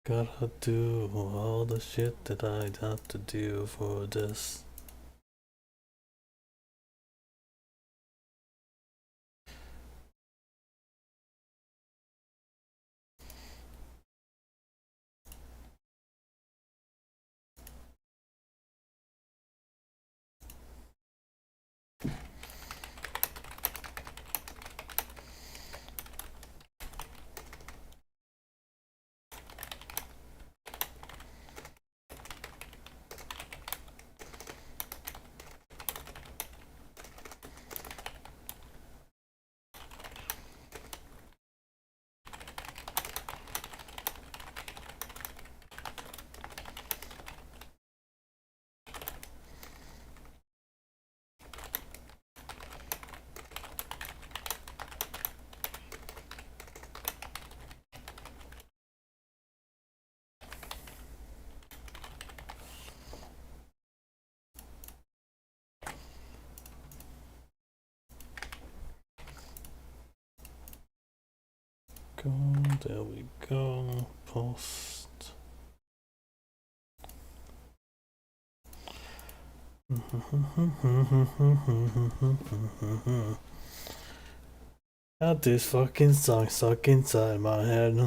Gotta do all the shit that I'd have to do for this. Go, there we go. Post. Got this fucking song stuck inside my head.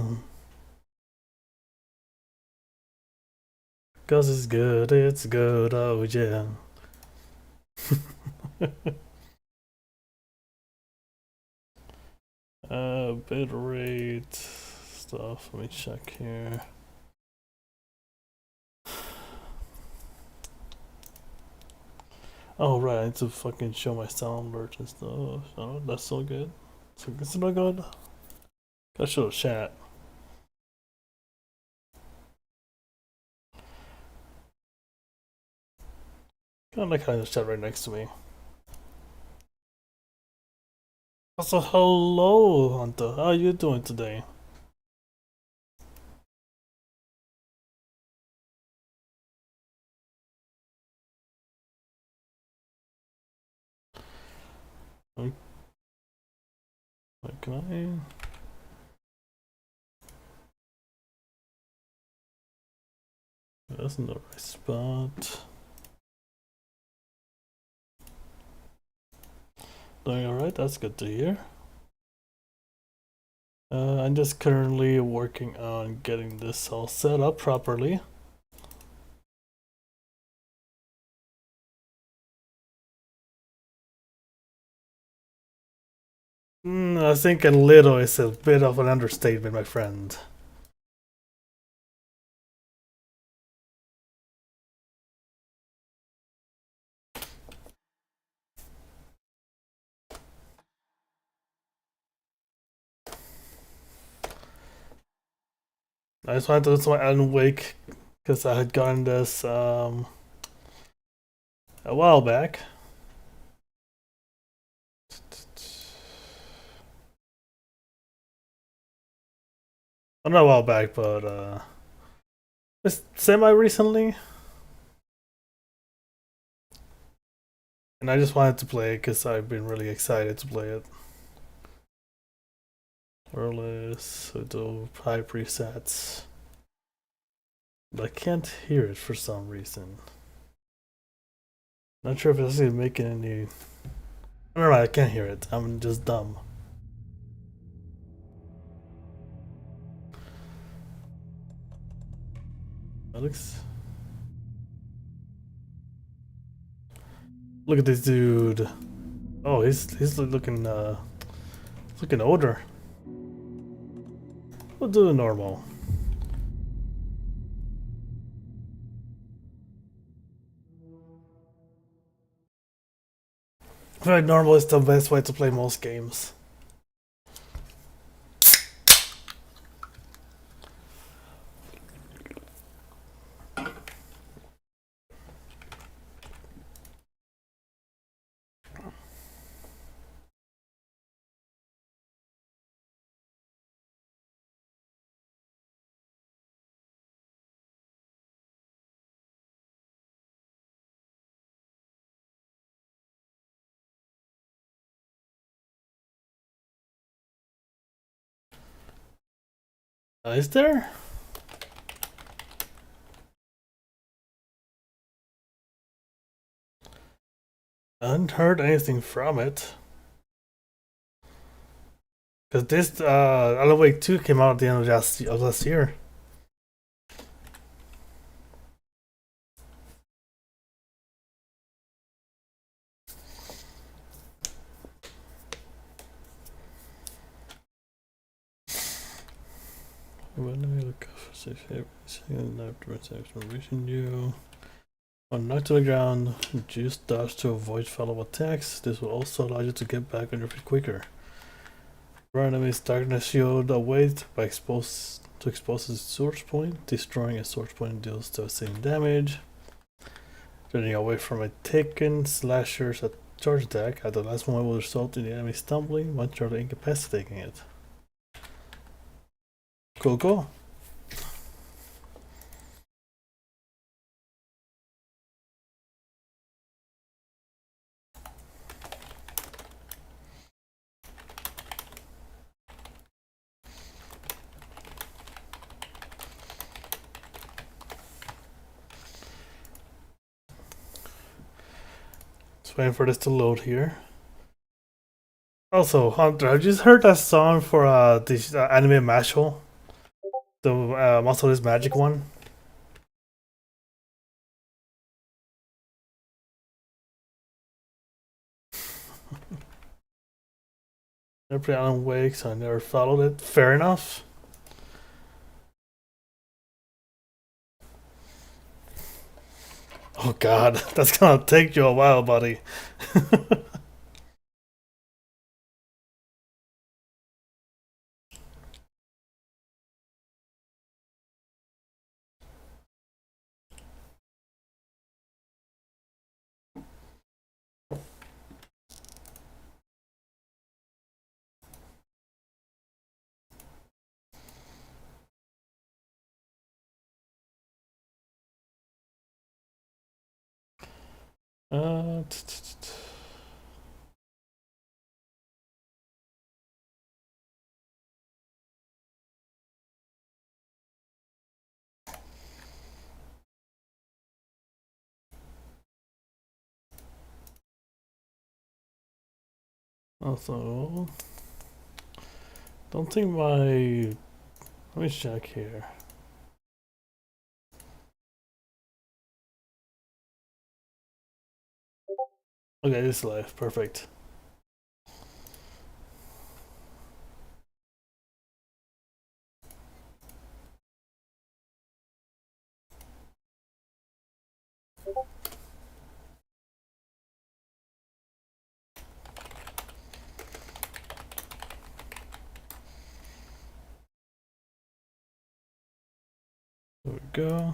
Cause it's good, oh yeah. Bitrate stuff, let me check here. Oh right, I need to fucking show my sound alert and stuff. Oh, that's so good. So it's not good. Gotta show the chat. Kinda like having the chat right next to me. Also, hello, Hunter. How are you doing today? Wait, can I? That's in the right spot. Doing alright, that's good to hear. I'm just currently working on getting this all set up properly. I think a little is a bit of an understatement, my friend. I just wanted to do my Alan Wake because I had gotten this a while back. Well, not a while back, but just semi recently. And I just wanted to play it because I've been really excited to play it. Wireless, Adobe high presets. But I can't hear it for some reason. Not sure if it's even making any. Never mind, I can't hear it. I'm just dumb. Alex? Look at this dude. Oh, he's looking older. We'll do the normal. I feel like normal is the best way to play most games. Is there? I hadn't heard anything from it. Because this Alan Wake 2 came out at the end of last year. When I look for exploration you on knocked to the ground, juice dodge to avoid follow attacks. This will also allow you to get back on your feet quicker. Run enemy's darkness shield away by expose its source point. Destroying a source point deals devastating damage. Turning away from a taken slasher's charge attack at the last moment will result in the enemy stumbling, momentarily incapacitating it. Cool. Just waiting for this to load here. Also, Hunter, have you just heard that song for the anime Mashle? The Muscle is Magic one? Never played Alan Wake, so I never followed it. Fair enough. Oh god, that's gonna take you a while, buddy. Also, don't think my... Let me check here. Okay, this is live. Perfect. There we go.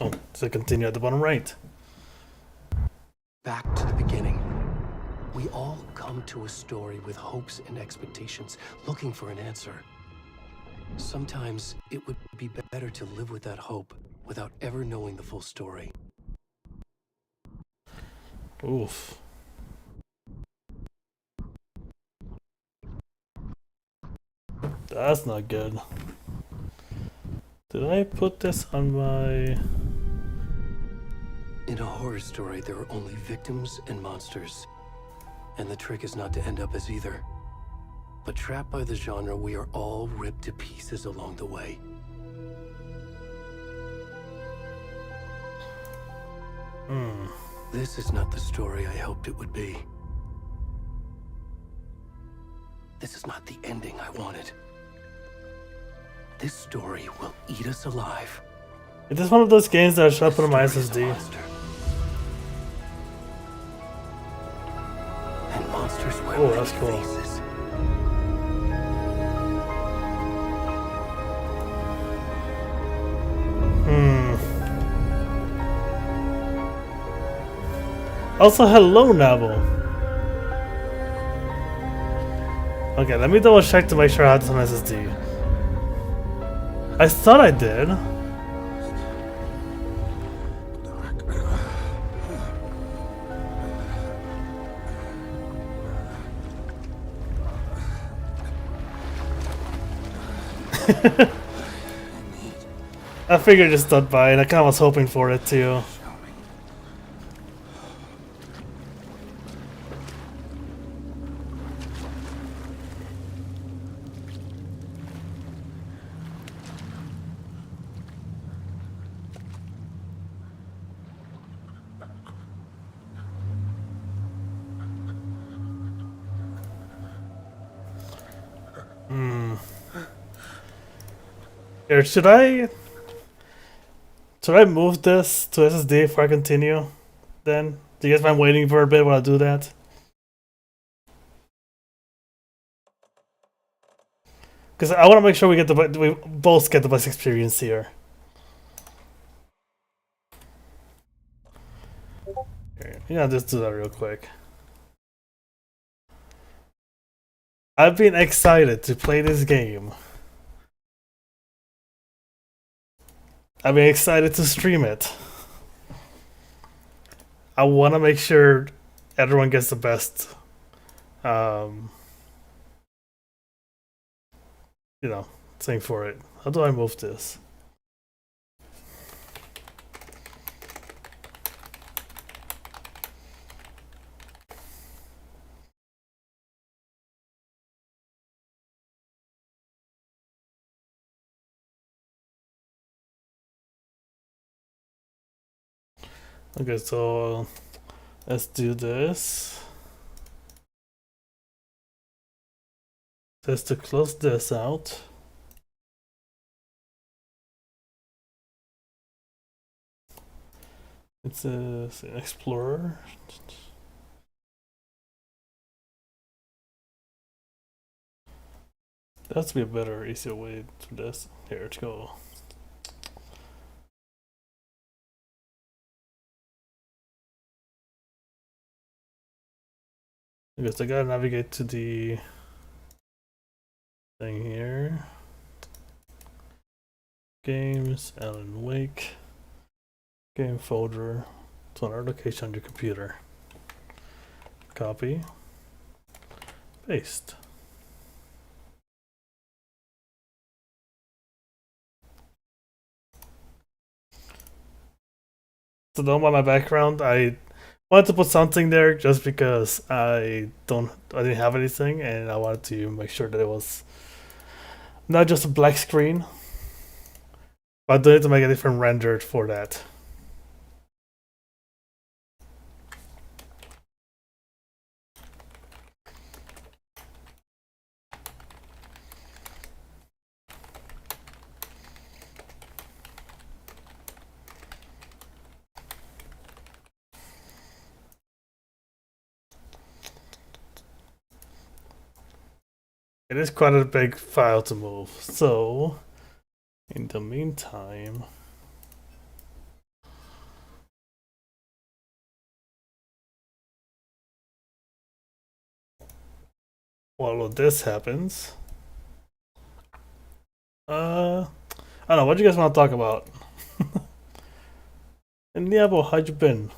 Oh, so continue at the bottom right. Back to the beginning. We all come to a story with hopes and expectations, looking for an answer. Sometimes it would be better to live with that hope without ever knowing the full story. Oof. That's not good. Did I put this on my... In a horror story, there are only victims and monsters. And the trick is not to end up as either. But trapped by the genre, we are all ripped to pieces along the way. This is not the story I hoped it would be. This is not the ending I wanted. This story will eat us alive. It is one of those games that I should put on my SSD. And monsters wear Oh, that's cool. faces. Also, hello, Navel. Okay, let me double check to make sure I have this on SSD. I thought I did. I figured it stopped by, and I kind of was hoping for it too. Here, should I move this to SSD before I continue? Then do you guys mind waiting for a bit while I do that? Because I want to make sure we both get the best experience here. Here, yeah, just do that real quick. I've been excited to play this game. I've been excited to stream it. I want to make sure everyone gets the best, um, you know, thing for it. How do I move this? Okay, so let's do this. Just to close this out. It's an Explorer. There has to be a better, easier way to this. Here, let's go. I guess I gotta navigate to the thing here. Games, Alan Wake, game folder to another location on your computer. Copy, paste. So don't mind my background. I wanted to put something there just because I didn't have anything, and I wanted to make sure that it was not just a black screen, but I do need to make a different rendered for that. It is quite a big file to move, so in the meantime, while this happens, I don't know, what do you guys want to talk about? And Diablo, how'd you been?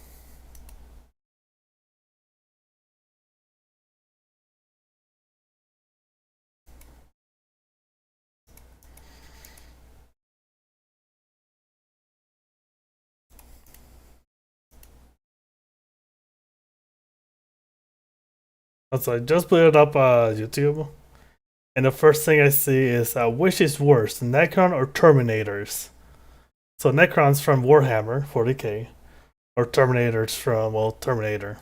So I just put it up YouTube, and the first thing I see is which is worse, Necron or Terminators? So Necron's from Warhammer 40k, or Terminators from, well, Terminator.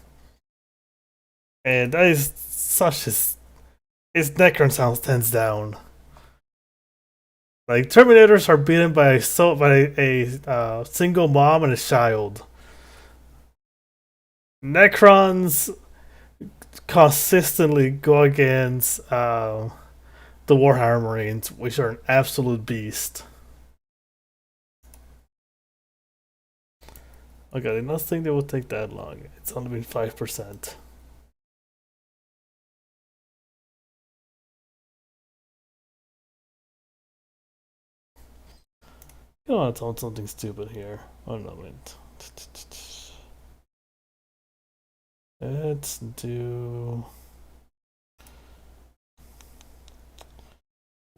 And that is such as its Necron sounds hands down. Like Terminators are beaten by a single mom and a child. Necrons consistently go against the Warhammer Marines, which are an absolute beast. Okay, I did not think they would take that long. It's only been 5%. You know, it's on something stupid here. Oh no, wait. Let's do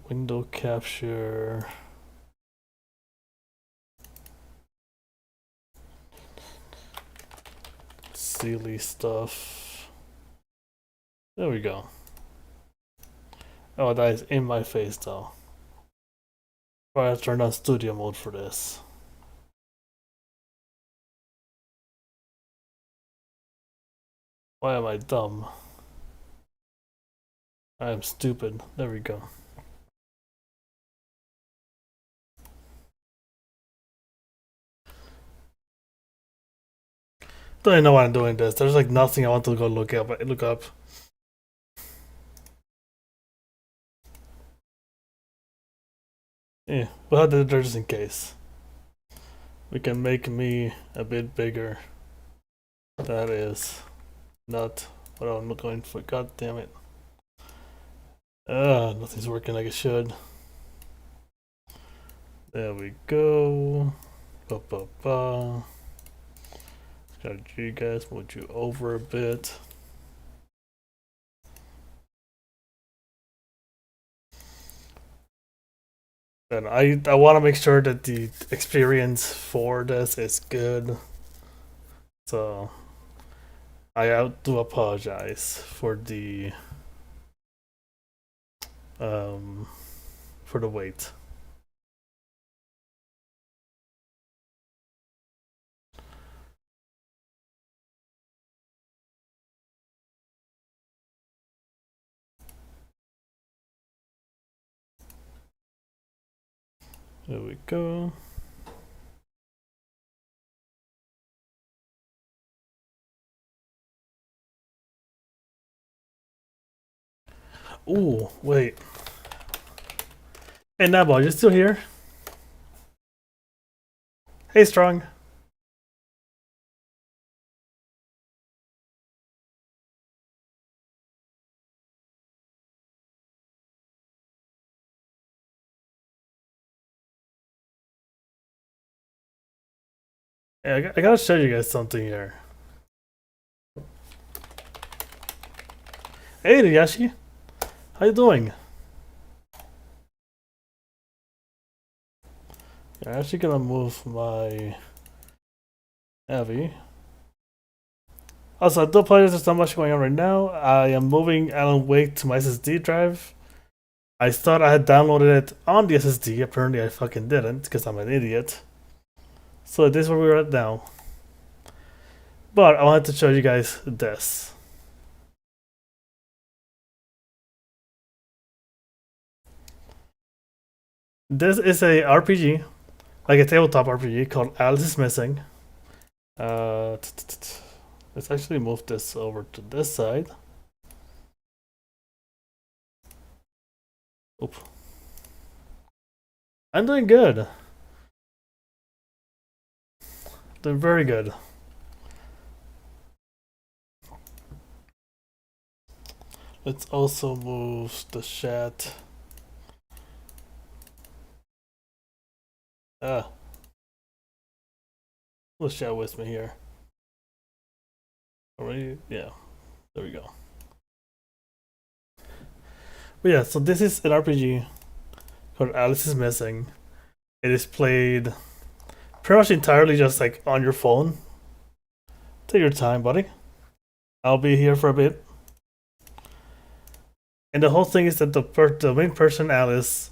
window capture. Silly stuff. There we go. Oh, that is in my face though. I have to turn on studio mode for this. Why am I dumb? I am stupid. There we go. don't even know why I'm doing this. There's like nothing I want to go look up. Look up. Yeah, we'll have the there just in case. We can make me a bit bigger. That is not what I'm going for. God damn it. Nothing's working like it should. There we go. Ba ba ba. Got you guys, move you over a bit. And I want to make sure that the experience for this is good. So I do apologize for the wait. There we go. Ooh, wait. Hey Nabo, you still here? Hey Strong. Yeah, I gotta show you guys something here. Hey Yashi, how you doing? I'm actually gonna move my Abby. Also, I do apologize, there's not much going on right now. I am moving Alan Wake to my SSD drive. I thought I had downloaded it on the SSD. Apparently, I fucking didn't because I'm an idiot. So this is where we're at now. But I wanted to show you guys this. This is a RPG, like a tabletop RPG called Alice is Missing. Let's actually move this over to this side. Oop. I'm doing good. Doing very good. Let's also move the chat. Let's chat with me here. Already? Yeah. There we go. But yeah, so this is an RPG called Alice is Missing. It is played pretty much entirely just like on your phone. Take your time, buddy. I'll be here for a bit. And the whole thing is that the main person, Alice,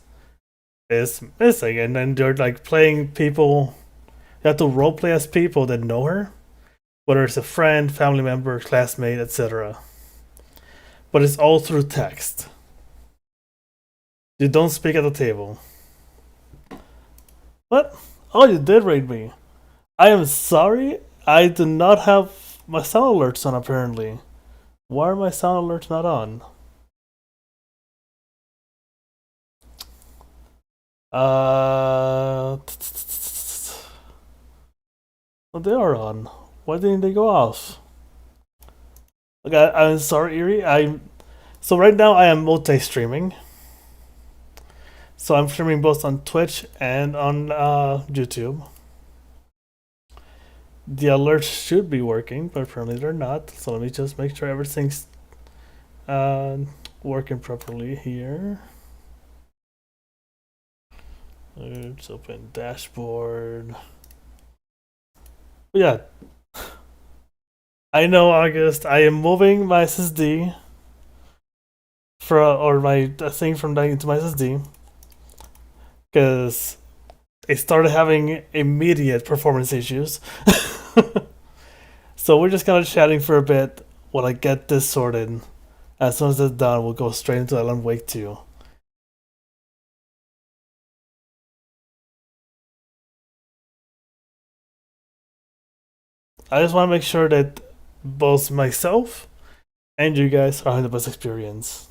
is missing, and then they're like playing people. You have to roleplay as people that know her, whether it's a friend, family member, classmate, etc. But it's all through text. You don't speak at the table. What? Oh, you did raid me. I am sorry. I do not have my sound alerts on apparently. Why are my sound alerts not on? Well, they are on. Why didn't they go off? Okay, I'm sorry, Erie. So right now I am multi-streaming. So I'm streaming both on Twitch and on YouTube. The alerts should be working, but apparently they're not. So let me just make sure everything's working properly here. Let's open dashboard. But yeah, I know August. I am moving my SSD or my thing from that into my SSD because it started having immediate performance issues. So we're just kind of chatting for a bit while I get this sorted. As soon as it's done, we'll go straight into Alan Wake 2. I just want to make sure that both myself and you guys are having the best experience.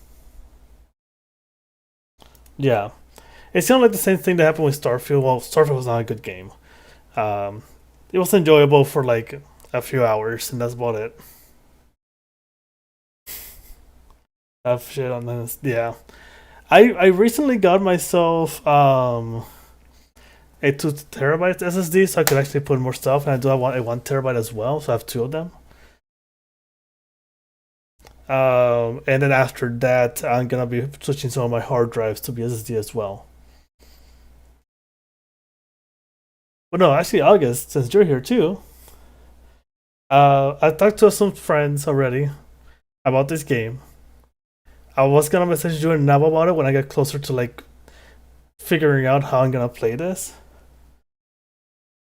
Yeah, it sounded like the same thing that happened with Starfield. Well, Starfield was not a good game. Um, it was enjoyable for like a few hours, and that's about it. Have shit on this. Yeah, I recently got myself a 2 terabyte SSD, so I could actually put more stuff, and I do have a 1 terabyte as well, so I have two of them. And then after that, I'm gonna be switching some of my hard drives to be SSD as well. But no, actually, August, since you're here too, I talked to some friends already about this game. I was gonna message you and Nav about it when I get closer to like figuring out how I'm gonna play this.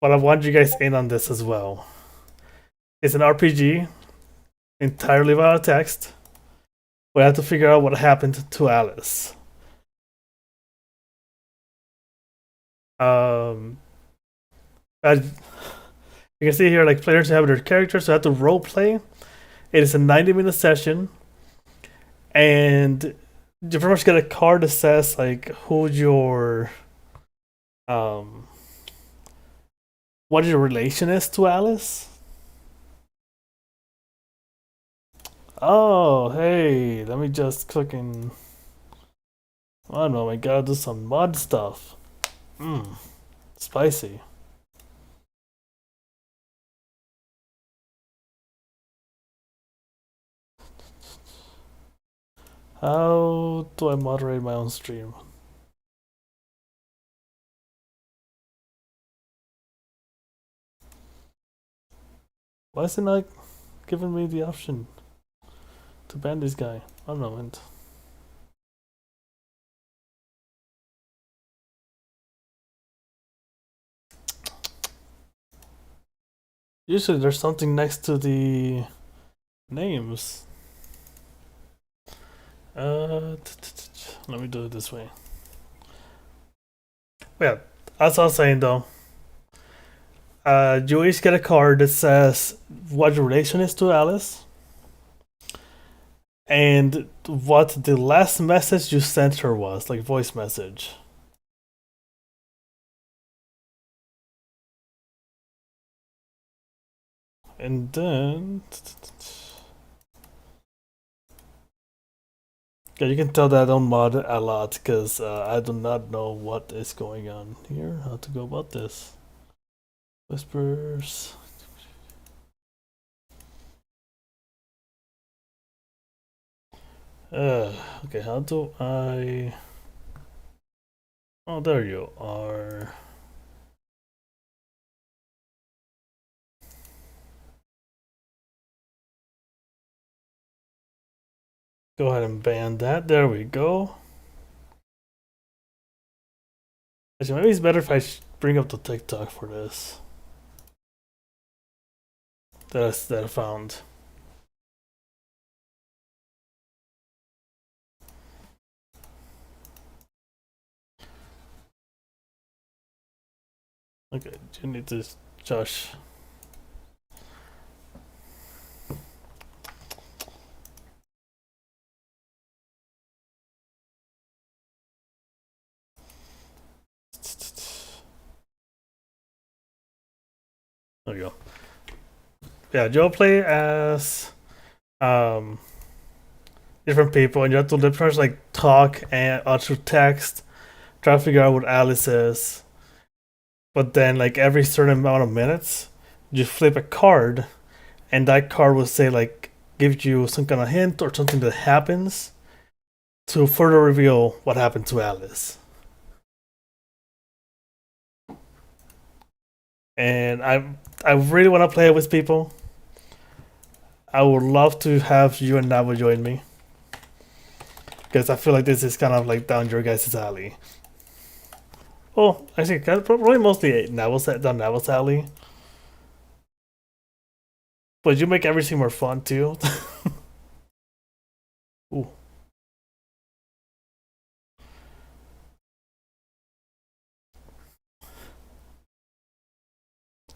But I want you guys in on this as well. It's an RPG, entirely without text. We have to figure out what happened to Alice. Um, I, you can see here, like players have their characters, so have to role play. It is a 90-minute session, and you pretty much get a card that says like who your um what your relation is to Alice. Oh, hey, let me just click in. I don't know, I gotta do some mod stuff. Mmm, spicy. How do I moderate my own stream? Why is it not giving me the option to ban this guy? One moment. Usually there's something next to the names. Let me do it this way. Yeah, as I was saying though, you each get a card that says what your relation is to Alice and what the last message you sent her was, like voice message. And then yeah, you can tell that I don't mod a lot because I do not know what is going on here. How to go about this? Whispers. Okay, how do I? Oh, there you are. Go ahead and ban that. There we go. Actually, maybe it's better if I bring up the TikTok for this. That I found. Okay, you need this, Josh. There we go. Yeah, you'll play as um different people, and you have to pretty much like talk and through text, try to figure out what Alice is. But then, like every certain amount of minutes, you flip a card, and that card will say like give you some kind of hint or something that happens to further reveal what happened to Alice. And I really want to play it with people. I would love to have you and Navo join me because I feel like this is kind of like down your guys' alley. Oh, actually, probably mostly down Navo's alley. But you make everything more fun too. Ooh.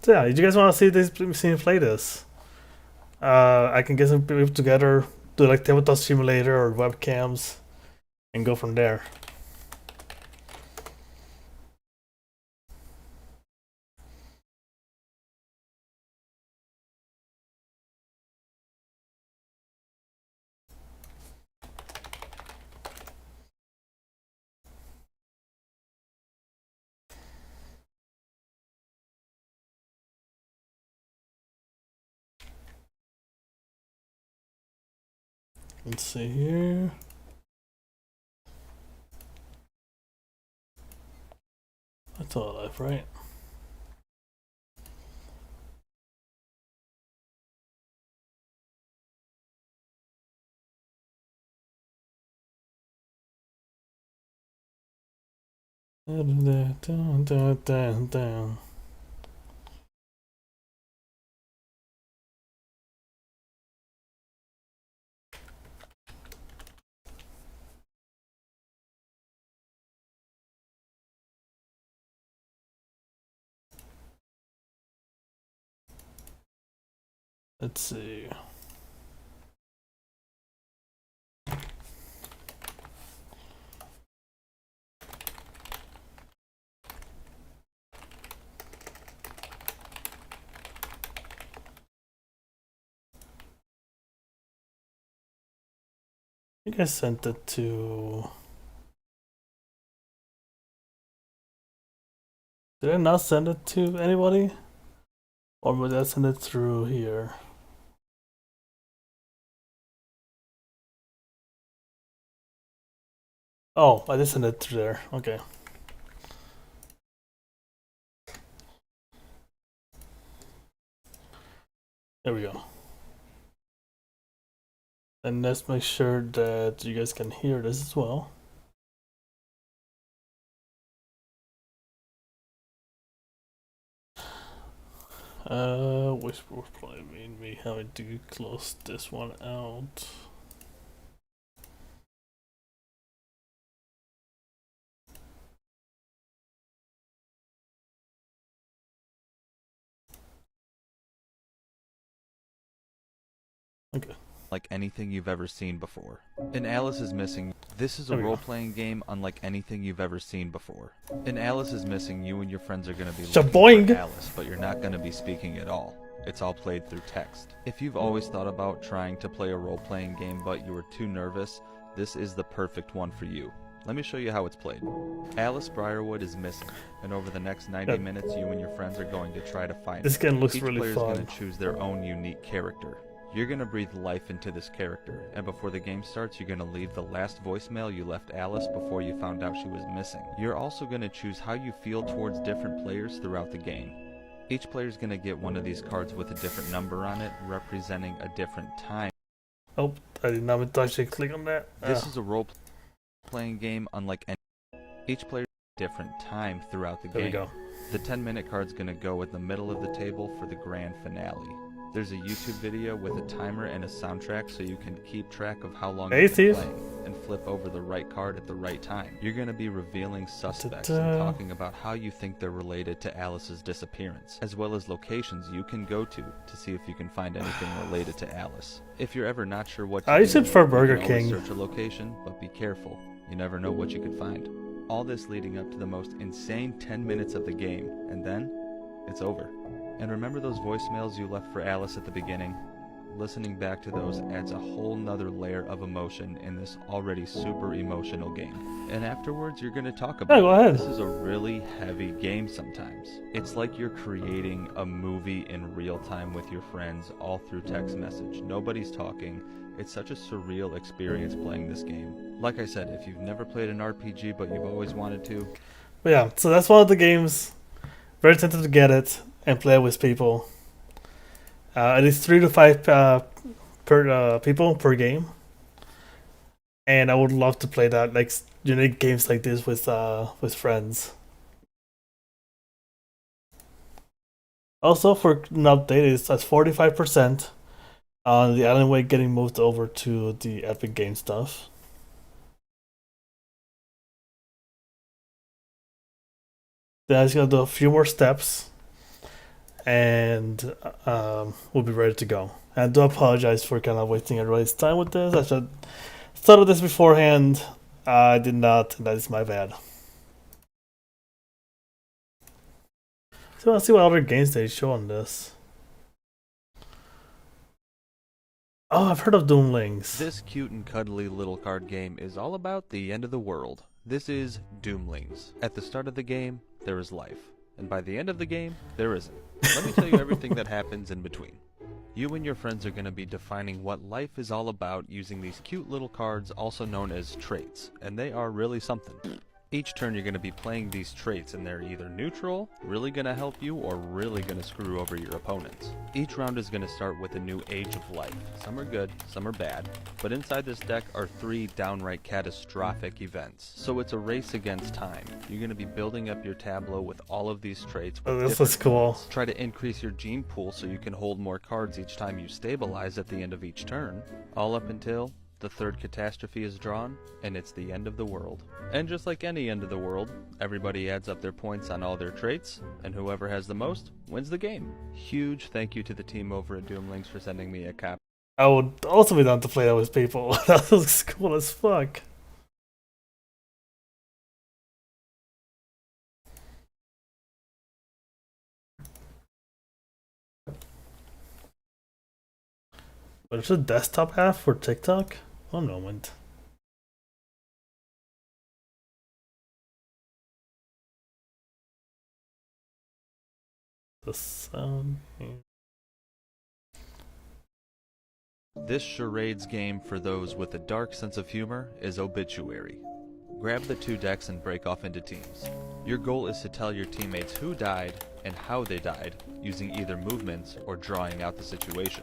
So yeah, you guys want to see me play this? I can get some people together, do like tabletop simulator or webcams, and go from there. Let's see here. That's all life, right? Down. Let's see. I think I sent it to. Did I not send it to anybody? Or would I send it through here? Oh, I did send it through there. Okay. There we go. And let's make sure that you guys can hear this as well. Which will probably mean me having to close this one out. Okay. Like anything you've ever seen before. In Alice is Missing, this is a role-playing game unlike anything you've ever seen before. In Alice is Missing, you and your friends are going to be looking for Alice, but you're not going to be speaking at all. It's all played through text. If you've always thought about trying to play a role-playing game but you were too nervous, this is the perfect one for you. Let me show you how it's played. Alice Briarwood is missing, and over the next 90 minutes you and your friends are going to try to find her. This game looks Each really player's fun. going to choose their own unique character. You're going to breathe life into this character, and before the game starts, you're going to leave the last voicemail you left Alice before you found out she was missing. You're also going to choose how you feel towards different players throughout the game. Each player is going to get one of these cards with a different number on it, representing a different time. Oh, I did not mean to actually click on that. This is a role-playing game unlike any. Each player has a different time throughout the game. There we go. The 10-minute card's going to go in the middle of the table for the grand finale. There's a YouTube video with a timer and a soundtrack so you can keep track of how long you've been playing and flip over the right card at the right time. You're going to be revealing suspects and talking about how you think they're related to Alice's disappearance, as well as locations you can go to see if you can find anything related to Alice. If you're ever not sure what to do, prefer Burger you can always King. search a location, but be careful. You never know what you could find. All this leading up to the most insane 10 minutes of the game, and then it's over. And remember those voicemails you left for Alice at the beginning? Listening back to those adds a whole nother layer of emotion in this already super emotional game. And afterwards you're going to talk about go ahead. This is a really heavy game sometimes. It's like you're creating a movie in real time with your friends all through text message. Nobody's talking. It's such a surreal experience playing this game. Like I said, if you've never played an RPG but you've always wanted to. But yeah, so that's one of the games. Very tempted to get it and play with people. It is 3 to 5 per people per game, and I would love to play that, like unique games like this with friends. Also, for an update, it's at 45% on the Island Way getting moved over to the Epic Game stuff. Then I just gotta do a few more steps. and we'll be ready to go. And I do apologize for kind of wasting everybody's time with this. I should started this beforehand. I did not. That is my bad. So let's see what other games they show on this. Oh, I've heard of Doom Links. This cute and cuddly little card game is all about the end of the world. This is Doomlings. At the start of the game, there is life. And by the end of the game, there isn't. Let me tell you everything that happens in between. You and your friends are going to be defining what life is all about using these cute little cards, also known as traits. And they are really something. Each turn you're going to be playing these traits, and they're either neutral, really going to help you, or really going to screw over your opponents. Each round is going to start with a new age of life. Some are good, some are bad, but inside this deck are 3 downright catastrophic events. So it's a race against time. You're going to be building up your tableau with all of these traits. Oh, this was cool. Try to increase your gene pool so you can hold more cards each time you stabilize at the end of each turn, all up until the 3rd catastrophe is drawn, and it's the end of the world. And just like any end of the world, everybody adds up their points on all their traits, and whoever has the most wins the game. Huge thank you to the team over at Doomlings for sending me a copy. I would also be down to play that with people. That looks cool as fuck. But it's a desktop app for TikTok? One moment. The sound. This charades game for those with a dark sense of humor is Obituary. Grab the 2 decks and break off into teams. Your goal is to tell your teammates who died and how they died, using either movements or drawing out the situation.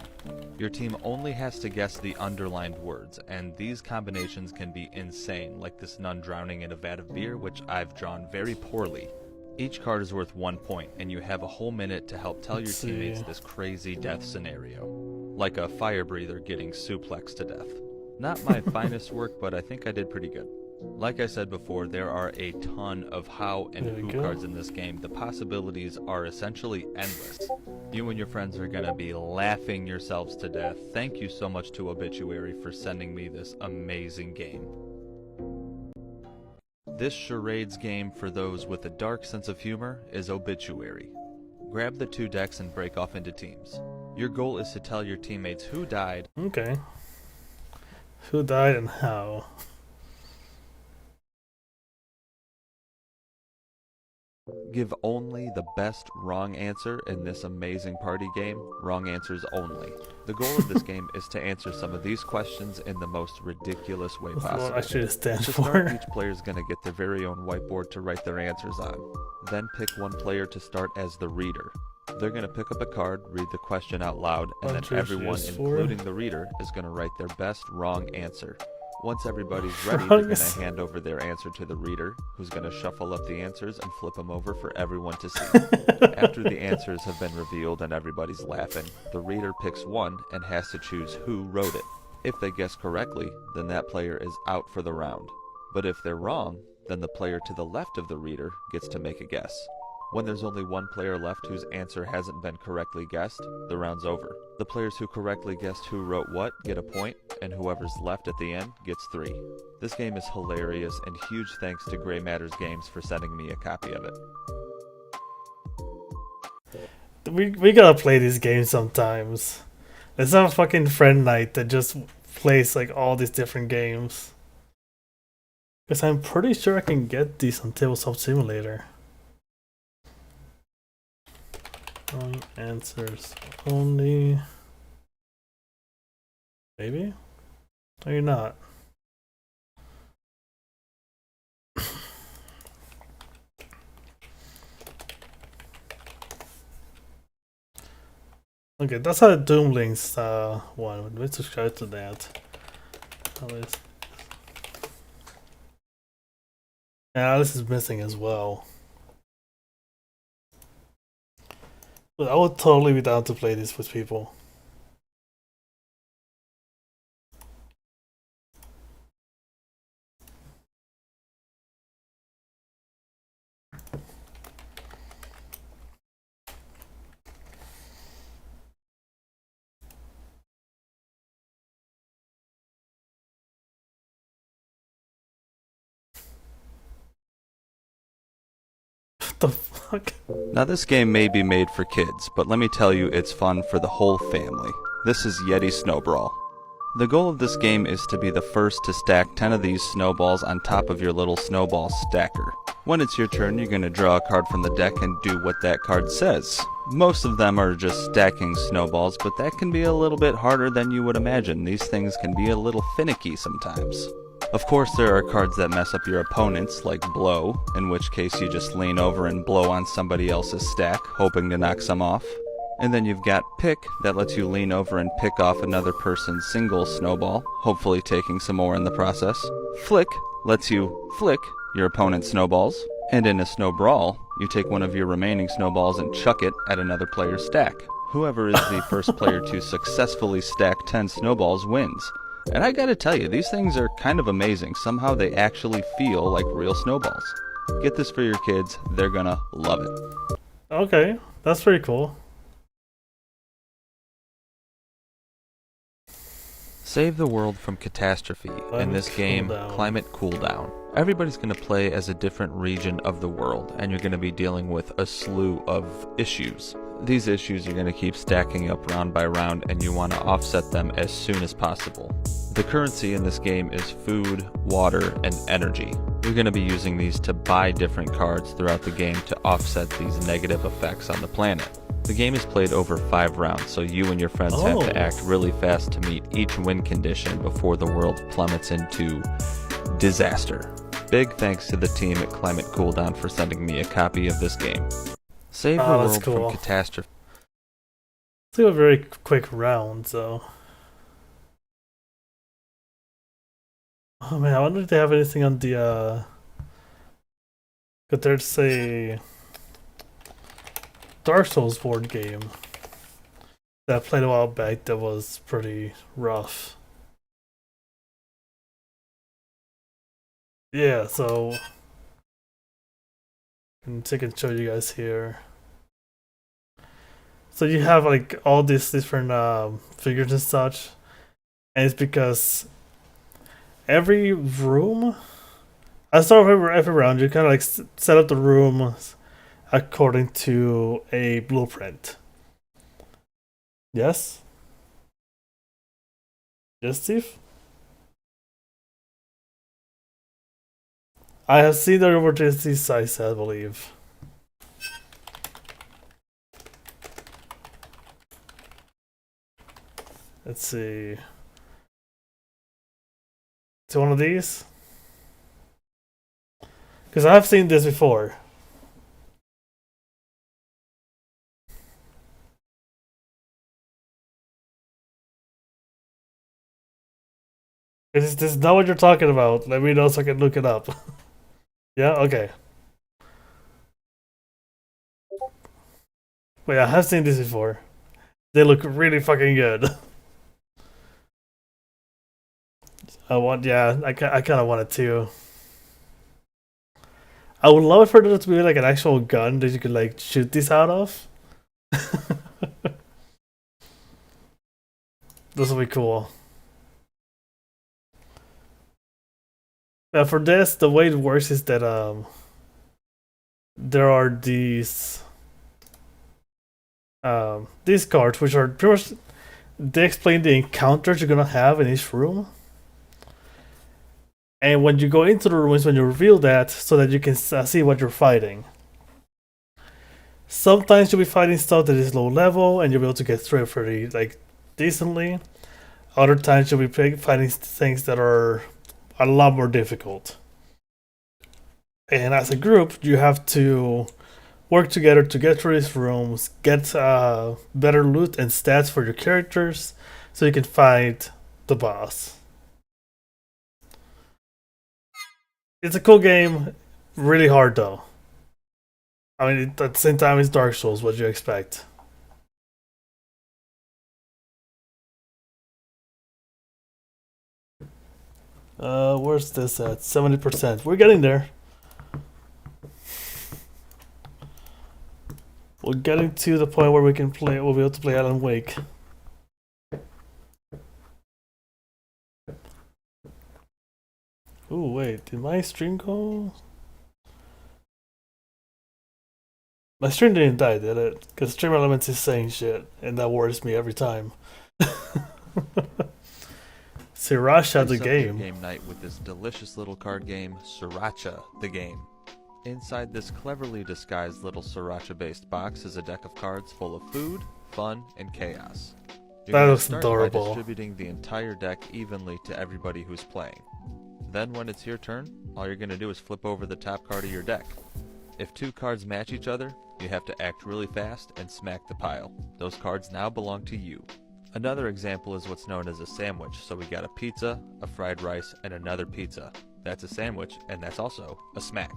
Your team only has to guess the underlined words, and these combinations can be insane, like this nun drowning in a vat of beer, which I've drawn very poorly. Each card is worth 1 point, and you have a whole minute to help tell your teammates this crazy death scenario. Like a fire breather getting suplexed to death. Not my finest work, but I think I did pretty good. Like I said before, there are a ton of how and who cards in this game. The possibilities are essentially endless. You and your friends are going to be laughing yourselves to death. Thank you so much to Obituary for sending me this amazing game. This charades game for those with a dark sense of humor is Obituary. Grab the 2 decks and break off into teams. Your goal is to tell your teammates who died. Okay. Who died and how? Give only the best wrong answer in this amazing party game. Wrong answers only. The goal of this game is to answer some of these questions in the most ridiculous way That's possible. what I should stand To for. start, each player is going to get their very own whiteboard to write their answers on. Then pick one player to start as the reader. They're going to pick up a card, read the question out loud, and then everyone, including the reader, is going to write their best wrong answer. Once everybody's ready, they're going to hand over their answer to the reader, who's going to shuffle up the answers and flip them over for everyone to see. After the answers have been revealed and everybody's laughing, the reader picks one and has to choose who wrote it. If they guess correctly, then that player is out for the round. But if they're wrong, then the player to the left of the reader gets to make a guess. When there's only one player left whose answer hasn't been correctly guessed, the round's over. The players who correctly guessed who wrote what get a point, and whoever's left at the end gets 3. This game is hilarious, and huge thanks to Grey Matters Games for sending me a copy of it. We gotta play these games sometimes. Let's have a fucking friend night that just plays like all these different games. Because I'm pretty sure I can get these on Tabletop Simulator. Wrong answers only. Maybe? Maybe not. Okay, that's how Doom Links one. Let's subscribe to that. Alice is missing as well. But I would totally be down to play this with people. the fuck? Now this game may be made for kids, but let me tell you it's fun for the whole family. This is Yeti Snowbrawl. The goal of this game is to be the first to stack 10 of these snowballs on top of your little snowball stacker. When it's your turn, you're going to draw a card from the deck and do what that card says. Most of them are just stacking snowballs, but that can be a little bit harder than you would imagine. These things can be a little finicky sometimes. Of course, there are cards that mess up your opponents, like Blow, in which case you just lean over and blow on somebody else's stack, hoping to knock some off. And then you've got Pick, that lets you lean over and pick off another person's single snowball, hopefully taking some more in the process. Flick lets you flick your opponent's snowballs. And in a snow brawl, you take one of your remaining snowballs and chuck it at another player's stack. Whoever is the first player to successfully stack 10 snowballs wins. And I gotta tell you, these things are kind of amazing. Somehow they actually feel like real snowballs. Get this for your kids, they're gonna love it. Okay, that's pretty cool. Save the world from catastrophe. In this game, Climate Cooldown. Everybody's going to play as a different region of the world, and you're going to be dealing with a slew of issues. These issues are going to keep stacking up round by round, and you want to offset them as soon as possible. The currency in this game is food, water, and energy. You're going to be using these to buy different cards throughout the game to offset these negative effects on the planet. The game is played over 5 rounds, so you and your friends have to act really fast to meet each win condition before the world plummets into disaster. Big thanks to the team at Climate Cooldown for sending me a copy of this game. Save the world from catastrophe. Let's do a very quick round, so. Oh man, I wonder if they have anything on the could there's a Dark Souls board game that I played a while back that was pretty rough. Yeah, so I can show you guys here. So you have like all these different figures and such, and it's because every room, I start every round, you kind of like set up the room according to a blueprint. Yes? Yes, Steve? I have seen the emergency size, I believe. Let's see. To one of these? Because I've seen this before. This is not what you're talking about. Let me know so I can look it up. Yeah? Okay. Wait, I have seen this before. They look really fucking good. I kind of want it too. I would love for there to be like an actual gun that you could like shoot this out of. This will be cool. For this, the way it works is that there are these cards which are pretty much, they explain the encounters you're gonna have in each room. And when you go into the rooms, when you reveal that, so that you can see what you're fighting. Sometimes you'll be fighting stuff that is low level, and you'll be able to get through it pretty like decently. Other times you'll be fighting things that are a lot more difficult. And as a group, you have to work together to get through these rooms, get better loot and stats for your characters, so you can fight the boss. It's a cool game, really hard though. I mean, at the same time, it's Dark Souls, what do you expect? Where's this at? 70%. We're getting there. We're getting to the point where we can play. We'll be able to play Alan Wake. Ooh, wait, did my stream go? My stream didn't die, did it? Because Stream Elements is saying shit, and that worries me every time. Sriracha the Spice up your game. game night with this delicious little card game, Sriracha the game. Inside this cleverly disguised little sriracha-based box is a deck of cards full of food, fun, and chaos. You're That gonna looks start adorable. by distributing the entire deck evenly to everybody who's playing. Then when it's your turn, all you're gonna do is flip over the top card of your deck. If two cards match each other, you have to act really fast and smack the pile. Those cards now belong to you. Another example is what's known as a sandwich. So we got a pizza, a fried rice, and another pizza. That's a sandwich, and that's also a smack.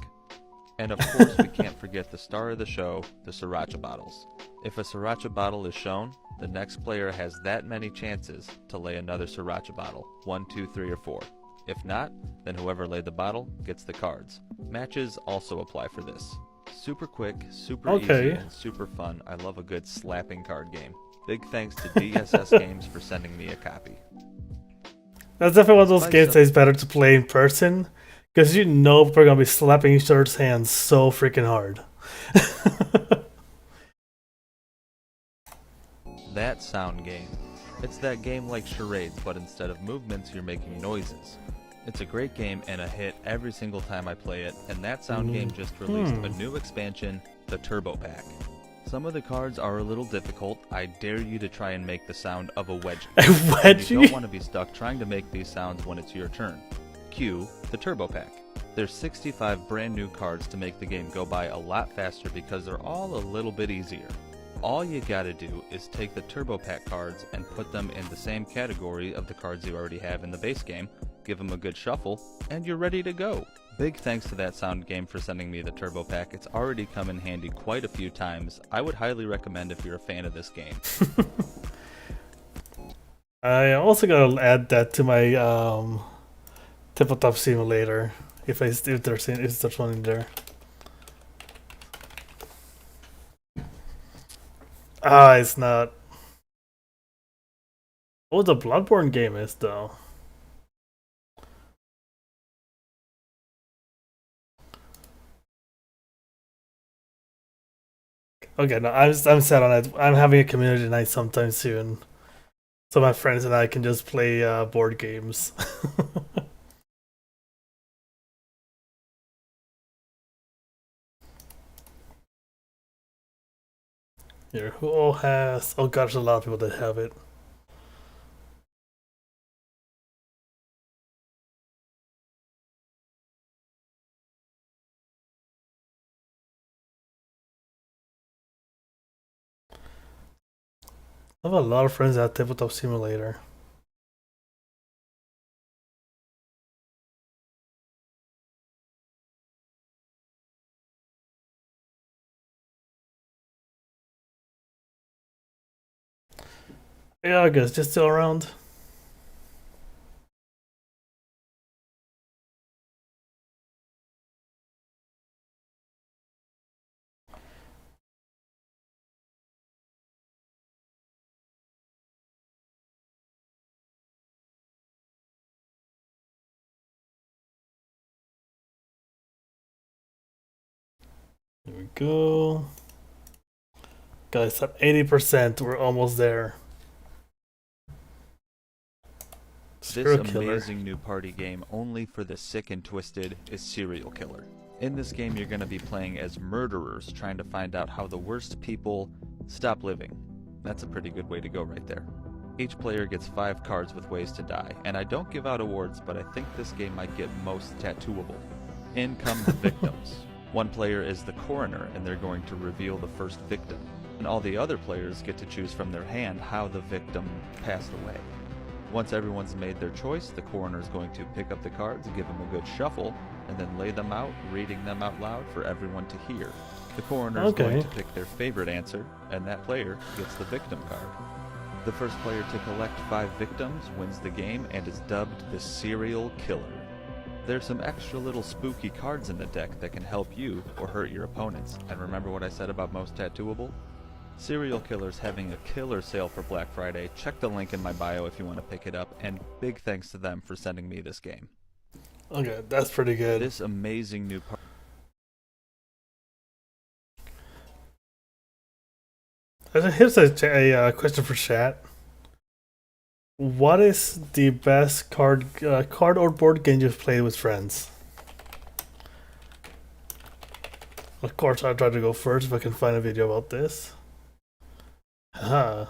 And of course, we can't forget the star of the show, the sriracha bottles. If a sriracha bottle is shown, the next player has that many chances to lay another sriracha bottle. 1, 2, 3, or 4. If not, then whoever laid the bottle gets the cards. Matches also apply for this. Super quick, super easy, and super fun. I love a good slapping card game. Big thanks to DSS Games for sending me a copy. That's definitely one of those Spice games up- that is better to play in person, because you know people are gonna be slapping each other's hands so freaking hard. That sound game. It's that game like charades, but instead of movements, you're making noises. It's a great game and a hit every single time I play it, and that sound game just released a new expansion, the Turbo Pack. Some of the cards are a little difficult. I dare you to try and make the sound of a wedgie. A And wedgie? you don't want to be stuck trying to make these sounds when it's your turn. Cue the Turbo Pack. There's 65 brand new cards to make the game go by a lot faster because they're all a little bit easier. All you gotta do is take the Turbo Pack cards and put them in the same category of the cards you already have in the base game, give them a good shuffle, and you're ready to go. Big thanks to that sound game for sending me the Turbo Pack. It's already come in handy quite a few times. I would highly recommend if you're a fan of this game. I also gotta add that to my tabletop simulator if there's one in there. Ah, it's not. Oh, the Bloodborne game is though. Okay, no, I'm set on it. I'm having a community night sometime soon, so my friends and I can just play board games. Here, who all has? Oh gosh, a lot of people that have it. I have a lot of friends that have tabletop simulator. Yeah, I guess just still around. There we go. Guys, at 80%, we're almost there. This Serial killer. amazing new party game, only for the sick and twisted, is Serial Killer. In this game, you're going to be playing as murderers, trying to find out how the worst people stop living. That's a pretty good way to go right there. Each player gets 5 cards with ways to die, and I don't give out awards, but I think this game might get most tattooable. In come the victims. One player is the coroner, and they're going to reveal the first victim. And all the other players get to choose from their hand how the victim passed away. Once everyone's made their choice, the coroner is going to pick up the cards, give them a good shuffle, and then lay them out, reading them out loud for everyone to hear. The coroner is going to pick their favorite answer, and that player gets the victim card. The first player to collect 5 victims wins the game and is dubbed the Serial Killer. There's some extra little spooky cards in the deck that can help you or hurt your opponents. And remember what I said about most tattooable? Serial Killer's having a killer sale for Black Friday. Check the link in my bio if you want to pick it up, and big thanks to them for sending me this game. Okay, that's pretty good. This amazing new Here's a question for chat. What is the best card or board game you've played with friends? Of course, I'll try to go first if I can find a video about this. Haha.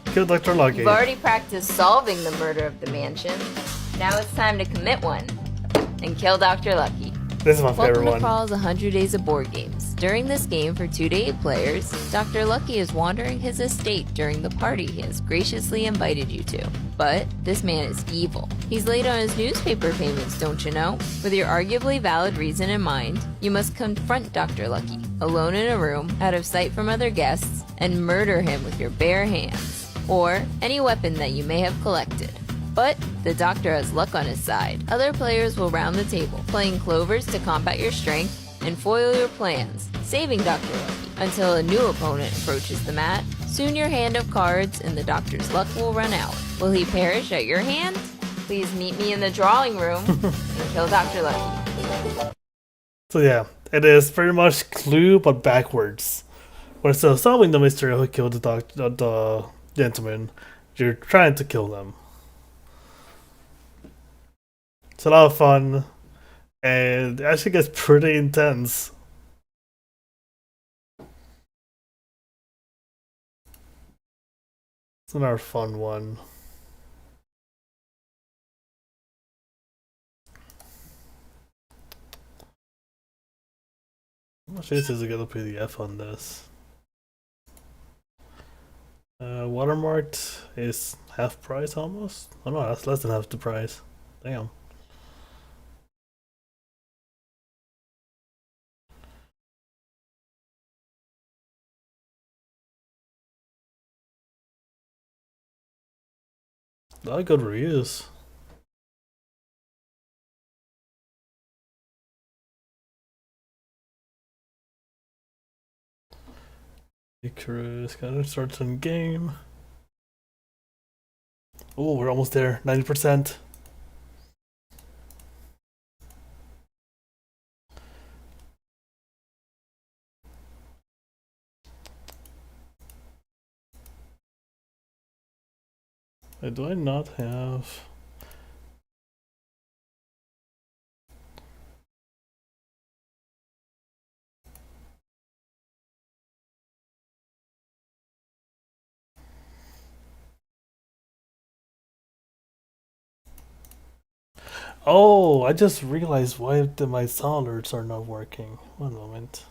Kill Dr. Lucky. You've already practiced solving the murder of the mansion. Now it's time to commit one and kill Dr. Lucky. This is my favorite Welcome to one. Crawl's 100 Days of Board Games. During this game for 2 to 8 players, Dr. Lucky is wandering his estate during the party he has graciously invited you to. But this man is evil. He's late on his newspaper payments, don't you know? With your arguably valid reason in mind, you must confront Dr. Lucky, alone in a room, out of sight from other guests, and murder him with your bare hands, or any weapon that you may have collected. But the doctor has luck on his side. Other players will round the table, playing clovers to combat your strength and foil your plans, saving Dr. Lucky until a new opponent approaches the mat. Soon your hand of cards and the doctor's luck will run out. Will he perish at your hand? Please meet me in the drawing room and kill Dr. Lucky. So yeah, it is pretty much Clue but backwards. When instead of solving the mystery of who killed the gentleman, you're trying to kill them. It's a lot of fun, and it actually gets pretty intense. It's another fun one. How much is to get a PDF on this? Watermarked is half price almost? Oh no, that's less than half the price. Damn. A lot of good reviews. Icarus, gotta start some game. Oh, we're almost there. 90%. Do I not have... Oh, I just realized why my sound alerts are not working. One moment.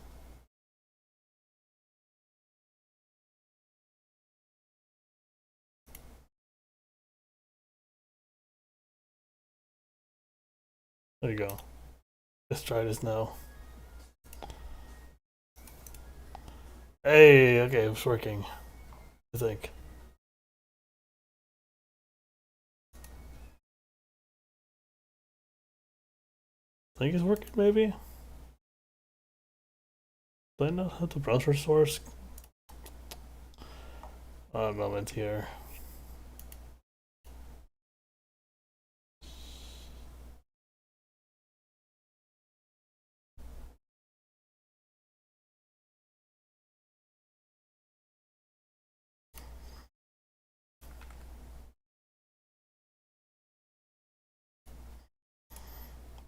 There you go. Let's try this now. Hey, okay, it's working. I think. I think it's working, maybe? Do I not have the browser source? One moment here.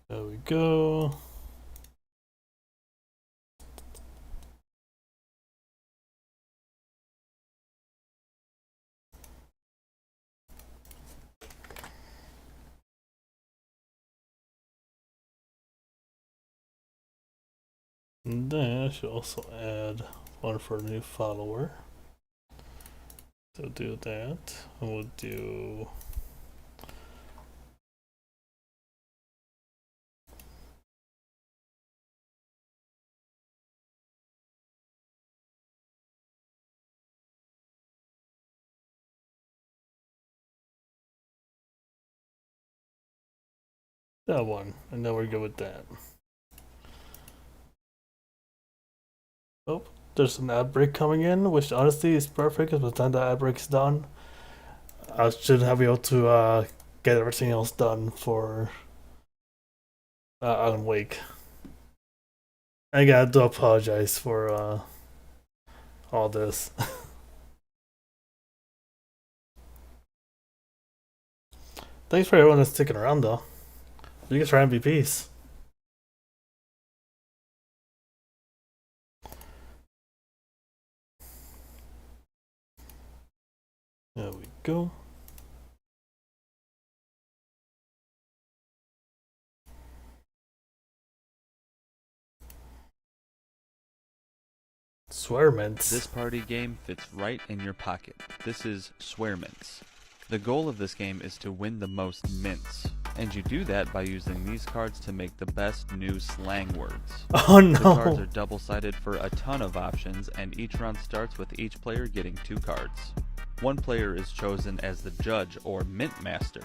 There we go. And then I should also add one for a new follower. So do that. And we'll do that one, and then we're good with that. Oh, there's an ad break coming in, which honestly is perfect because by the time the ad break is done, I should have been able to get everything else done for Alan Wake. I gotta apologize for all this. Thanks for everyone that's sticking around though. You guys are MVPs. There we go. Swearmints. This party game fits right in your pocket. This is Swearmints. The goal of this game is to win the most mints, and you do that by using these cards to make the best new slang words. Oh no! The cards are double-sided for a ton of options, and each round starts with each player getting 2 cards. One player is chosen as the judge or mint master,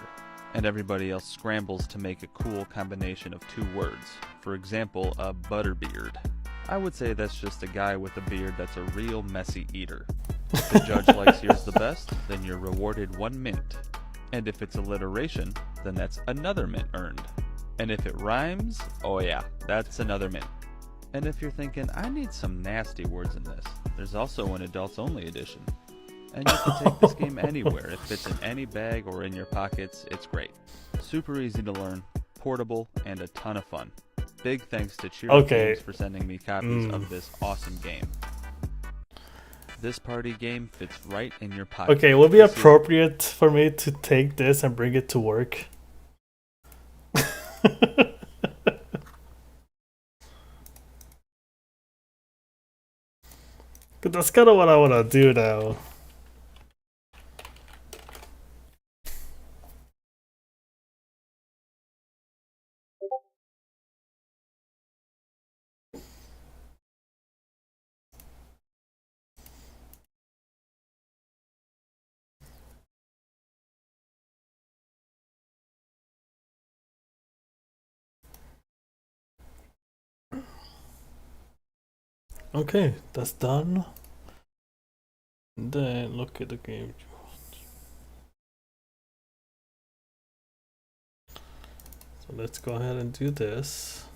and everybody else scrambles to make a cool combination of 2 words. For example, a butterbeard. I would say that's just a guy with a beard that's a real messy eater. If the judge likes yours the best, then you're rewarded 1 mint. And if it's alliteration, then that's another mint earned. And if it rhymes, oh yeah, that's another mint. And if you're thinking, I need some nasty words in this, there's also an adults only edition. And you can take this game anywhere. It fits in any bag or in your pockets. It's great. Super easy to learn, portable, and a ton of fun. Big thanks to Cheer Up Games for sending me copies of this awesome game. This party game fits right in your pocket. Okay, it would be appropriate for me to take this and bring it to work. But that's kind of what I want to do now. Okay, that's done. And then look at the game. So let's go ahead and do this.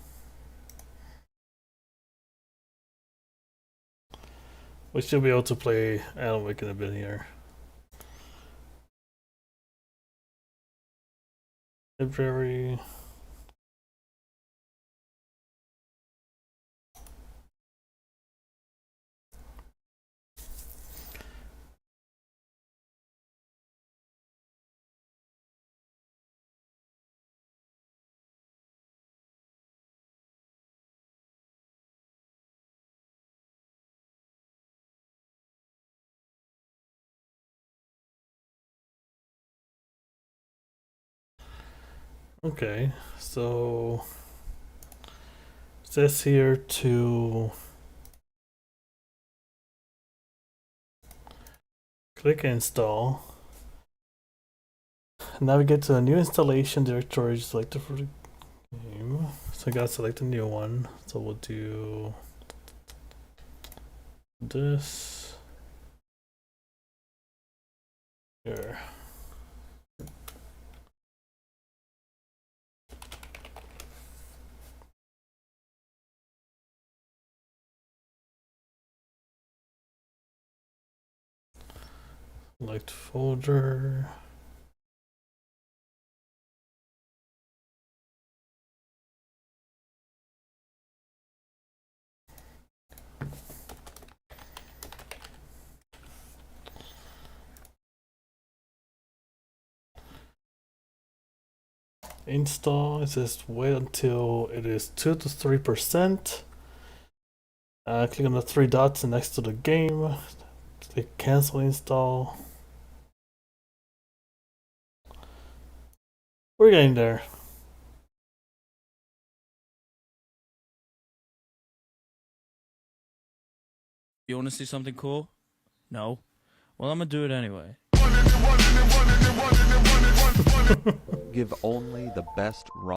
We should be able to play Alan Wake in a bit here. Library. Okay, so it says here to click install. Navigate to a new installation directory selected for the game. So I gotta select a new one. So we'll do this here. Select folder. Install. It says wait until it is 2 to 3%. Click on the 3 dots next to the game. Click cancel install. We're getting there. You want to see something cool? No? Well, I'm gonna do it anyway. Give only the best raw.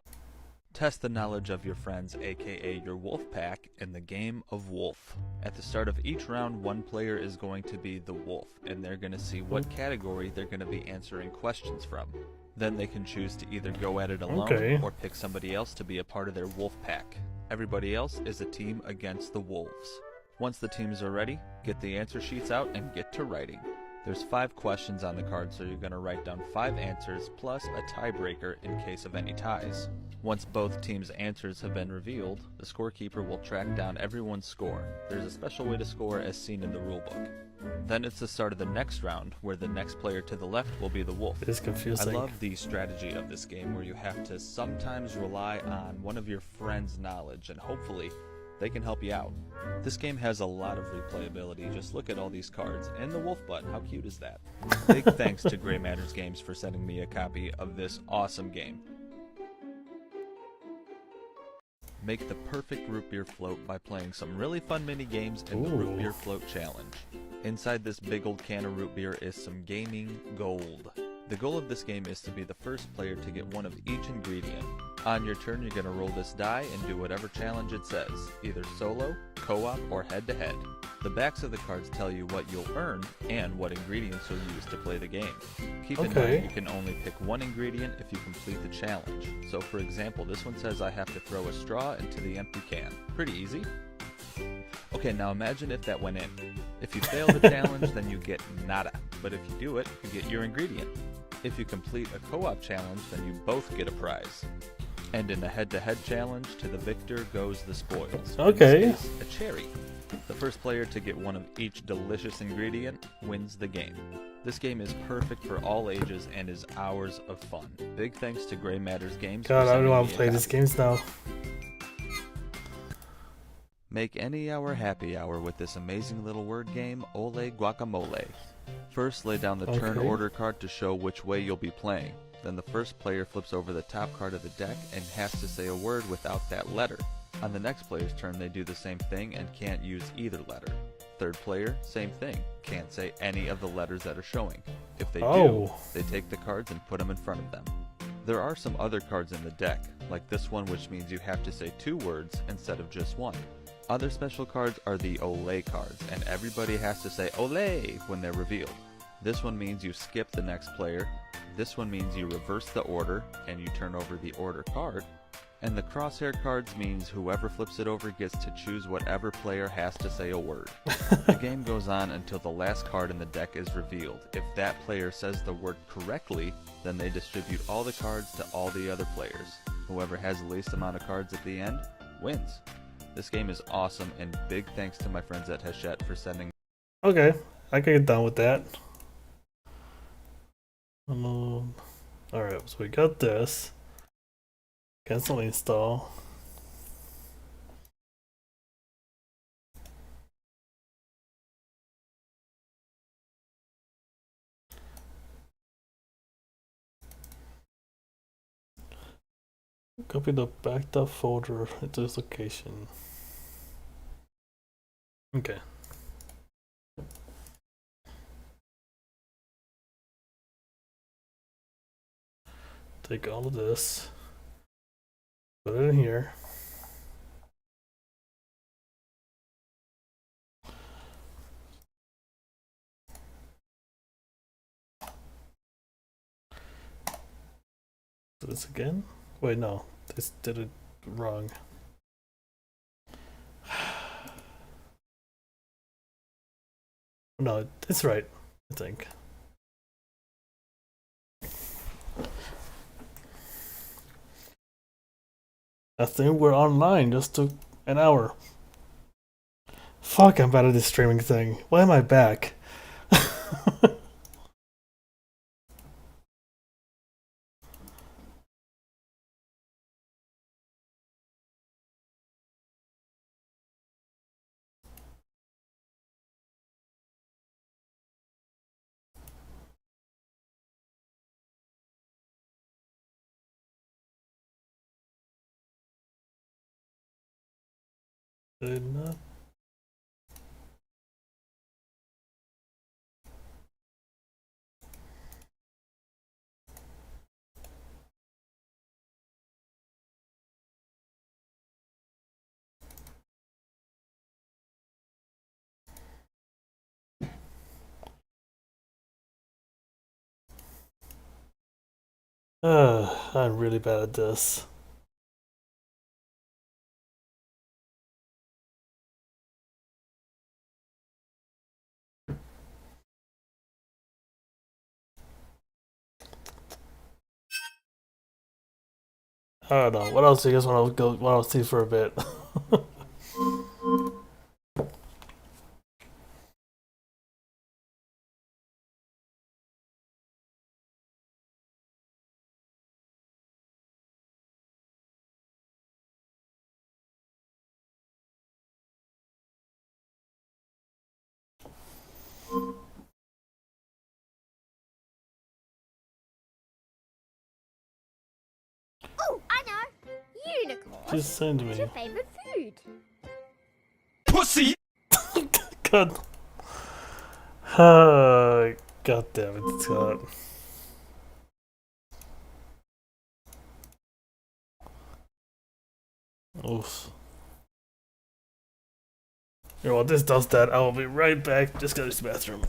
Test the knowledge of your friends, aka your wolf pack, in the game of Wolf. At the start of each round, one player is going to be the wolf, and they're going to see what category they're going to be answering questions from. Then they can choose to either go at it alone or pick somebody else to be a part of their wolf pack. Everybody else is a team against the wolves. Once the teams are ready, get the answer sheets out and get to writing. There's 5 questions on the card, so you're going to write down 5 answers plus a tiebreaker in case of any ties. Once both teams' answers have been revealed, the scorekeeper will track down everyone's score. There's a special way to score as seen in the rulebook. Then it's the start of the next round, where the next player to the left will be the wolf. It is confusing. I love the strategy of this game, where you have to sometimes rely on one of your friends' knowledge, and hopefully they can help you out. This game has a lot of replayability. Just look at all these cards. And the wolf butt, how cute is that? Big thanks to Gray Matters Games for sending me a copy of this awesome game. Make the perfect root beer float by playing some really fun mini games in the Root Beer Float Challenge. Inside this big old can of root beer is some gaming gold. The goal of this game is to be the first player to get one of each ingredient. On your turn, you're going to roll this die and do whatever challenge it says, either solo, co-op, or head-to-head. The backs of the cards tell you what you'll earn and what ingredients you'll use to play the game. Keep in mind you can only pick one ingredient if you complete the challenge. So for example, this one says I have to throw a straw into the empty can. Pretty easy. Okay, now imagine if that went in. If you fail the challenge, then you get nada. But if you do it, you get your ingredient. If you complete a co-op challenge, then you both get a prize. And in a head-to-head challenge, to the victor goes the spoils. Okay. In this case, a cherry. The first player to get one of each delicious ingredient wins the game. This game is perfect for all ages and is hours of fun. Big thanks to Gray Matters Games. God, I don't want to play these games now. Make any hour happy hour with this amazing little word game, Ole Guacamole. First, lay down the turn order card to show which way you'll be playing. Then the first player flips over the top card of the deck and has to say a word without that letter. On the next player's turn, they do the same thing and can't use either letter. Third player, same thing, can't say any of the letters that are showing. If they do, they take the cards and put them in front of them. There are some other cards in the deck, like this one, which means you have to say 2 words instead of just one. Other special cards are the Ole cards, and everybody has to say Ole when they're revealed. This one means you skip the next player. This one means you reverse the order, and you turn over the order card. And the crosshair cards means whoever flips it over gets to choose whatever player has to say a word. The game goes on until the last card in the deck is revealed. If that player says the word correctly, then they distribute all the cards to all the other players. Whoever has the least amount of cards at the end wins. This game is awesome, and big thanks to my friends at Hachette for sending. Okay, I can get down with that. Alright, so we got this. Cancel install. Copy the backed up folder into this location. Okay. Take all of this, put it in here. Do this again? Wait, no, this did it wrong. No, it's right, I think. I think we're online, just took an hour. Fuck, I'm bad at this streaming thing. Why am I back? Did not. I'm really bad at this. I don't know. What else do you guys want to go? Want to see for a bit? Oh, I know. Unicorn. Just send What's me. your favorite food? God. God damn it, Scott. Oof. You know what? This does that. I will be right back. Just go to the bathroom.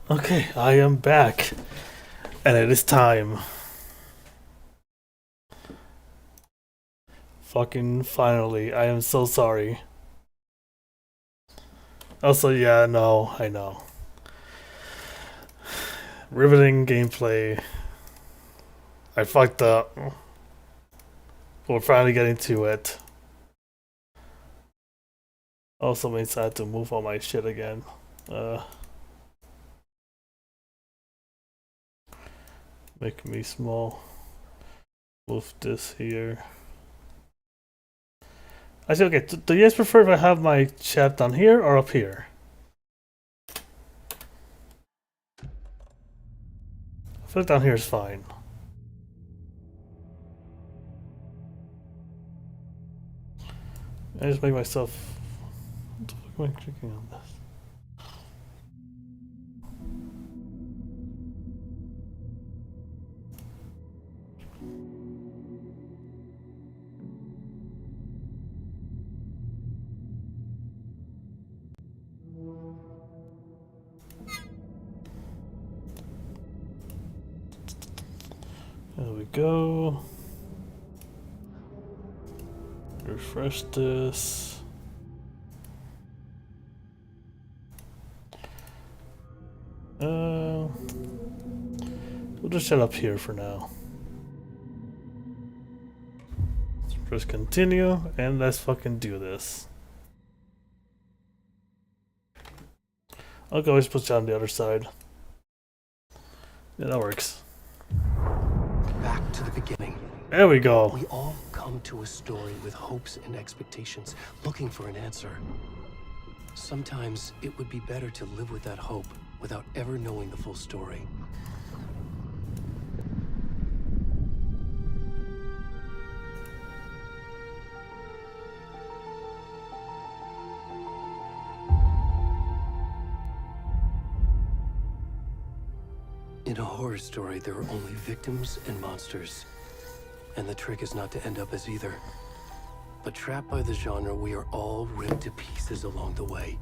Okay, I am back. And it is time. Fucking finally. I am so sorry. Also, yeah, no, I know. Riveting gameplay. I fucked up. We're finally getting to it. Also means I had to move all my shit again. Make me small. Move this here. Actually, okay, do you guys prefer if I have my chat down here or up here? I feel like down here is fine. I just make myself... What the fuck am I clicking on this? There we go. Refresh this. We'll just set up here for now. Let's press continue and let's fucking do this. I'll go always put it on the other side. Yeah, that works. Back to the beginning. There we go. We all come to a story with hopes and expectations, looking for an answer. Sometimes it would be better to live with that hope without ever knowing the full story. In a horror story, there are only victims and monsters. And the trick is not to end up as either. But trapped by the genre, we are all ripped to pieces along the way.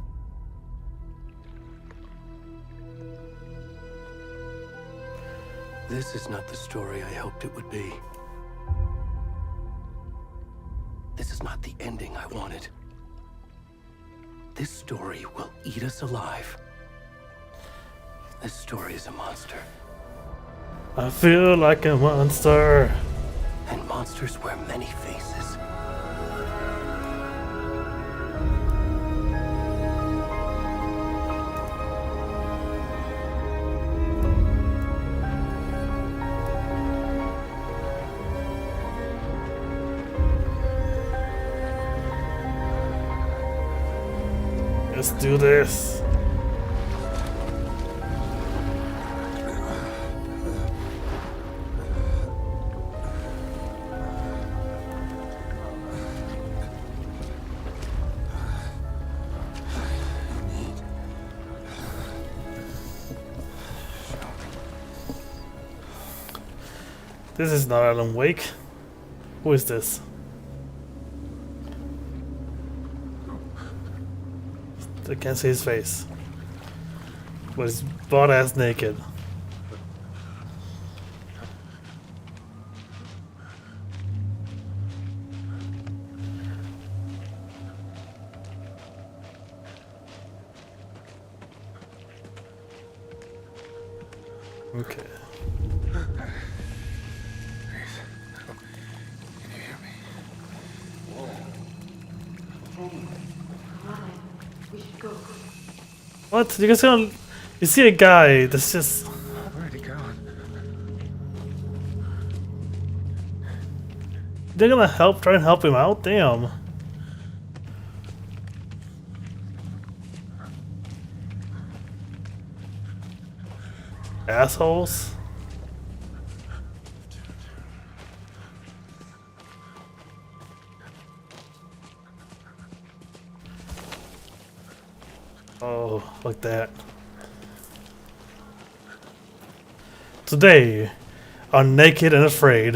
This is not the story I hoped it would be. This is not the ending I wanted. This story will eat us alive. This story is a monster. I feel like a monster. And monsters wear many faces. Let's do this. This is not Alan Wake. Who is this? I can't see his face. But he's butt ass naked. Okay. What? You guys gonna... You see a guy that's just... Where'd he gone? They're gonna help, try and help him out? Damn. Assholes. Oh, like that. Today, on Naked and Afraid.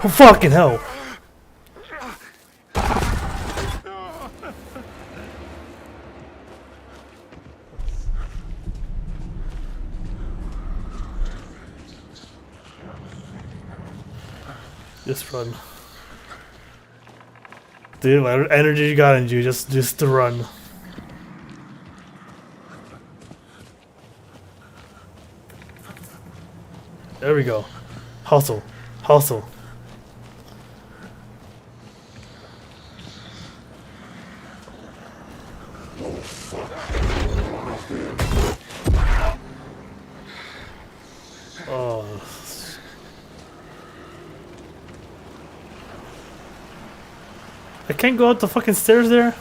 Oh, fucking hell. Just run. Dude, whatever energy you got in you, just to run. There we go. Hustle. Hustle. Oh. I can't go up the fucking stairs there?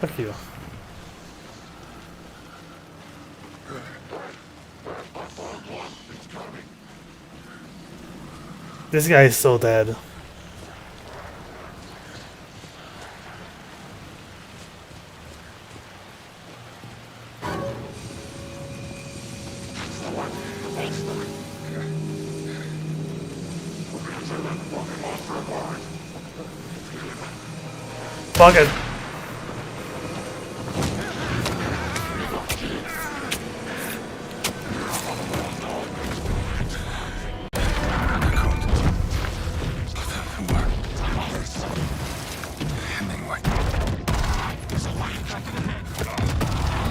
Fuck you. This guy is so dead. Fuck it.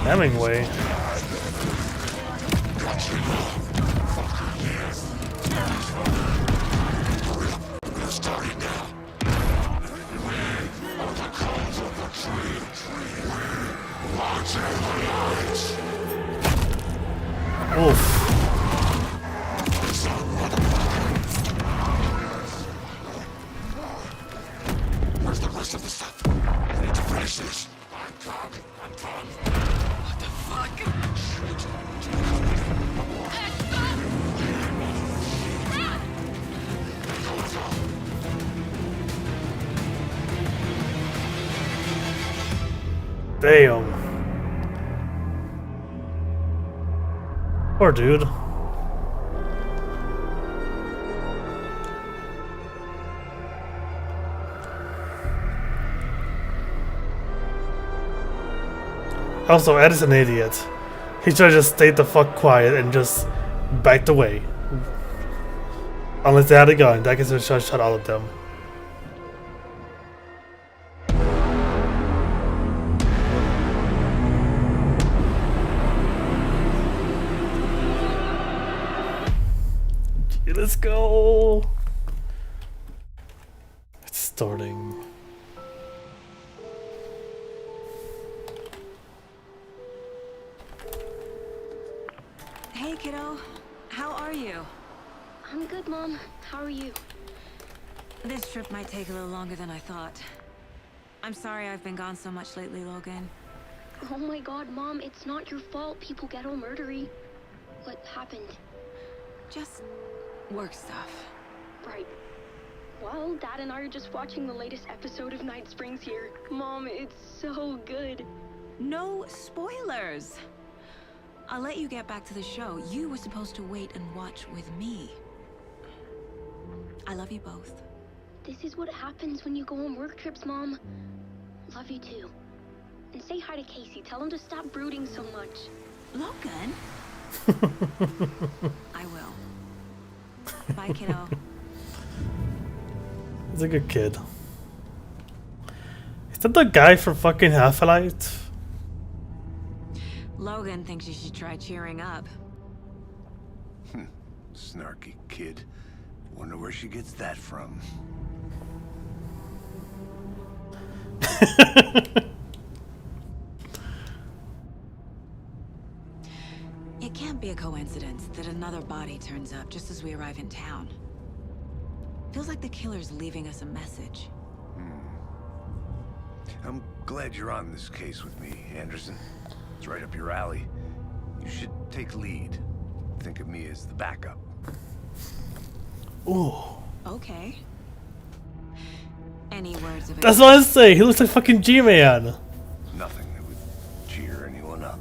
Hemingway. Oof. Where's the rest of the stuff? I need to finish this. What the fuck? Damn. Poor dude. Also, Ed is an idiot. He should have just stayed the fuck quiet and just backed away. Unless they had a gun, that can shut all of them. Let's go. It's starting. Hey, kiddo. How are you? I'm good, Mom. How are you? This trip might take a little longer than I thought. I'm sorry I've been gone so much lately, Logan. Oh my god, Mom, it's not your fault people get all murdery. What happened? Just work stuff. Right. Well, Dad and I are just watching the latest episode of Night Springs here. Mom, it's so good. No spoilers! I'll let you get back to the show. You were supposed to wait and watch with me. I love you both. This is what happens when you go on work trips, Mom. Love you too. And say hi to Casey. Tell him to stop brooding so much. Logan? I will. Bye, kiddo. He's a good kid. Is that the guy from fucking Half-Life? Logan thinks you should try cheering up. Snarky kid. Wonder where she gets that from. It can't be a coincidence that another body turns up just as we arrive in town. Feels like the killer's leaving us a message. I'm glad you're on this case with me, Anderson. It's right up your alley. You should take lead. Think of me as the backup. Ooh. Okay. Any words of That's what I say. He looks like fucking G-Man. Nothing that would cheer anyone up.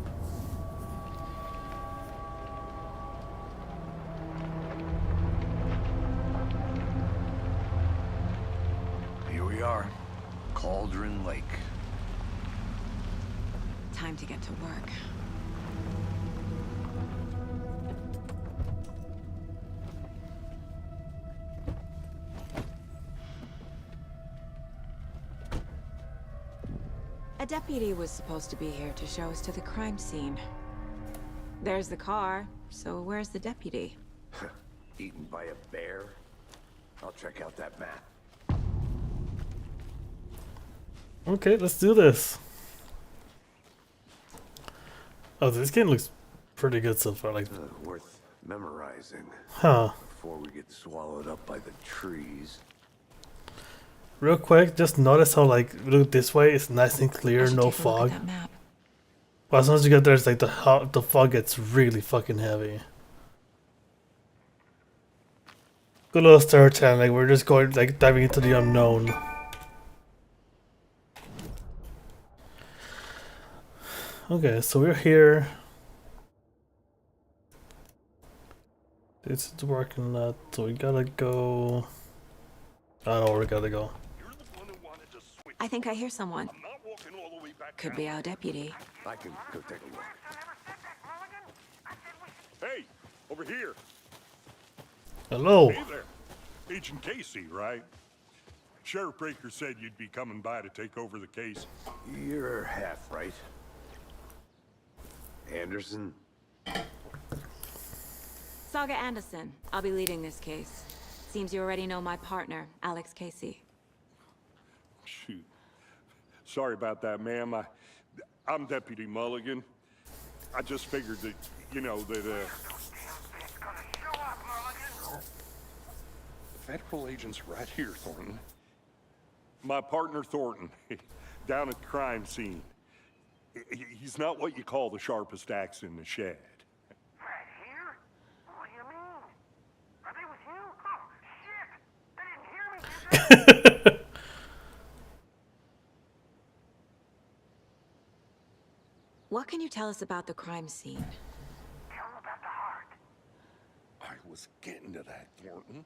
Cauldron Lake. Time to get to work. A deputy was supposed to be here to show us to the crime scene. There's the car, so where's the deputy? Eaten by a bear? I'll check out that map. Okay, let's do this. Oh, this game looks pretty good so far. Like, Worth memorizing huh? before we get swallowed up by the trees. Real quick, just notice how like look this way it's nice and I clear, should no take a look at fog. that map. But as soon as you get there, it's like the fog gets really fucking heavy. Good little storytelling. Like we're just going like diving into the unknown. Okay, so we're here. This is working not, so we gotta go. I know where we gotta go. I think I hear someone. Could be our deputy. I can go take a look. Hey, over here. Hello. Hey there. Agent Casey, right? Sheriff Breaker said you'd be coming by to take over the case. You're half right. Anderson? Saga Anderson. I'll be leading this case. Seems you already know my partner, Alex Casey. Shoot. Sorry about that, ma'am. I'm Deputy Mulligan. I just figured that, you know, that, Federal agent's right here, Thornton. My partner, Thornton, down at the crime scene. He's not what you call the sharpest axe in the shed. Right here? What do you mean? Are they with you? Oh, shit! They didn't hear me, did they? What can you tell us about the crime scene? Tell them about the heart. I was getting to that, Thornton.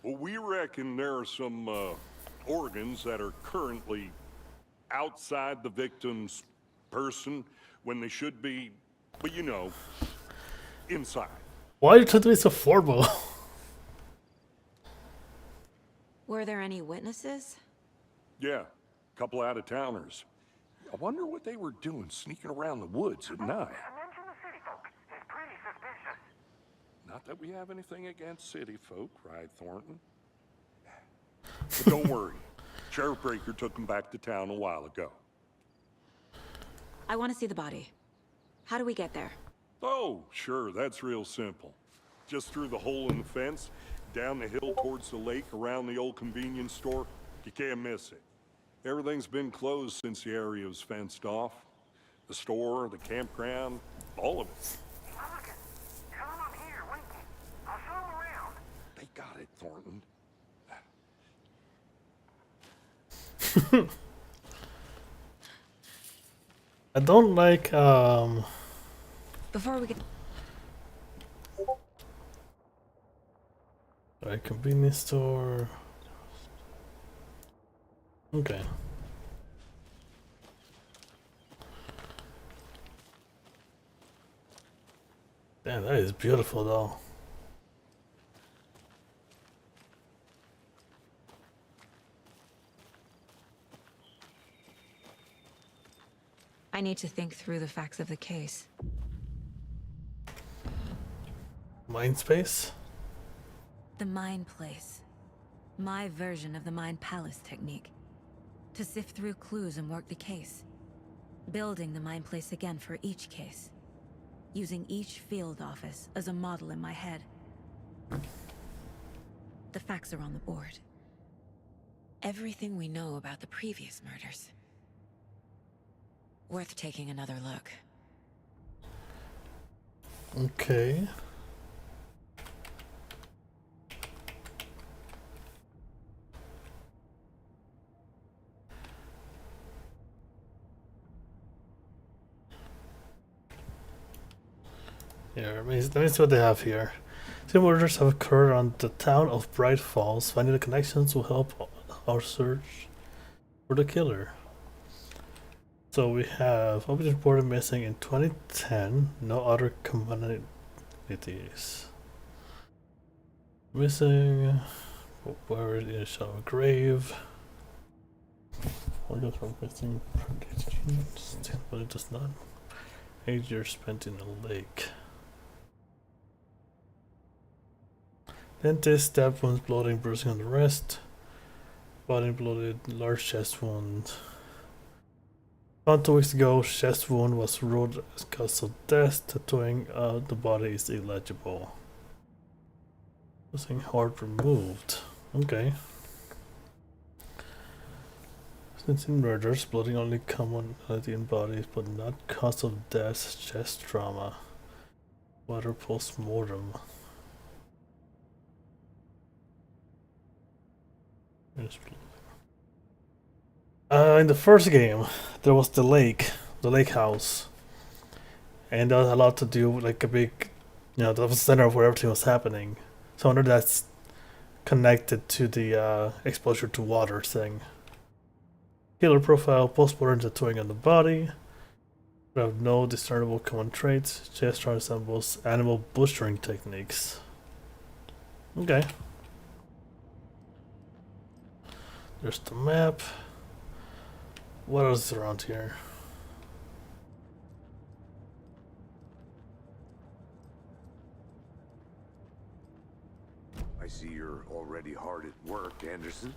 Well, we reckon there are some organs that are currently outside the victim's person when they should be, but you know, inside. Why are you trying to be so formal? Were there any witnesses? Yeah, a couple out-of-towners. I wonder what they were doing sneaking around the woods at night. Mention the city folk. It's pretty suspicious. Not that we have anything against city folk, right, Thornton? But don't worry. Sheriff Breaker took him back to town a while ago. I want to see the body. How do we get there? Oh, sure, that's real simple. Just through the hole in the fence, down the hill towards the lake, around the old convenience store. You can't miss it. Everything's been closed since the area was fenced off. The store, the campground, all of it. Mulligan, tell them I'm here, waiting. I'll show them around. They got it, Thornton. I don't like Before we get... Alright, convenience store. Okay. Damn, that is beautiful though. I need to think through the facts of the case. Mind space? The Mind Place. My version of the Mind Palace technique. To sift through clues and work the case. Building the Mind Place again for each case. Using each field office as a model in my head. The facts are on the board. Everything we know about the previous murders. Worth taking another look. Okay. Here, let me see what they have here. Two murders have occurred on the town of Bright Falls. Finding the connections will help our search for the killer. So we have object reported missing in 2010. No other commonalities. Missing. Buried in a shallow grave. Organs from missing predictions. But it does not. 8 years spent in a lake. Dentist, stab wounds, bloating, bruising on the wrist. Body bloated, large chest wound. Found 2 weeks ago, chest wound was ruled as cause of death. Tattooing the body is illegible. Missing heart removed. Okay. Since in murders, bloating only commonality in bodies, but not cause of death, chest trauma. Water post-mortem. In the first game, there was the lake house, and that was a lot to do with like a big, that was the center of where everything was happening. So I wonder that's connected to the exposure to water thing. Killer profile, post-mortem tattooing on the body. We have no discernible common traits. Chest trauma resembles animal butchering techniques. Okay. There's the map. What else is around here? I see you're already hard at work, Anderson.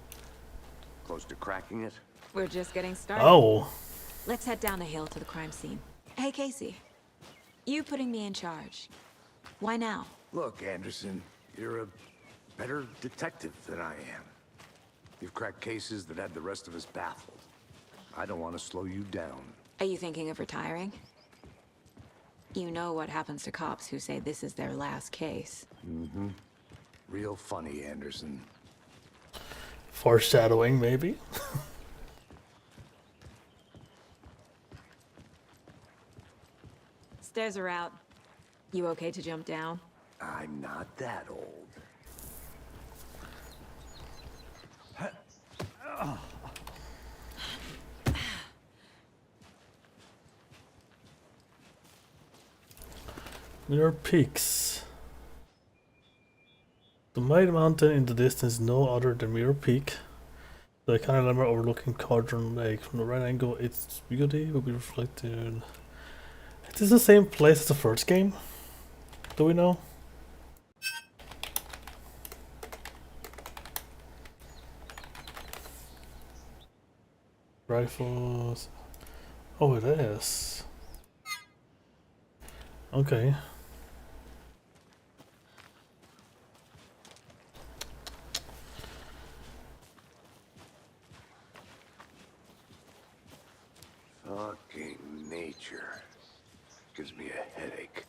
Close to cracking it? We're just getting started. Oh. Let's head down the hill to the crime scene. Hey, Casey. You putting me in charge. Why now? Look, Anderson, you're a better detective than I am. You've cracked cases that had the rest of us baffled. I don't want to slow you down. Are you thinking of retiring? You know what happens to cops who say this is their last case. Mm-hmm. Real funny, Anderson. Foreshadowing, maybe? Stairs are out. You okay to jump down? I'm not that old. Mirror Peaks. The mighty mountain in the distance, no other than Mirror Peak. The kind of lumber overlooking Cauldron Lake. From the right angle, its beauty will be reflected. Is this the same place as the first game? Do we know? Rifles. Oh, it is. Okay. Fucking nature. Gives me a headache.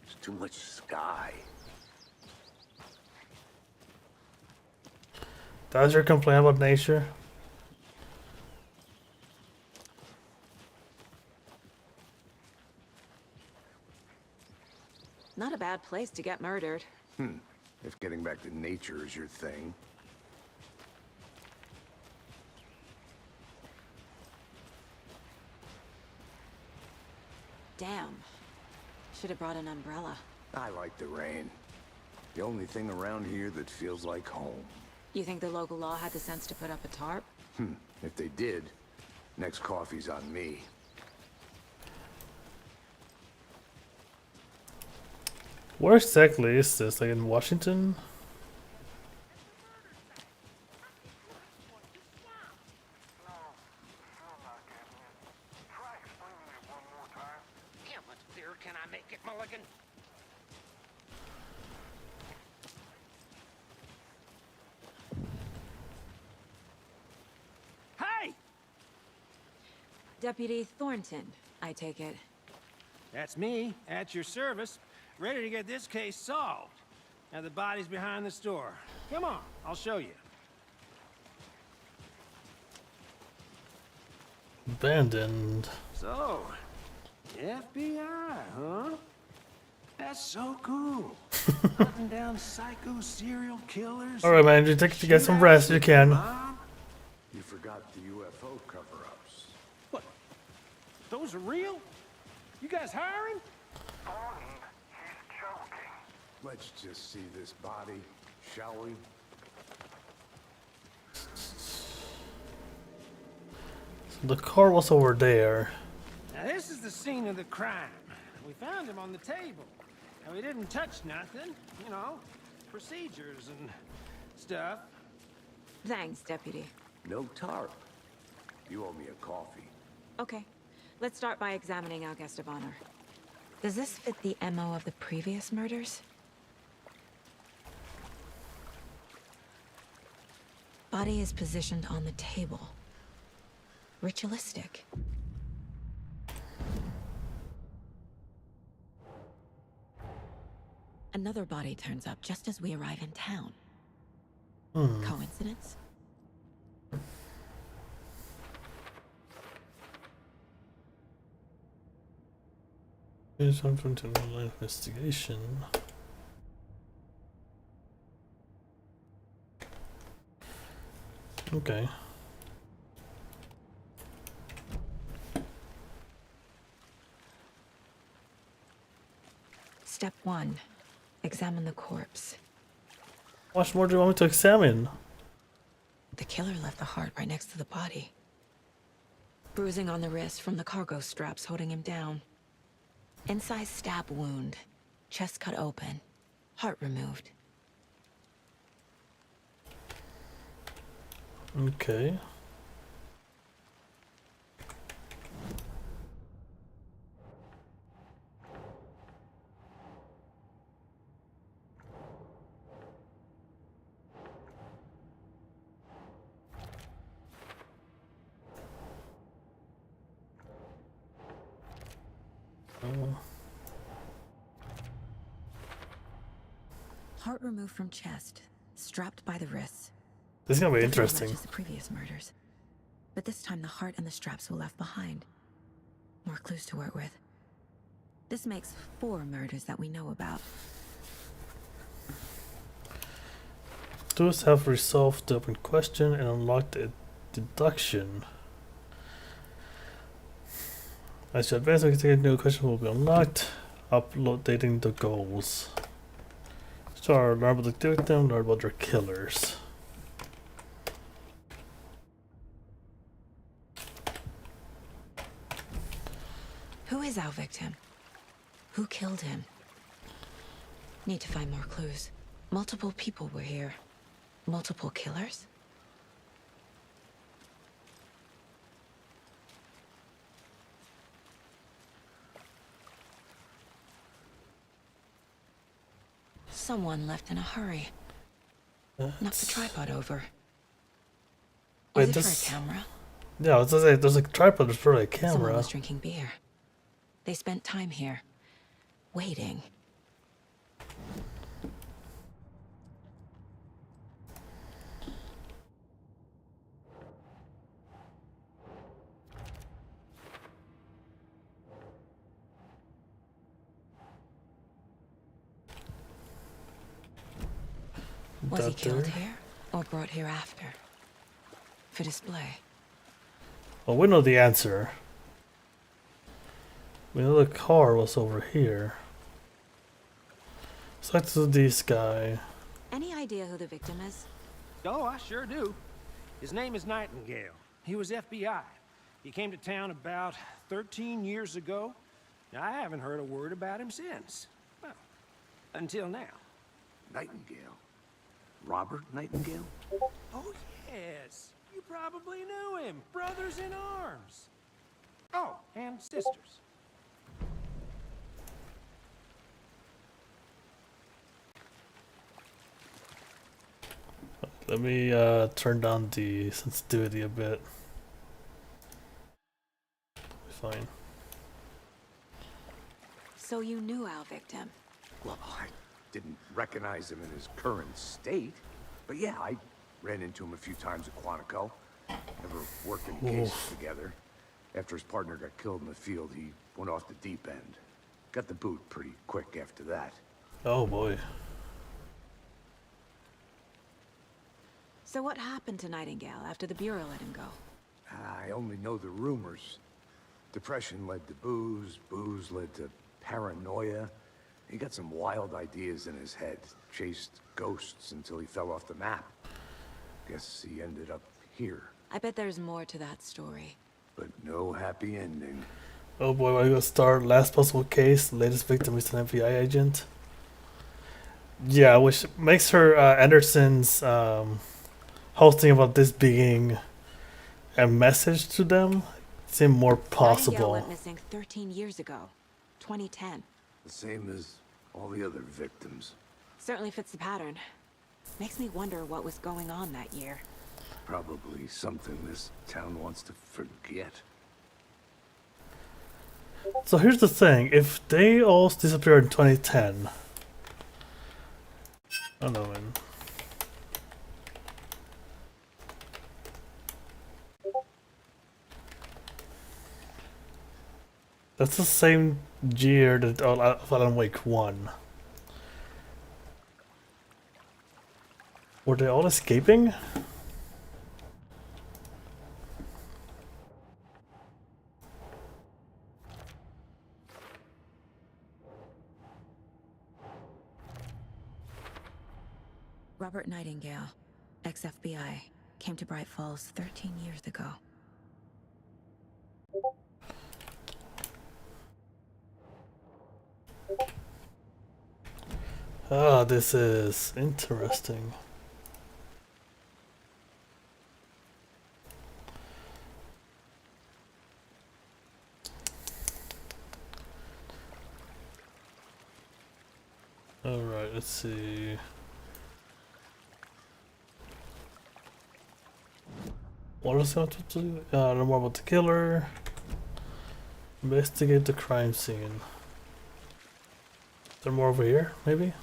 There's too much sky. That's your complaint about nature? Not a bad place to get murdered. If getting back to nature is your thing. Damn. Should have brought an umbrella. I like the rain. The only thing around here that feels like home. You think the local law had the sense to put up a tarp? If they did, next coffee's on me. Where exactly is this? Like in Washington? How much clearer can I make it, Mulligan? Hey! Deputy Thornton, I take it. That's me, at your service, ready to get this case solved. Now the body's behind the store. Come on, I'll show you. Abandoned. So, FBI, huh? That's so cool. Hunting down psycho serial killers. All right, man. You take to get some rest. You can. You forgot the UFO cover-ups. What? Those are real? You guys hiring? He's joking. Let's just see this body, shall we? The car was over there. Now this is the scene of the crime. We found him on the table. And we didn't touch nothing, you know, procedures and stuff. Thanks, Deputy. No tarp. You owe me a coffee. Okay, let's start by examining our guest of honor. Does this fit the MO of the previous murders? Body is positioned on the table. Ritualistic. Another body turns up just as we arrive in town. Coincidence? Here's something to online investigation. Okay. Step 1. Examine the corpse. How much more do you want me to examine? The killer left the heart right next to the body. Bruising on the wrist from the cargo straps holding him down. Incised stab wound. Chest cut open. Heart removed. Okay. Heart removed from chest, strapped by the wrists. This is gonna be Definitely interesting. matches the previous murders, but this time the heart and the straps were left behind. More clues to work with. This makes 4 murders that we know about. Those have resolved the open question and unlocked a deduction. As you advance, we can take a new question will be unlocked. Updating the goals. So, learn about the victim, learn about their killers. Who is our victim? Who killed him? Need to find more clues. Multiple people were here. Multiple killers? Someone left in a hurry. Knocked the tripod over. Wait, Is it this... for a camera? Yeah, I was gonna say, there's a tripod for a Someone camera. was drinking beer. They spent time here, waiting. Was he killed here or brought here after? For display. Well, we know the answer. We know the car was over here. So let's do this guy. Any idea who the victim is? Oh, I sure do. His name is Nightingale. He was FBI. He came to town about 13 years ago. Now, I haven't heard a word about him since. Well, until now. Nightingale? Robert Nightingale? Oh, yes. You probably knew him. Brothers in arms. Oh, and sisters. Let me turn down the sensitivity a bit. Fine. So you knew our victim? Well, I didn't recognize him in his current state. But yeah, I ran into him a few times at Quantico. Never worked any cases together. After his partner got killed in the field, he went off the deep end. Got the boot pretty quick after that. Oh boy. So what happened to Nightingale after the Bureau let him go? I only know the rumors. Depression led to booze, booze led to paranoia. He got some wild ideas in his head, chased ghosts until he fell off the map. Guess he ended up here. I bet there's more to that story. But no happy ending. Oh boy, we're gonna start last possible case. Latest victim is an FBI agent. Yeah, which makes her Anderson's hosting about this being a message to them seem more Nightingale possible. went missing 13 years ago, 2010. The same as all the other victims. Certainly fits the pattern. Makes me wonder what was going on that year. Probably something this town wants to forget. So here's the thing: if they all disappeared in 2010, I don't know, man. That's the same year that Alan Wake 1. Were they all escaping? Robert Nightingale, ex-FBI, came to Bright Falls 13 years ago. Ah, this is interesting. Alright, let's see. What is going to do? Learn more about the killer. Investigate the crime scene. Is there more over here, maybe?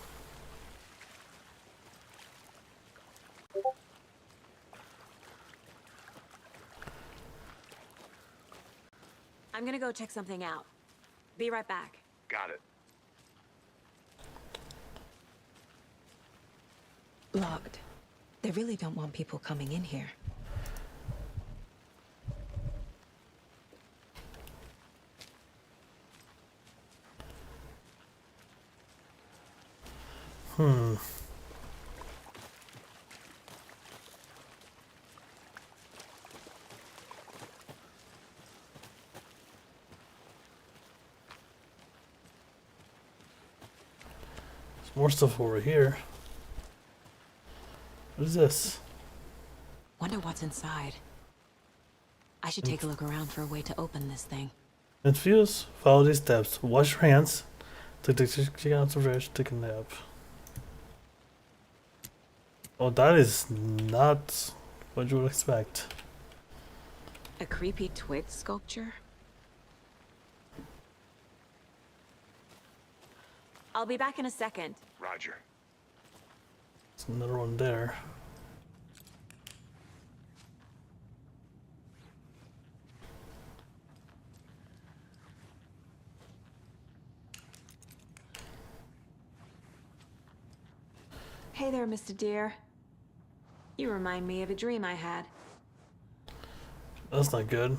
I'm gonna go check something out. Be right back. Got it. Locked. They really don't want people coming in here. There's more stuff over here. What is this? Wonder what's inside. I should take a look around for a way to open this thing. Infuse. Follow these steps. Wash your hands. Take the chicken out of fresh. Take a nap. Oh, that is not what you would expect. A creepy twig sculpture? I'll be back in a second. Roger. There's another one there. Hey there, Mr. Deer. You remind me of a dream I had. That's not good.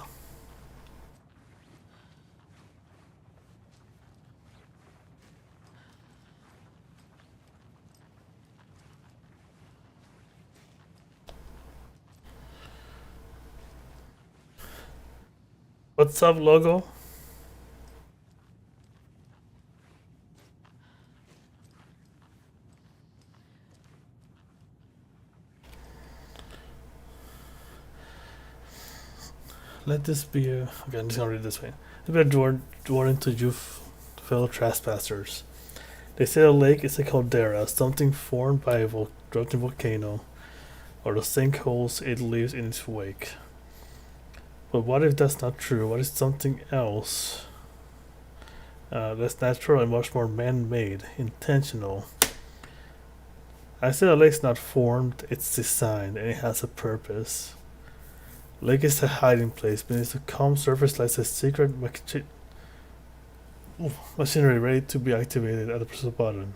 What's up, logo? Let this be a... Okay, I'm just gonna read it this way. Let me warning to you fellow trespassers. They say the lake is a caldera, something formed by a erupting volcano, or the sinkholes it leaves in its wake. But what if that's not true? What is something else? That's natural and much more man-made, intentional. I say the lake's not formed, it's designed, and it has a purpose. Lake is a hiding place beneath the calm surface lies a secret Machinery ready to be activated at the press button.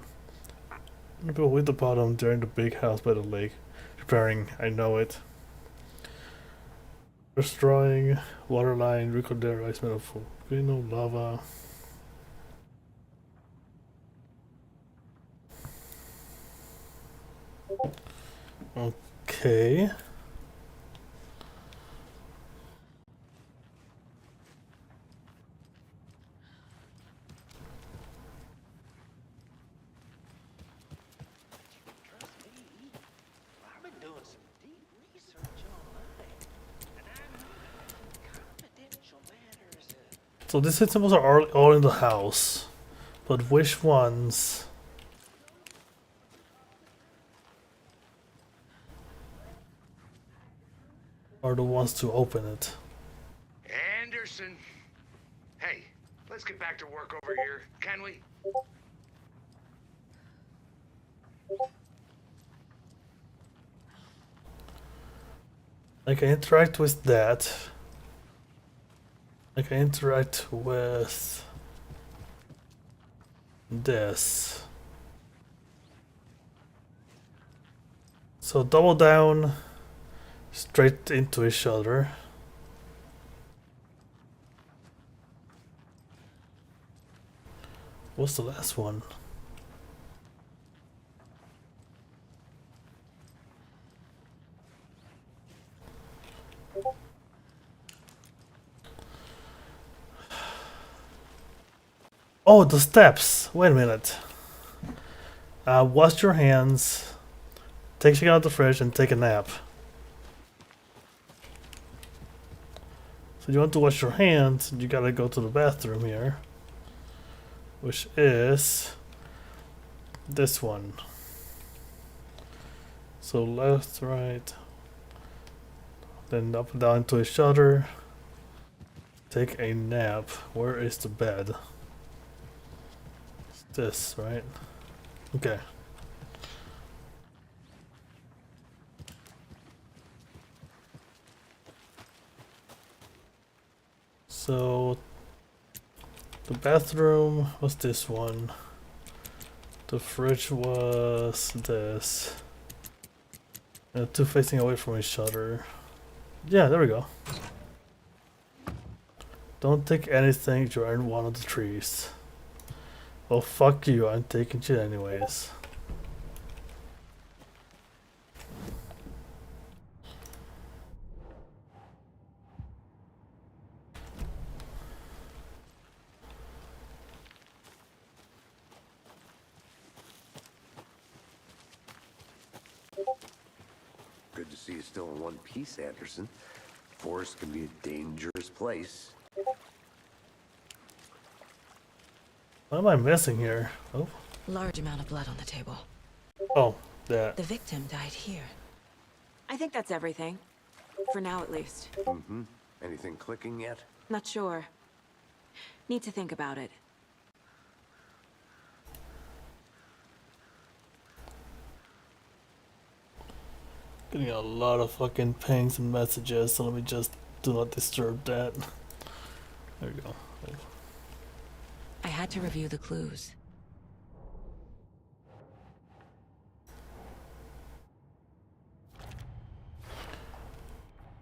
People with the bottom during the big house by the lake. Repairing, I know it. Destroying, water line, Ricodero, ice metal, volcano, lava. Okay. I've been doing some deep research online, and I know confidential matters. So these symbols are all in the house, but which ones? Are the ones to open it? Anderson. Hey, let's get back to work over here, can we? I can interact with that. I can interact with this. So double down straight into each other. What's the last one? Oh, the steps. Wait a minute. Wash your hands. Take shit out of the fridge and take a nap. So you want to wash your hands, you gotta go to the bathroom here. Which is this one. So left, right. Then up and down to each other. Take a nap. Where is the bed? It's this, right? Okay. So the bathroom was this one. The fridge was this. And two facing away from each other. Yeah, there we go. Don't take anything, you're in one of the trees. Oh fuck you, I'm taking shit anyways. Good to see you still in one piece, Anderson. Forest can be a dangerous place. What am I missing here? Oh. Large amount of blood on the table. Oh, that. The victim died here. I think that's everything. For now, at least. Mm-hmm. Anything clicking yet? Not sure. Need to think about it. Getting a lot of fucking pings and messages, so let me just do not disturb that. There we go. I had to review the clues.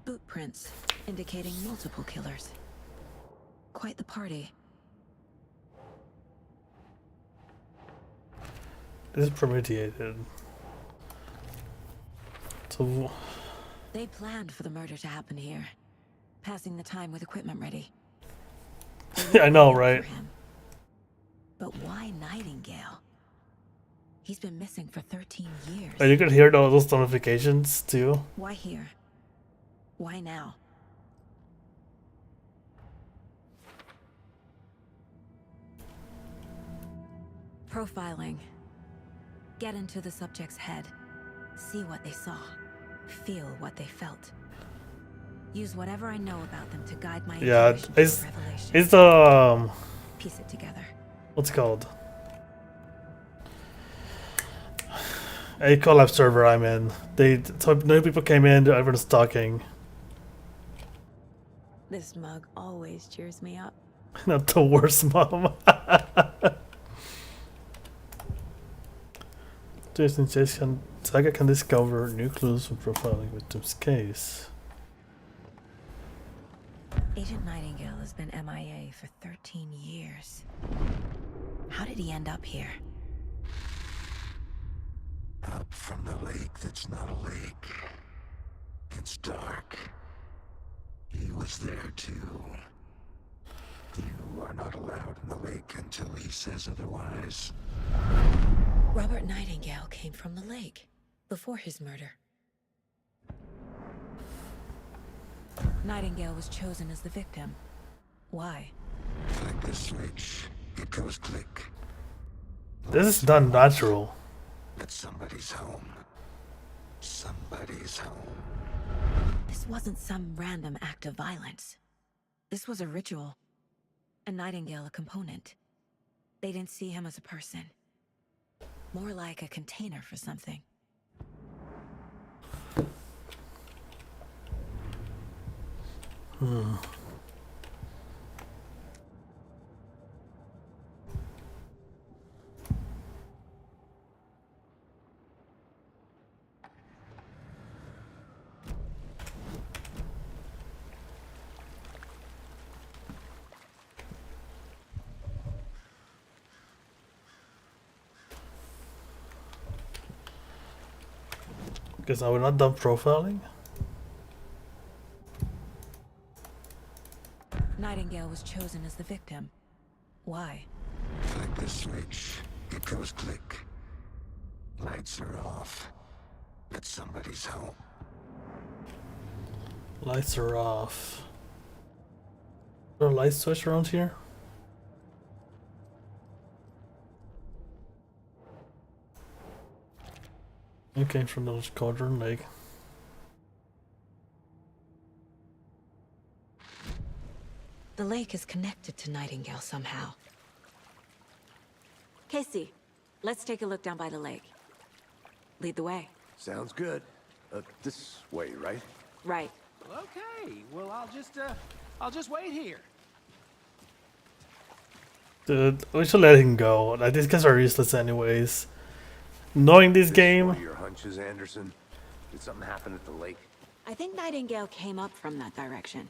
Boot prints, indicating multiple killers. Quite the party. This is premeditated. So They planned for the murder to happen here, passing the time with equipment ready. I know, right? But why Nightingale? He's been missing for 13 years. And you could hear those notifications too. Why here? Why now? Profiling. Get into the subject's head. See what they saw. Feel what they felt. Use whatever I know about them to guide my intuition to revelation. It's the piece it together. What's it called? A collab server I'm in. So new people came in, everyone's talking. This mug always cheers me up. Not the worst mom. Jason Chase Saga can discover new clues from profiling victim's case. Agent Nightingale has been MIA for 13 years. How did he end up here? Up from the lake that's not a lake. It's dark. He was there too. You are not allowed in the lake until he says otherwise. Robert Nightingale came from the lake before his murder. Nightingale was chosen as the victim. Why? Like the switch, it goes click. This is not natural. But somebody's home. Somebody's home. This wasn't some random act of violence. This was a ritual. And Nightingale a component. They didn't see him as a person. More like a container for something. Because now we're not done profiling. Nightingale was chosen as the victim. Why? Like the switch, it goes click. Lights are off. But somebody's home. Lights are off. Is there a light switch around here? It came from the Cauldron Lake. The lake is connected to Nightingale somehow. Casey, let's take a look down by the lake. Lead the way. Sounds good. This way, right? Right. Okay, well, I'll just wait here. Dude, we should let him go. Like, these guys are useless anyways. Knowing this game. One of your hunches, Anderson? Did something happen at the lake? I think Nightingale came up from that direction.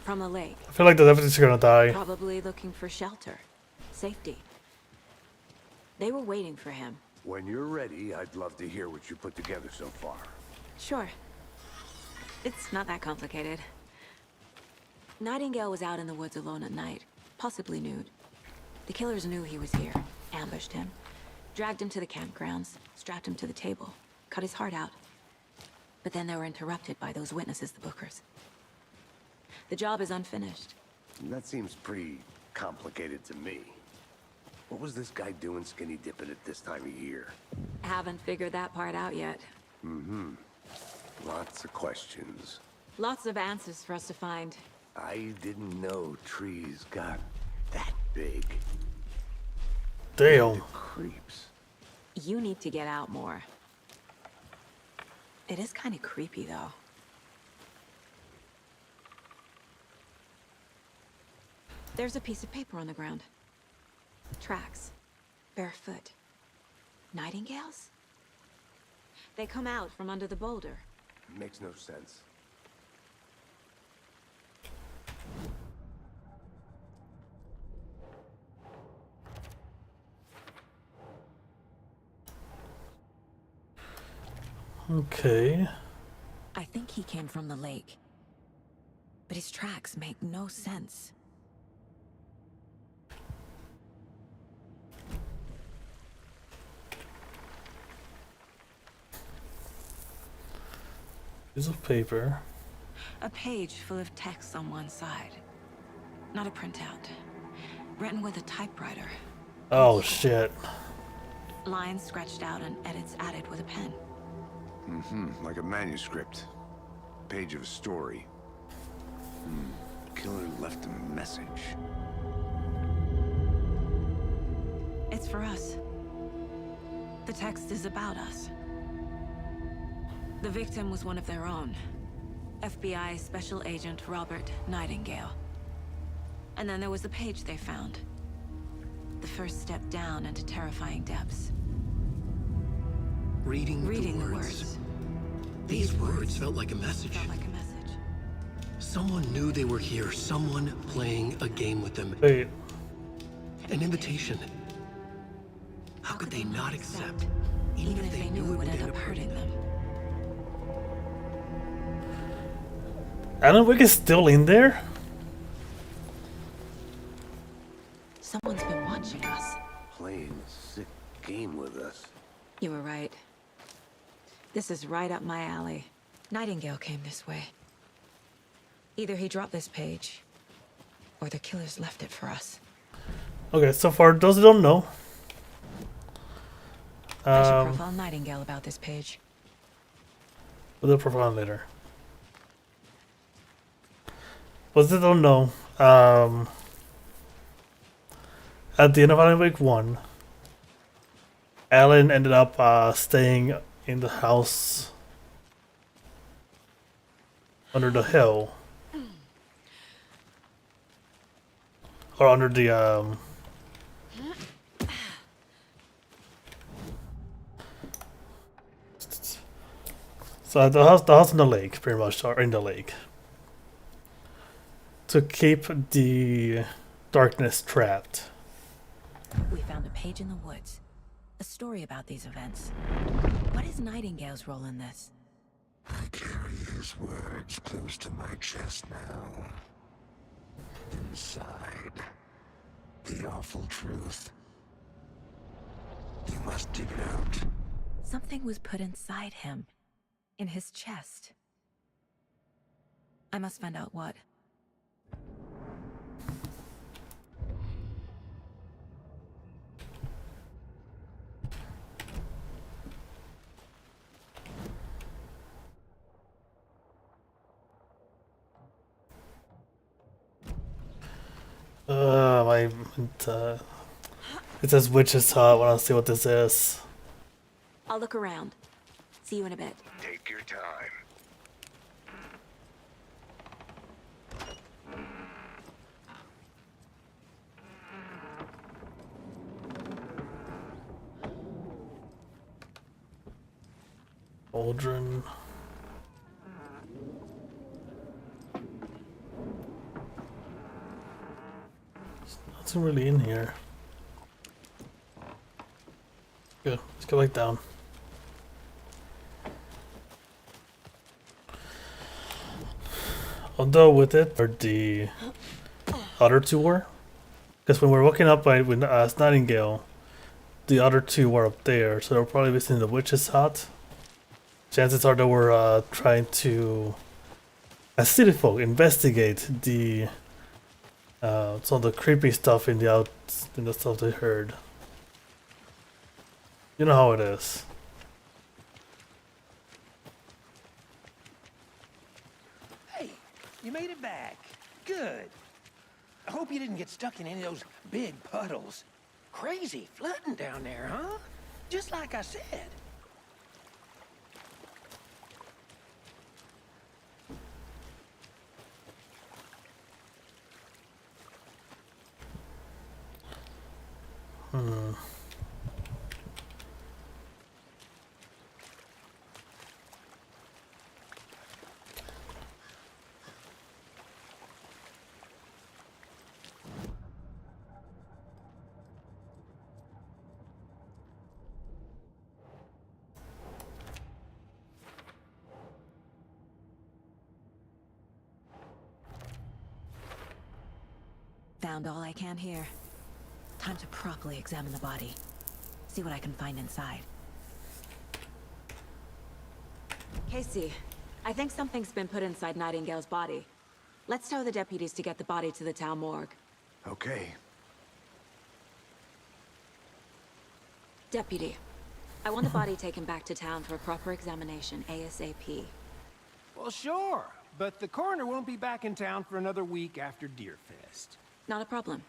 From the lake. I feel like the deputy's gonna die. Probably looking for shelter. Safety. They were waiting for him. When you're ready, I'd love to hear what you put together so far. Sure. It's not that complicated. Nightingale was out in the woods alone at night, possibly nude. The killers knew he was here, ambushed him, dragged him to the campgrounds, strapped him to the table, cut his heart out. But then they were interrupted by those witnesses, the Bookers. The job is unfinished. That seems pretty complicated to me. What was this guy doing skinny dipping at this time of year? Haven't figured that part out yet. Mm-hmm. Lots of questions. Lots of answers for us to find. I didn't know trees got that big. Damn. Creeps. You need to get out more. It is kind of creepy, though. There's a piece of paper on the ground. Tracks. Barefoot. Nightingales? They come out from under the boulder. Makes no sense. Okay. I think he came from the lake. But his tracks make no sense. Piece of paper. A page full of text on one side. Not a printout. Written with a typewriter. Oh shit. Lines scratched out and edits added with a pen. Mm-hmm. Like a manuscript. Page of a story. Killer left a message. It's for us. The text is about us. The victim was one of their own. FBI Special Agent Robert Nightingale. And then there was the page they found. The first step down into terrifying depths. Reading the words. words. These words felt like a message. Felt like a message. Someone knew they were here. Someone playing a game with them. Wait. An invitation. How could they not accept? Even if they knew it would end up hurting them. Alan Wake is still in there? Someone's been watching us. Playing a sick game with us. You were right. This is right up my alley. Nightingale came this way. Either he dropped this page, or the killers left it for us. Okay, so for those who don't know, I should profile Nightingale about this page. we'll do a profile later. For those who don't know, at the end of Alan Wake 1, Alan ended up staying in the house under the hill. Or under the so the house in the lake, pretty much, or in the lake, to keep the darkness trapped. We found a page in the woods. A story about these events. What is Nightingale's role in this? I carry his words close to my chest now. Inside, the awful truth. You must dig it out. Something was put inside him. In his chest. I must find out what. It says witch's hut. I want to see what this is. I'll look around. See you in a bit. Take your time. Aldrin. There's nothing really in here. Good. Let's go back down. Although with it, or the other two were, because when we're walking up by with Nightingale, the other two were up there, so they were probably visiting the witch's hut. Chances are they were trying to, as city folk, investigate the some of the creepy stuff in the stuff they heard. You know how it is. Hey, you made it back. Good. I hope you didn't get stuck in any of those big puddles. Crazy flooding down there, huh? Just like I said. Found all I can here. Time to properly examine the body. See what I can find inside. Casey, I think something's been put inside Nightingale's body. Let's tell the deputies to get the body to the town morgue. Okay. Deputy, I want the body taken back to town for a proper examination ASAP. Well, sure. But the coroner won't be back in town for another week after Deerfest. Not a problem.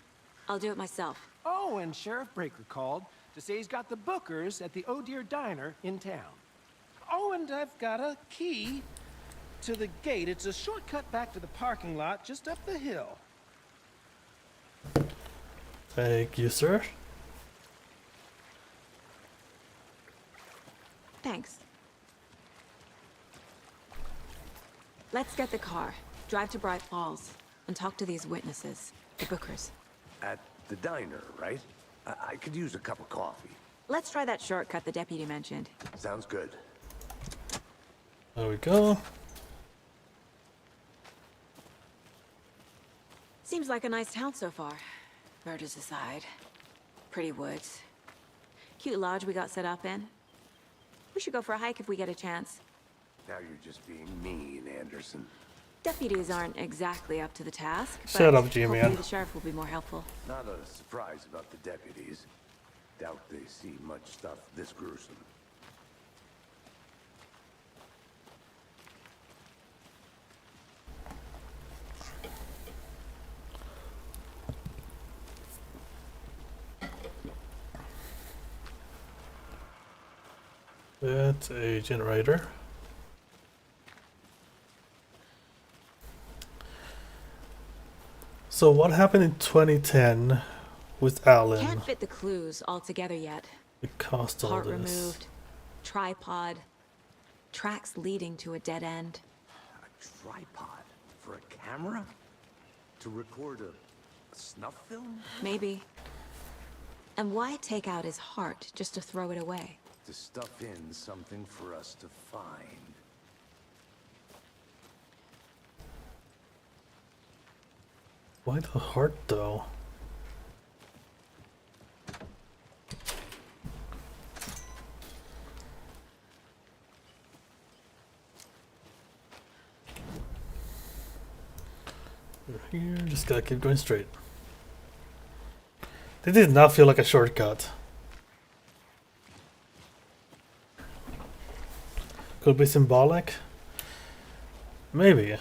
I'll do it myself. Oh, and Sheriff Breaker called to say he's got the bookers at the Oh Dear Diner in town. Oh, and I've got a key to the gate. It's a shortcut back to the parking lot just up the hill. Thank you, sir. Thanks. Let's get the car, drive to Bright Falls, and talk to these witnesses, the Bookers. At the diner, right? I could use a cup of coffee. Let's try that shortcut the deputy mentioned. Sounds good. There we go. Seems like a nice town so far. Murders aside. Pretty woods. Cute lodge we got set up in. We should go for a hike if we get a chance. Now you're just being mean, Anderson. Deputies aren't exactly up to the task. Shut but up, G-Man. hopefully the sheriff will be more helpful. Not a surprise about the deputies. Doubt they see much stuff this gruesome. That's a generator. So what happened in 2010 with Alan? Can't fit the clues all together yet. It cost all Part this. removed, tripod, tracks leading to a dead end. A tripod? For a camera? To record a snuff film? Maybe. And why take out his heart just to throw it away? To stuff in something for us to find. Why the heart though? We're here, just gotta keep going straight. This did not feel like a shortcut. Could be symbolic? Maybe.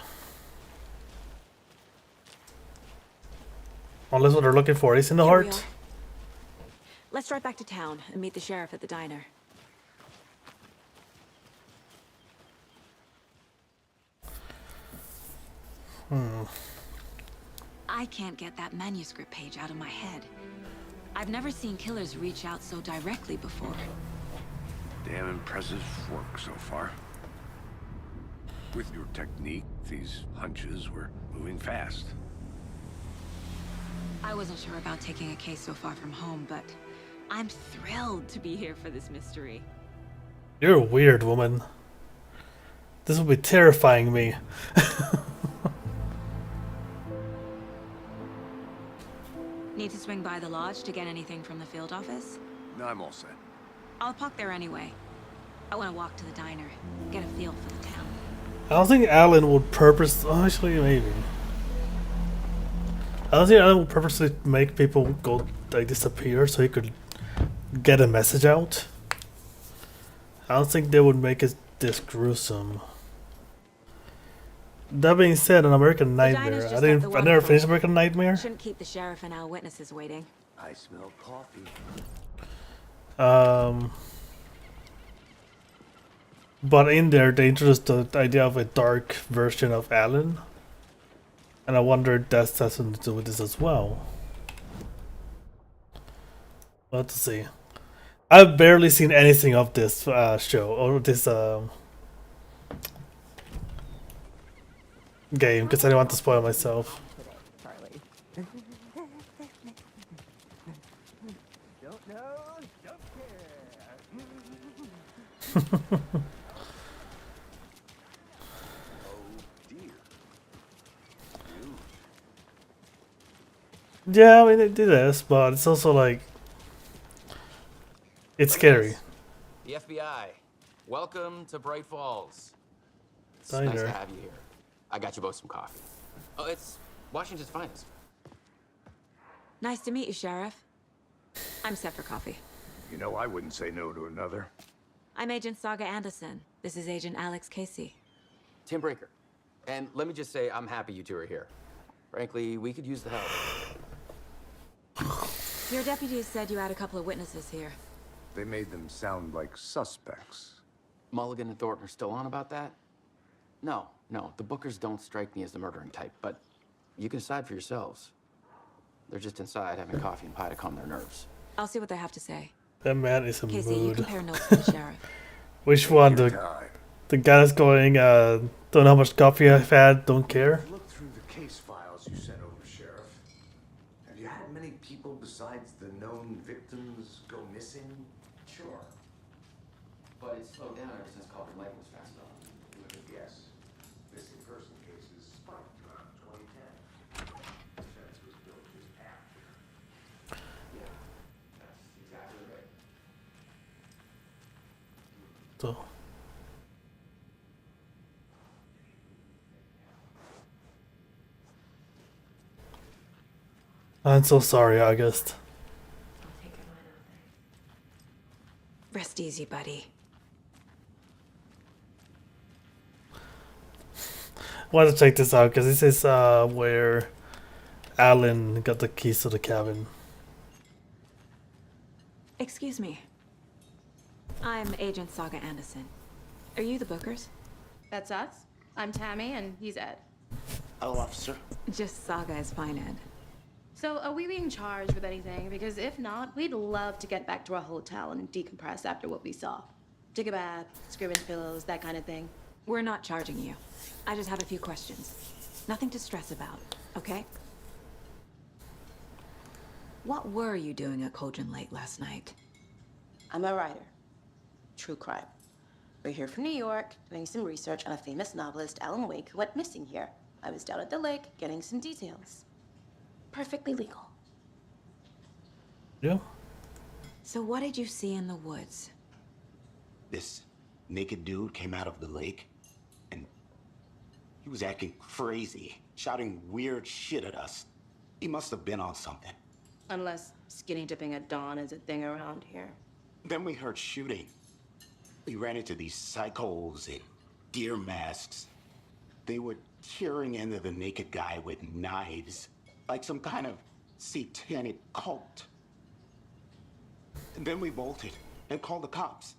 Unless what they're looking for is in the Here we heart. are. Let's drive back to town and meet the sheriff at the diner. I can't get that manuscript page out of my head. I've never seen killers reach out so directly before. Damn impressive work so far. With your technique, these hunches were moving fast. I wasn't sure about taking a case so far from home, but I'm thrilled to be here for this mystery. You're a weird woman. This will be terrifying me. Need to swing by the lodge to get anything from the field office? No, I'm all set. I'll park there anyway. I want to walk to the diner, get a feel for the town. I don't think Alan would actually, maybe. I don't think Alan would purposely make people go like disappear so he could get a message out. I don't think they would make it this gruesome. That being said, an American Nightmare. I never finished American Nightmare. Shouldn't keep the sheriff and our witnesses waiting. I smell coffee. But in there, they introduced the idea of a dark version of Alan. And I wonder if that has something to do with this as well. Let's see. I've barely seen anything of this show, or this game, because I don't want to spoil myself. Don't know, don't care. Yeah, I mean it is, but it's also like it's scary. The FBI. Welcome to Bright Falls. It's Diner. nice to have you here. I got you both some coffee. Oh, it's Washington's finest. Nice to meet you, Sheriff. I'm set for coffee. You know, I wouldn't say no to another. I'm Agent Saga Anderson. This is Agent Alex Casey. Tim Breaker. And let me just say, I'm happy you two are here. Frankly, we could use the help. Your deputies said you had a couple of witnesses here. They made them sound like suspects. Mulligan and Thornton are still on about that? No, the Bookers don't strike me as the murdering type, but you can decide for yourselves. They're just inside having coffee and pie to calm their nerves. I'll see what they have to say. That man is a Casey, you mood. compare notes with the sheriff. Which one? The guy that's going, don't know how much coffee I've had, don't care? Look through the case files you sent over, Sheriff. Have you had many people besides the known victims go missing? Sure. But it slowed down ever since Culver Lake was found. Yes. Missing person cases spiked around 2010. The fence was built just after. Yeah, that's exactly right. So. I'm so sorry, August. Rest easy, buddy. Wanted to check this out because this is where Alan got the keys to the cabin. Excuse me. I'm Agent Saga Anderson. Are you the Bookers? That's us. I'm Tammy, and he's Ed. Hello, officer. Just Saga is fine, Ed. So, are we being charged with anything? Because if not, we'd love to get back to our hotel and decompress after what we saw. Take a bath, scream into pillows, that kind of thing. We're not charging you. I just have a few questions. Nothing to stress about, okay? What were you doing at Cauldron Lake last night? I'm a writer. True crime. We're here from New York, doing some research on a famous novelist, Alan Wake, who went missing here. I was down at the lake, getting some details. Perfectly legal. Yeah. So what did you see in the woods? This naked dude came out of the lake, and he was acting crazy, shouting weird shit at us. He must have been on something. Unless skinny dipping at dawn is a thing around here. Then we heard shooting. We ran into these psychos in deer masks. They were tearing into the naked guy with knives, like some kind of satanic cult. And then we bolted and called the cops.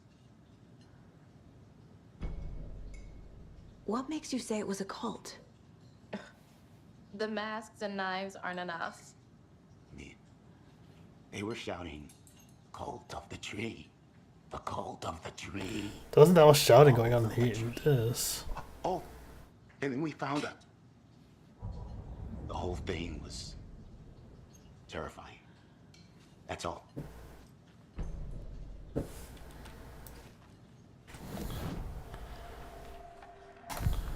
What makes you say it was a cult? The masks and knives aren't enough. They were shouting, "Cult of the tree. The cult of the tree." There wasn't that much shouting going on here in this. Oh, and then we found out. The whole thing was terrifying. That's all.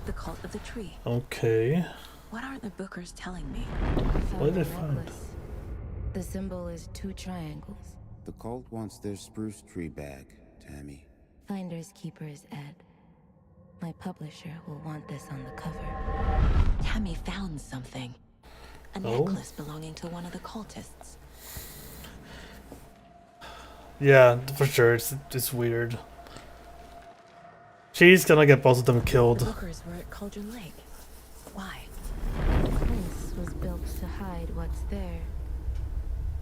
The cult of the tree. Okay. What aren't the Bookers telling me? What did they find? The symbol is 2 triangles. The cult wants their spruce tree back, Tammy. Finders keepers, Ed. My publisher will want this on the cover. Tammy found something. A necklace belonging to one of the cultists. Yeah, for sure. It's weird. She's gonna get both of them The killed. Bookers were at Cauldron Lake. Why? The place was built to hide what's there.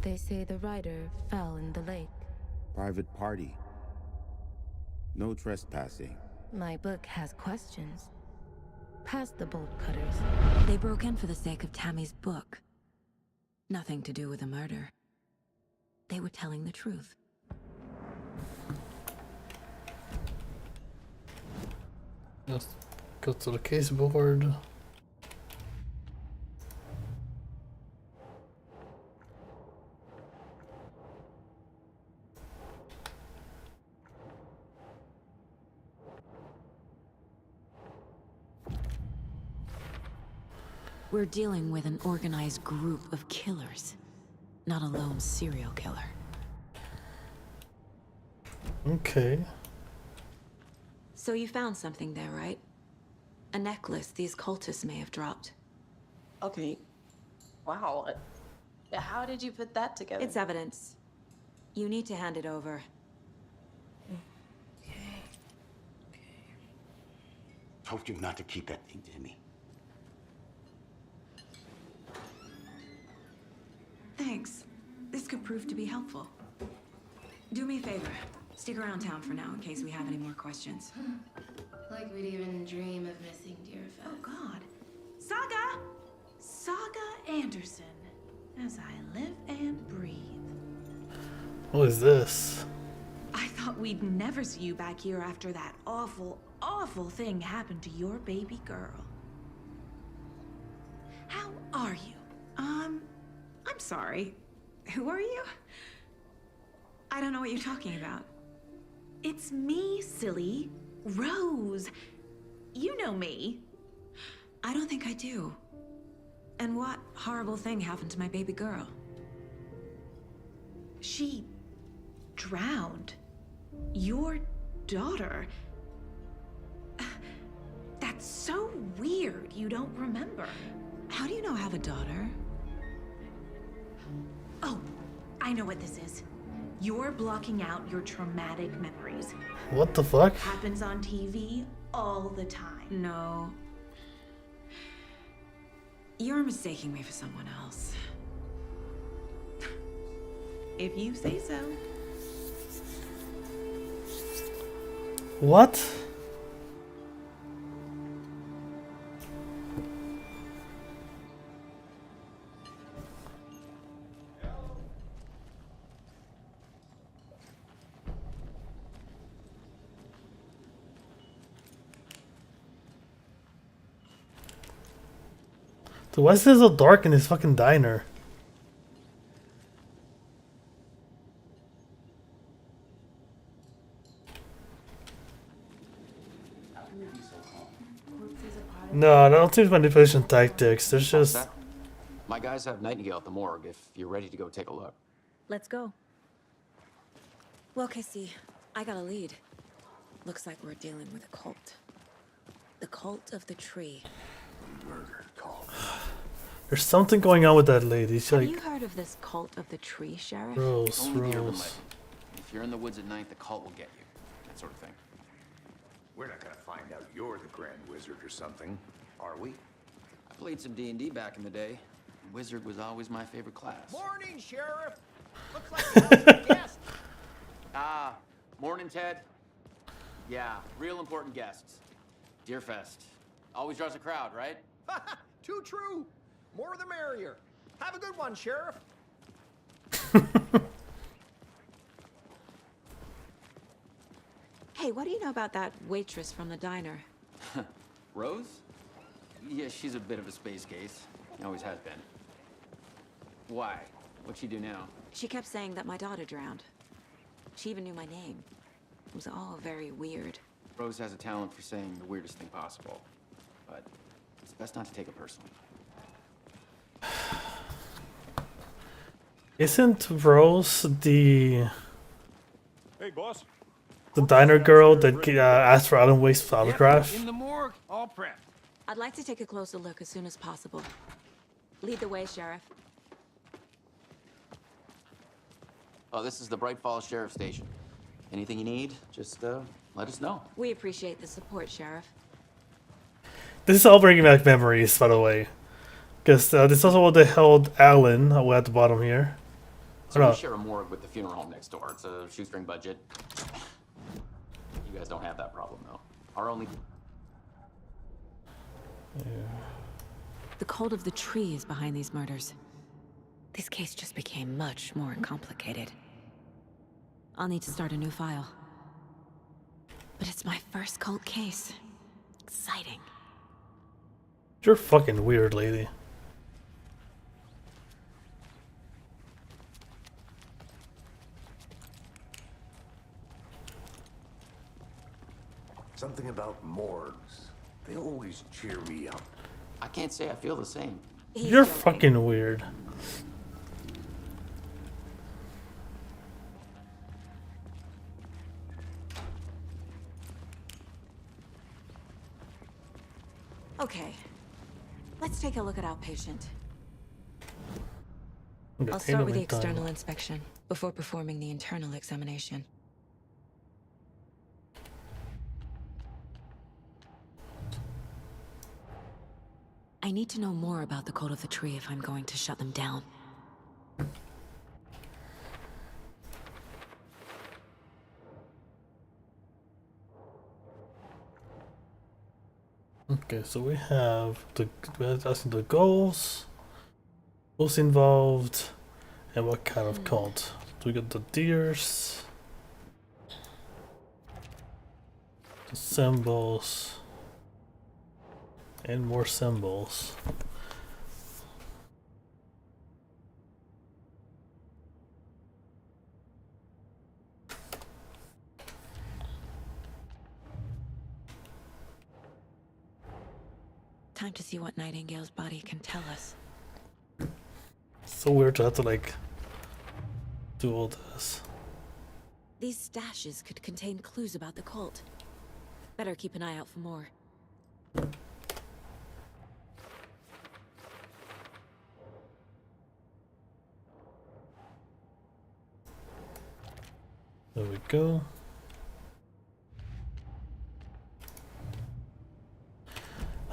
They say the writer fell in the lake. Private party. No trespassing. My book has questions. Past the bolt cutters. They broke in for the sake of Tammy's book. Nothing to do with the murder. They were telling the truth. Let's go to the case board. We're dealing with an organized group of killers, not a lone serial killer. Okay. So you found something there, right? A necklace these cultists may have dropped. Okay. Wow. How did you put that together? It's evidence. You need to hand it over. Told you not to keep that thing to me. Thanks. This could prove to be helpful. Do me a favor. Stick around town for now in case we have any more questions. Like we'd even dream of missing dear Fez. Oh, God. Saga! Saga Anderson. as I live and breathe. What is this? I thought we'd never see you back here after that awful, awful thing happened to your baby girl. How are you? I'm sorry. Who are you? I don't know what you're talking about. It's me, silly. Rose. You know me. I don't think I do. And what horrible thing happened to my baby girl? She drowned. Your daughter. That's so weird you don't remember. How do you know I have a daughter? Oh, I know what this is. You're blocking out your traumatic memories. What the fuck? Happens on TV all the time. No. You're mistaking me for someone else. If you say so. What? Dude, why is it so dark in this fucking diner? No, I don't think manipulation tactics. There's just... My guys have Nightingale at the morgue if you're ready to go take a look. Let's go. Well, Casey, I got a lead. Looks like we're dealing with a cult. The cult of the tree. Murder cult. There's something going on with that lady. She's Have like... you heard of this cult of the tree, Sheriff? Rose, Only the urban Rose. legend. If you're in the woods at night, the cult will get you. That sort of thing. We're not gonna find out you're the Grand Wizard or something, are we? I played some D&D back in the day. Wizard was always my favorite class. Morning, Sheriff. Looks like you have some guests. Ah, morning, Ted. Yeah, real important guests. Deerfest. Always draws a crowd, right? Too true. More the merrier. Have a good one, Sheriff. Hey, what do you know about that waitress from the diner? Rose? Yeah, she's a bit of a space case. Always has been. Why? What'd she do now? She kept saying that my daughter drowned. She even knew my name. It was all very weird. Rose has a talent for saying the weirdest thing possible. But it's best not to take it personally. Isn't Rose the boss. the diner girl that asked for Alan Wake's autograph? In the morgue, all prepped. I'd like to take a closer look as soon as possible. Lead the way, Sheriff. Oh, this is the Bright Falls Sheriff Station. Anything you need, just let us know. We appreciate the support, Sheriff. This is all bringing back memories, by the way. Because this is also what they held Alan way at the bottom here. So Hold we on. share a morgue with the funeral home next door. It's a shoestring budget. You guys don't have that problem, though. Our only... The cult of the tree is behind these murders. This case just became much more complicated. I'll need to start a new file. But it's my first cult case. Exciting. You're fucking weird, lady. Something about morgues. They always cheer me up. I can't say I feel the same. You're fucking weird. Okay. Let's take a look at outpatient. Okay, I'll start with the handling time. external inspection before performing the internal examination. I need to know more about the cult of the tree if I'm going to shut them down. Okay, so we have the asking the goals. Who's involved? And what kind of cult? Do we got the deers? The symbols. And more symbols. Time to see what Nightingale's body can tell us. So weird to have to like do all this. These stashes could contain clues about the cult. Better keep an eye out for more. There we go.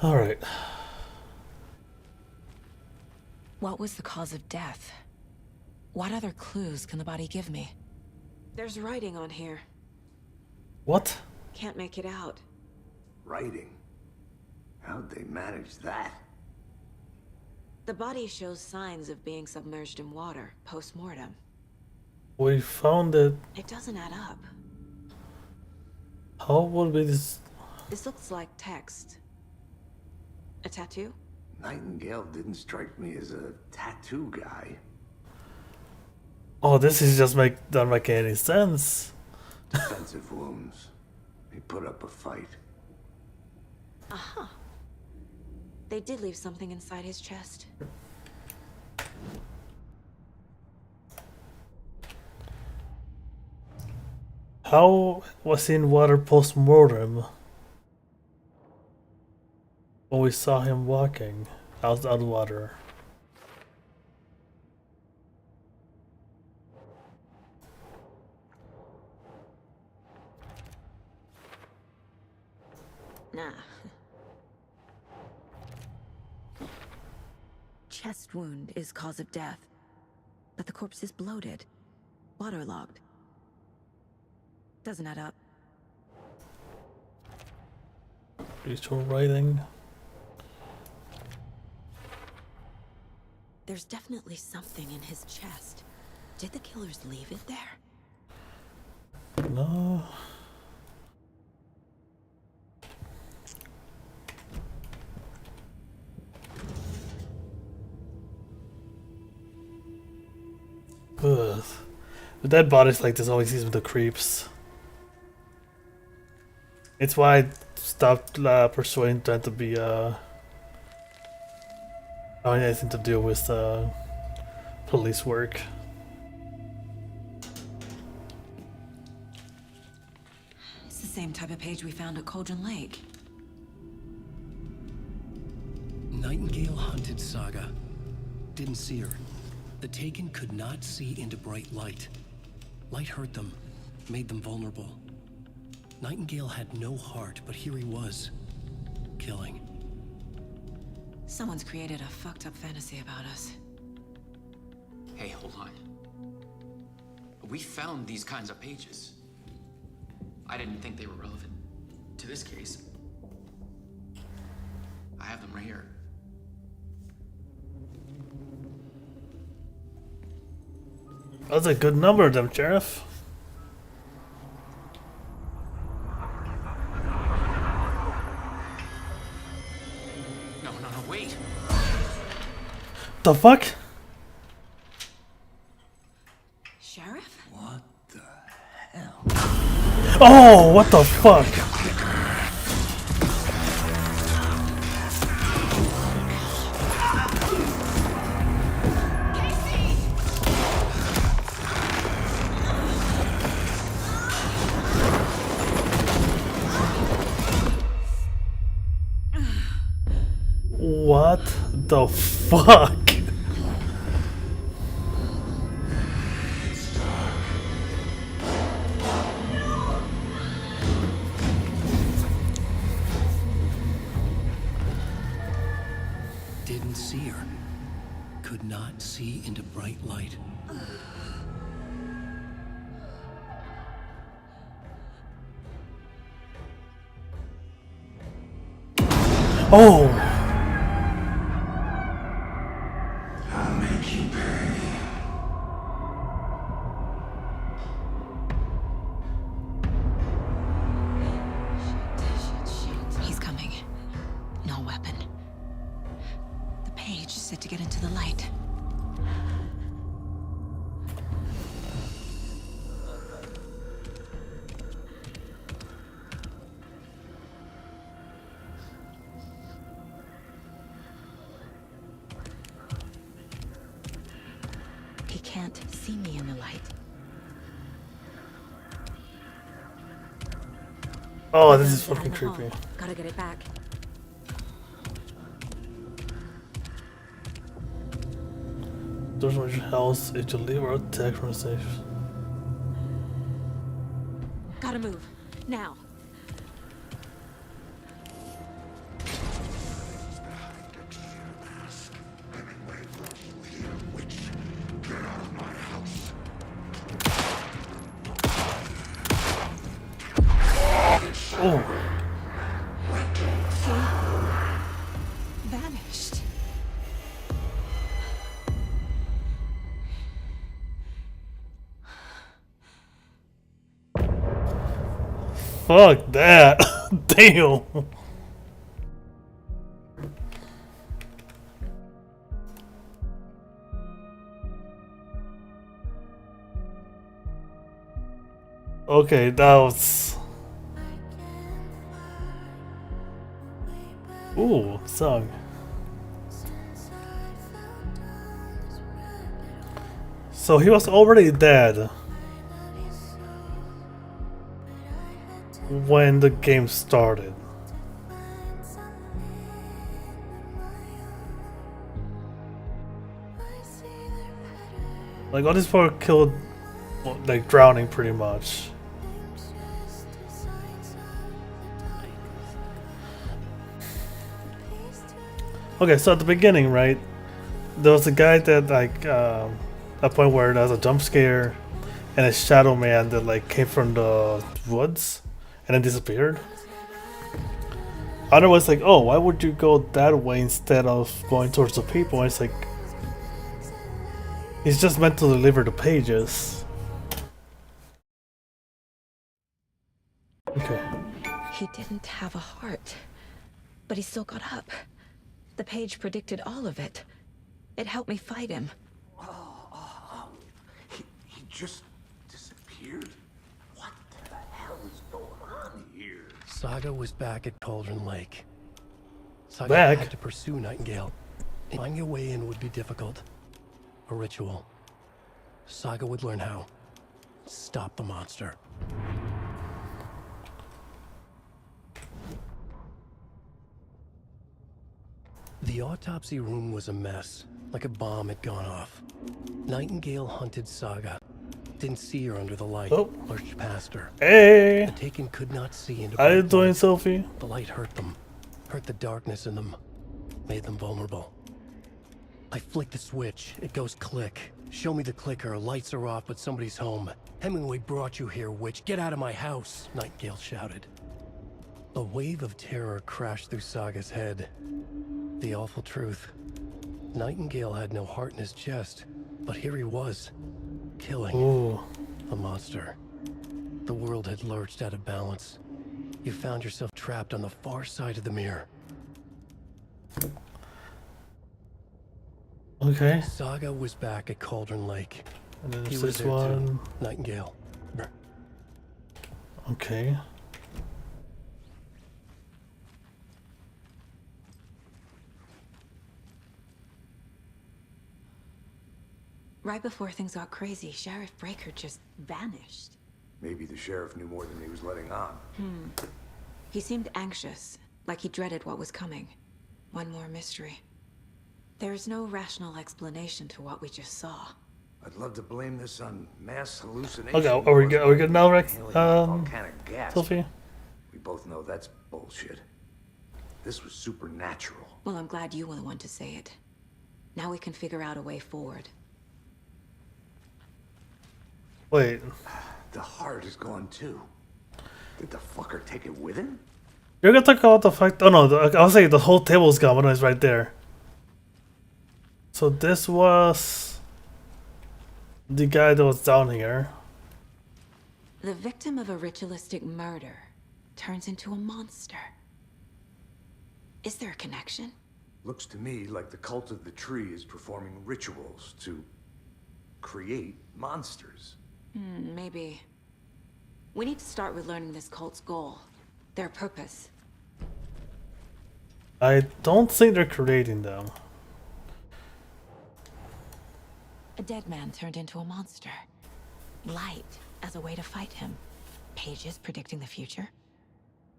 All right. What was the cause of death? What other clues can the body give me? There's writing on here. What? Can't make it out. Writing? How'd they manage that? The body shows signs of being submerged in water post-mortem. We found it. It doesn't add up. How would be this? This looks like text. A tattoo? Nightingale didn't strike me as a tattoo guy. Oh, this is just don't make any sense. Defensive wounds. He put up a fight. Aha. They did leave something inside his chest. How was he in water post-mortem? When we saw him walking out of water. Nah. Chest wound is cause of death, but the corpse is bloated, waterlogged. Doesn't add up. Ritual writing. There's definitely something in his chest. Did the killers leave it there? No. Ugh. With dead bodies like this always gives me the creeps. It's why I stopped pursuing trying to be having anything to do with police work. It's the same type of page we found at Cauldron Lake. Nightingale hunted Saga. Didn't see her. The Taken could not see into bright light. Light hurt them, made them vulnerable. Nightingale had no heart, but here he was, killing. Someone's created a fucked up fantasy about us. Hey, hold on. We found these kinds of pages. I didn't think they were relevant to this case. I have them right here. That's a good number of them, Sheriff. No, wait. The fuck? Sheriff? What the hell? Oh, what the fuck? What the fuck? Didn't see her. Could not see into bright light. Oh! I'll make small weapon. The page set to get into the light. He can't see me in the light. Oh, this is fucking creepy. Gotta get it back. Doors from your house if you leave or attack from the safe. Gotta move. Now. Oh. Vanished. Fuck that. Damn. Okay, that was... Ooh, song. So he was already dead when the game started. Like all these people killed, like drowning pretty much. Okay, so at the beginning, right, there was a guy that like a point where there was a jump scare and a shadow man that like came from the woods and then disappeared. I was like, oh, why would you go that way instead of going towards the people? And it's like, he's just meant to deliver the pages. Okay. He didn't have a heart, but he still got up. The page predicted all of it. It helped me fight him. He just disappeared? What the hell is going on here? Saga was back at Cauldron Lake. Saga Back? had to pursue Nightingale. Finding a way in would be difficult. A ritual. Saga would learn how. Stop the monster. The autopsy room was a mess, like a bomb had gone off. Nightingale hunted Saga. Didn't see her under the light. Oh. Lurched past her. Hey! The Taken could not see into How you bright doing, light. Sophie? The light hurt them. Hurt the darkness in them. Made them vulnerable. I flick the switch. It goes click. Show me the clicker. Lights are off, but somebody's home. Hemingway brought you here, witch. Get out of my house, Nightingale shouted. A wave of terror crashed through Saga's head. The awful truth. Nightingale had no heart in his chest, but here he was, killing Ooh. the monster. The world had lurched out of balance. You found yourself trapped on the far side of the mirror. Okay. Saga was back at Cauldron Lake. And then He there's was this there one. too. Nightingale. Okay. Right before things got crazy, Sheriff Breaker just vanished. Maybe the sheriff knew more than he was letting on. He seemed anxious, like he dreaded what was coming. One more mystery. There's no rational explanation to what we just saw. I'd love to blame this on mass hallucination. Okay, are we good now, Rick? Volcanic gas. Sophie? We both know that's bullshit. This was supernatural. Well, I'm glad you were the one to say it. Now we can figure out a way forward. Wait. The heart is gone too. Did the fucker take it with him? You're gonna talk about the fact. Oh no, I was saying the whole table's gone when it's right there. So this was the guy that was down here. The victim of a ritualistic murder turns into a monster. Is there a connection? Looks to me like the cult of the tree is performing rituals to create monsters. Maybe. We need to start with learning this cult's goal. Their purpose. I don't think they're creating them. A dead man turned into a monster. Light as a way to fight him. Pages predicting the future.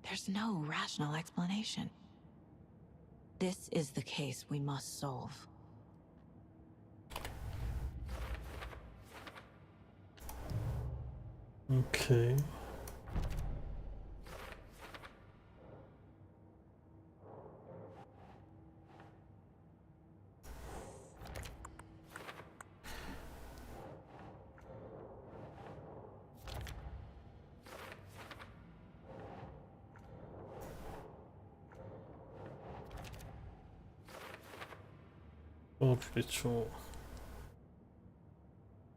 There's no rational explanation. This is the case we must solve. Okay. Old ritual.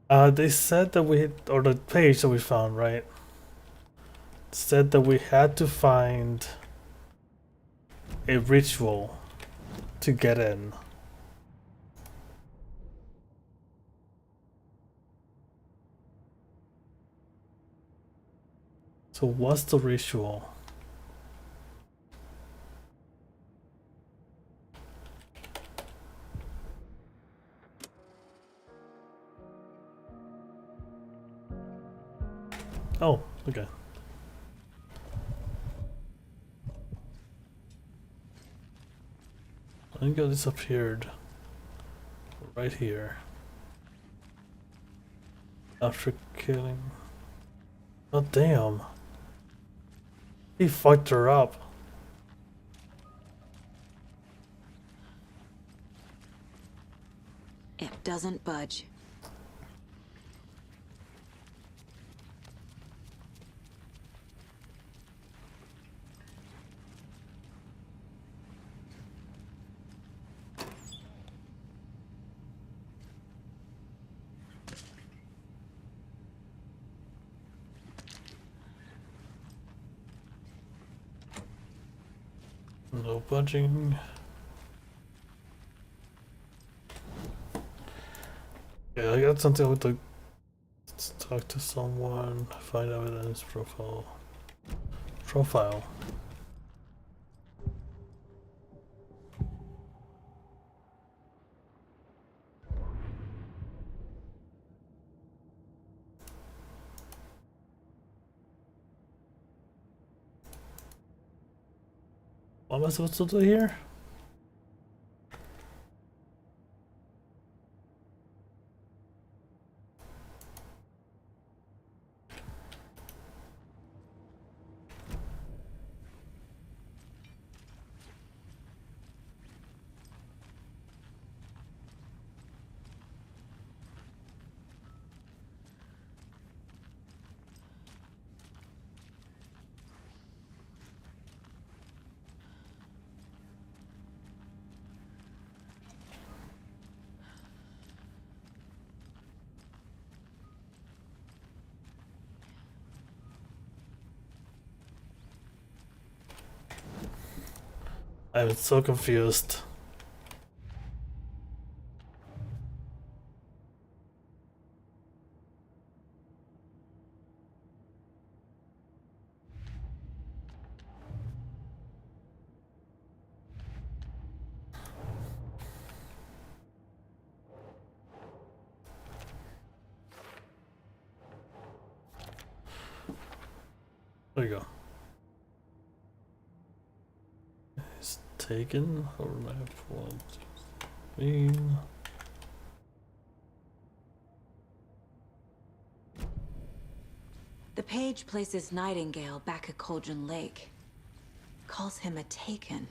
They said that or the page that we found, right? Said that we had to find a ritual to get in. So what's the ritual? Oh, okay. I think it disappeared right here after killing. Oh damn! He fucked her up. It doesn't budge. No budging. Yeah, I got something with the. Let's talk to someone. Find evidence. Profile. Profile. What am I supposed to do here? I'm so confused. There you go. It's taken or map 1, 2, 3. The page places Nightingale back at Cauldron Lake. Calls him a Taken.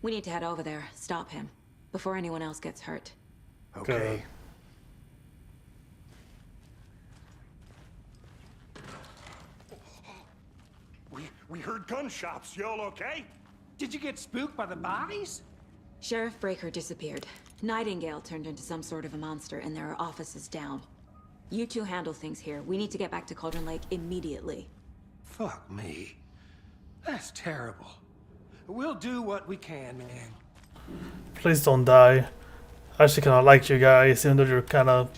We need to head over there, stop him, before anyone else gets hurt. Okay. We heard gunshots. Y'all okay? Did you get spooked by the bodies? Sheriff Breaker disappeared. Nightingale turned into some sort of a monster, and there are offices down. You two handle things here. We need to get back to Cauldron Lake immediately. Fuck me. That's terrible. We'll do what we can, man. Please don't die. I actually kind of like you guys, even though you're kind of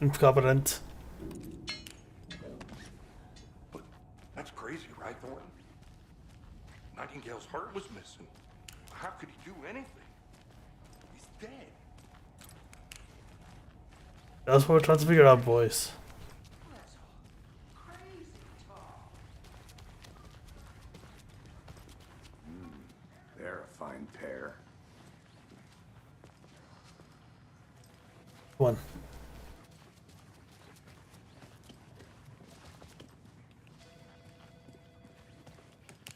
incompetent. That's crazy, right, Thornton? Nightingale's heart was missing. How could he do anything? He's dead. That's what we're trying to figure out, boys. They're a fine pair. One.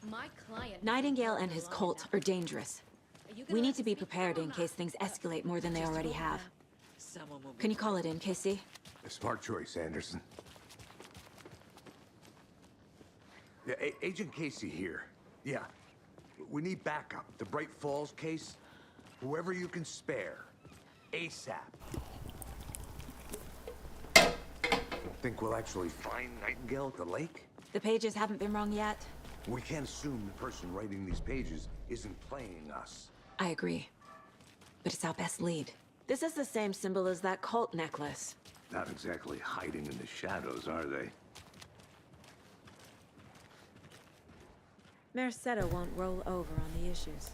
My client. Nightingale and his cult are dangerous. We need to be prepared in case things escalate more than they already have. Can you call it in, Casey? A smart choice, Anderson. Yeah, Agent Casey here. Yeah. We need backup. The Bright Falls case. Whoever you can spare. ASAP. Think we'll actually find Nightingale at the lake? The pages haven't been rung yet. We can't assume the person writing these pages isn't playing us. I agree. But it's our best lead. This is the same symbol as that cult necklace. Not exactly hiding in the shadows, are they? Merced won't roll over on the issues.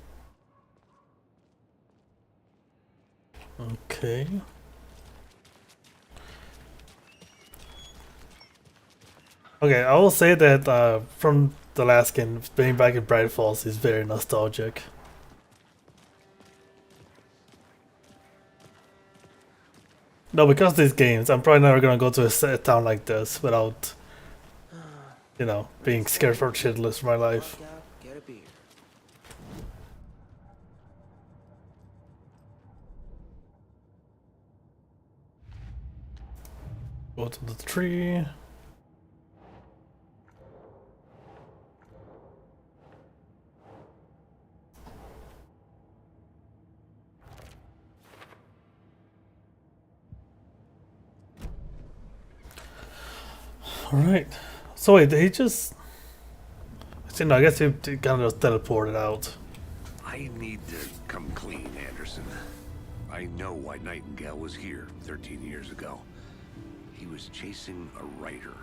Okay. Okay, I will say that from the last game, being back in Bright Falls is very nostalgic. No, because of these games, I'm probably never gonna go to a town like this without, you know, being scared for shitless for my life. Get a beer. Go to the tree. Alright. So wait, did he just... See, no, I guess he kind of just teleported out. I need to come clean, Anderson. I know why Nightingale was here 13 years ago. He was chasing a writer,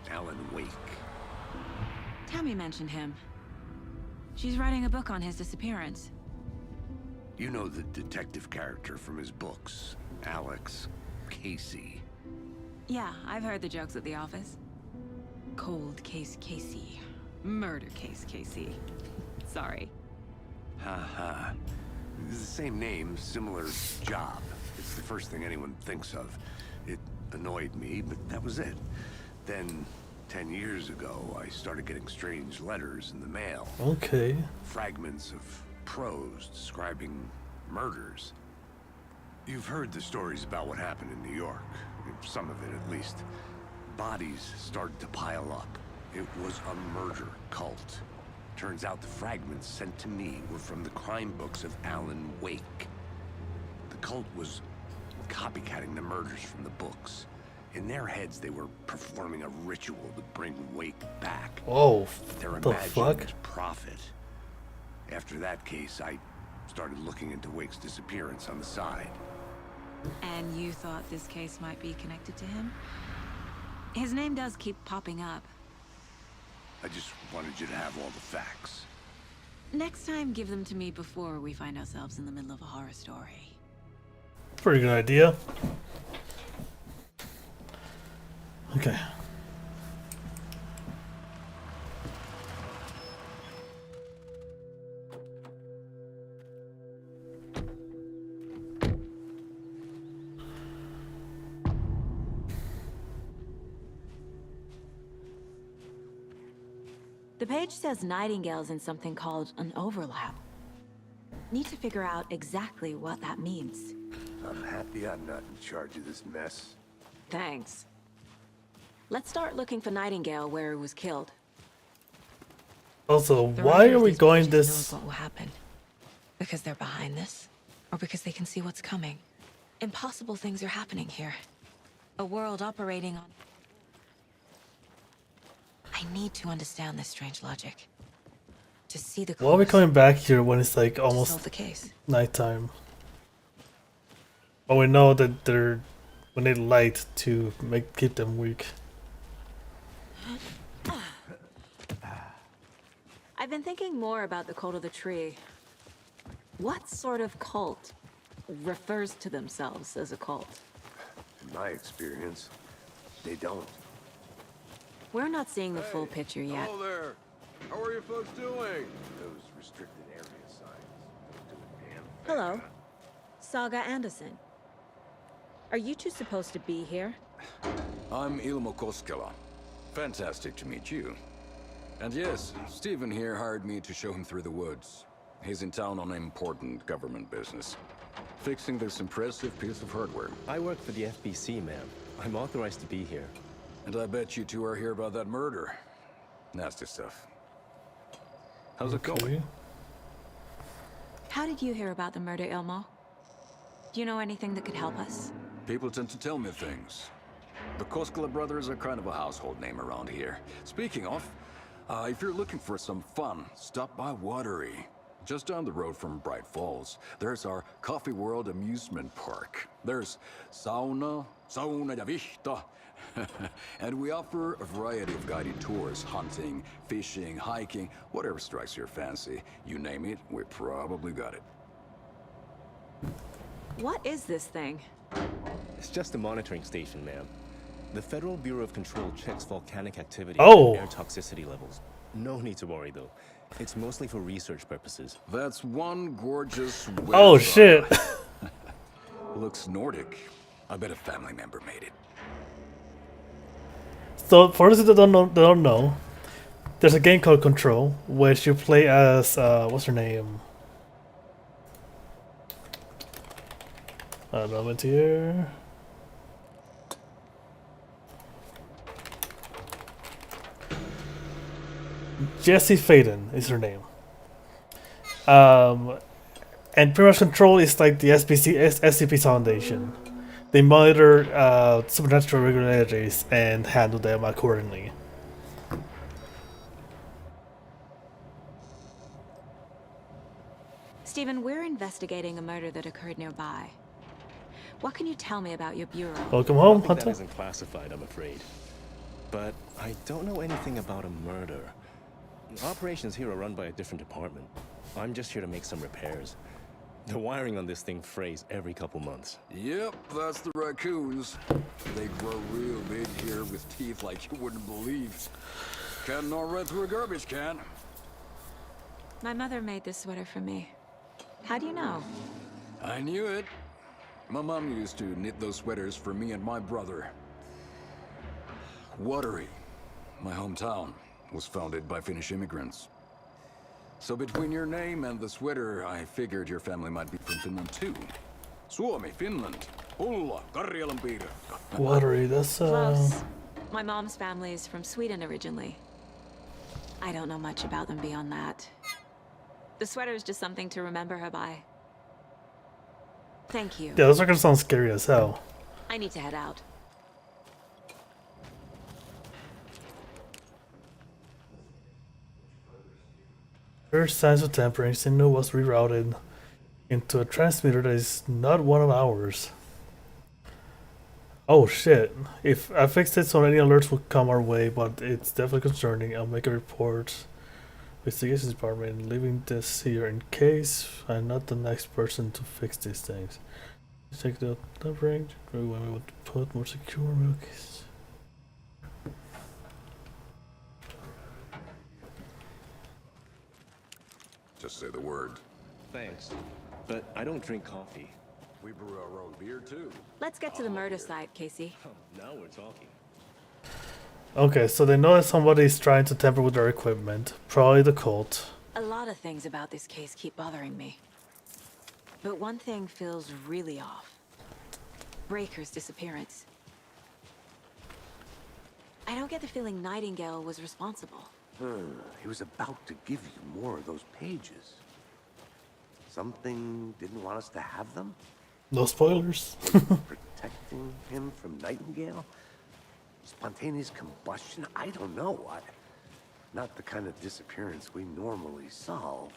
Alan Wake. Tammy mentioned him. She's writing a book on his disappearance. You know the detective character from his books, Alex Casey. Yeah, I've heard the jokes at the office. Cold case Casey. Murder case Casey. Sorry. Ha. It's the same name, similar job. It's the first thing anyone thinks of. It annoyed me, but that was it. Then, 10 years ago, I started getting strange letters in the mail. Okay. Fragments of prose describing murders. You've heard the stories about what happened in New York. Some of it, at least. Bodies started to pile up. It was a murder cult. Turns out the fragments sent to me were from the crime books of Alan Wake. The cult was copycatting the murders from the books. In their heads, they were performing a ritual to bring Wake back. Oh, their what the fuck? imagined profit. After that case, I started looking into Wake's disappearance on the side. And you thought this case might be connected to him? His name does keep popping up. I just wanted you to have all the facts. Next time, give them to me before we find ourselves in the middle of a horror story. Pretty good idea. Okay. The page says Nightingale's in something called an overlap. Need to figure out exactly what that means. I'm happy I'm not in charge of this mess. Thanks. Let's start looking for Nightingale where he was killed. Also, The why writer are of we these going pages this? knows what will happen. Because they're behind this? Or because they can see what's coming? Impossible things are happening here. A world operating on... I need to understand this strange logic. to see the Why are we clues. coming back here when it's like almost Solve the case. nighttime? But we know that we need light to keep them weak. I've been thinking more about the cult of the tree. What sort of cult refers to themselves as a cult? In my experience, they don't. We're not seeing the full picture yet. Hello there. How are you folks doing? Those restricted area signs don't do a damn thing. Hello, Saga Anderson. Are you two supposed to be here? I'm Ilmo Koskela. Fantastic to meet you. And yes, Stephen here hired me to show him through the woods. He's in town on important government business, fixing this impressive piece of hardware. I work for the FBC, ma'am. I'm authorized to be here. And I bet you two are here about that murder. Nasty stuff. How's it going? How did you hear about the murder, Ilmo? Do you know anything that could help us? People tend to tell me things. The Koskela brothers are kind of a household name around here. Speaking of, if you're looking for some fun, stop by Watery. Just down the road from Bright Falls, there's our Coffee World amusement park. There's sauna ja vihta. And we offer a variety of guided tours, hunting, fishing, hiking, whatever strikes your fancy. You name it, we probably got it. What is this thing? It's just a monitoring station, ma'am. The Federal Bureau of Control checks volcanic activity Oh. and air toxicity levels. No need to worry, though. It's mostly for research purposes. That's one gorgeous Oh shit! Looks Nordic. I bet a family member made it. So for those that don't know, there's a game called Control, which you play as what's her name? A moment here. Jessie Faden is her name. And pretty much Control is like the SCP Foundation. They monitor supernatural irregularities and handle them accordingly. Stephen, we're investigating a murder that occurred nearby. What can you tell me about your bureau? Welcome home, Nothing Hunter. that isn't classified, I'm afraid. But I don't know anything about a murder. Operations here are run by a different department. I'm just here to make some repairs. The wiring on this thing frays every couple months. Yep, that's the raccoons. They grow real big here with teeth like you wouldn't believe. Can't gnaw right through a garbage can. My mother made this sweater for me. How do you know? I knew it. My mom used to knit those sweaters for me and my brother. Watery, my hometown, was founded by Finnish immigrants. So between your name and the sweater, I figured your family might be from Finland too. Suomi, Finland, Ulla, Karjalanpiirakka. Watery, that's Close. My mom's family is from Sweden originally. I don't know much about them beyond that. The sweater is just something to remember her by. Thank you. Yeah, those are gonna sound scary as hell. I need to head out. First signs of tampering, signal was rerouted into a transmitter that is not one of ours. Oh shit. If I fixed it so any alerts will come our way, but it's definitely concerning. I'll make a report. Investigations department, leaving this here in case I'm not the next person to fix these things. Check the tampering, when we would put more secure milks. Just say the word. Thanks. But I don't drink coffee. We brew our own beer too. Let's get to the murder site, Casey. Now we're talking. Okay, so they know that somebody's trying to tamper with their equipment. Probably the cult. A lot of things about this case keep bothering me. But one thing feels really off. Breaker's disappearance. I don't get the feeling Nightingale was responsible. He was about to give you more of those pages. Something didn't want us to have them? No spoilers. Protecting him from Nightingale? Spontaneous combustion? I don't know. Not the kind of disappearance we normally solve.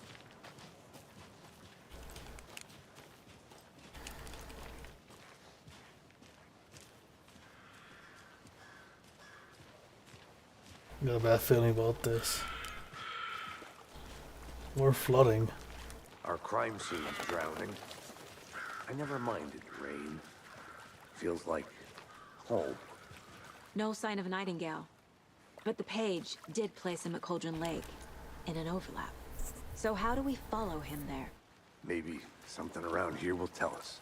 I got a bad feeling about this. More flooding. Our crime scene is drowning. I never minded rain. Feels like home. No sign of Nightingale. But the page did place him at Cauldron Lake, in an overlap. So how do we follow him there? Maybe something around here will tell us.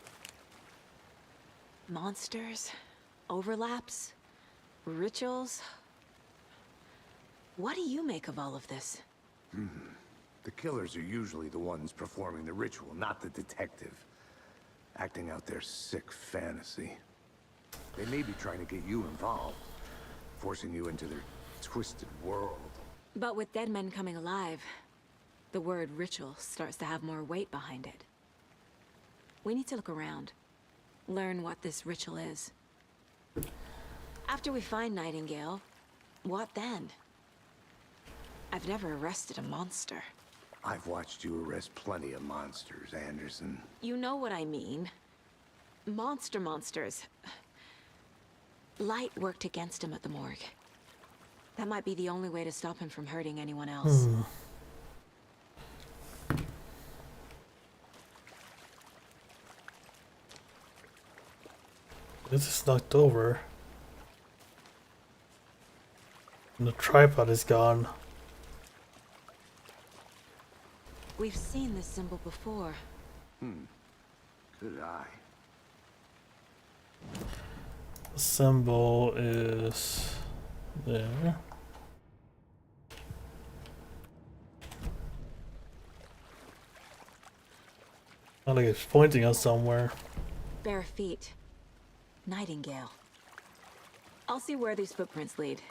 Monsters? Overlaps? Rituals? What do you make of all of this? The killers are usually the ones performing the ritual, not the detective. Acting out their sick fantasy. They may be trying to get you involved, forcing you into their twisted world. But with dead men coming alive, the word ritual starts to have more weight behind it. We need to look around, learn what this ritual is. After we find Nightingale, what then? I've never arrested a monster. I've watched you arrest plenty of monsters, Anderson. You know what I mean. Monsters. Light worked against him at the morgue. That might be the only way to stop him from hurting anyone else. This is knocked over. And the tripod is gone. We've seen this symbol before. Good eye. The symbol is there. Not like it's pointing us somewhere. Bare feet. Nightingale. I'll see where these footprints lead.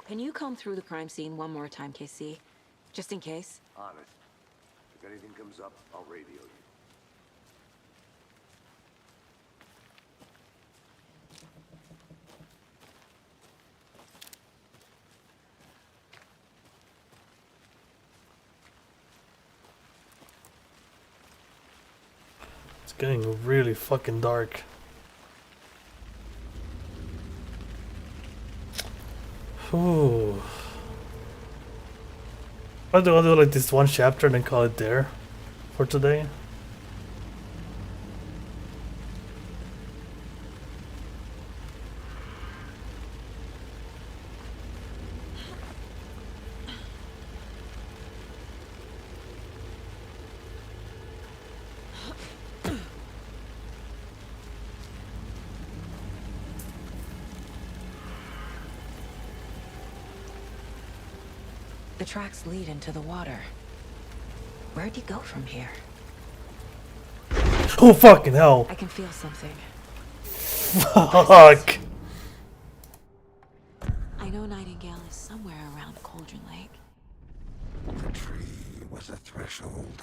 Can you comb through the crime scene one more time, KC? Just in case? On it. If anything comes up, I'll radio you. It's getting really fucking dark. Ooh. Why do I do like this one chapter and then call it there for today? The tracks lead into the water. Where'd you go from here? Oh fucking hell! I can feel something. Fuck! I know Nightingale is somewhere around Cauldron Lake. The tree was a threshold.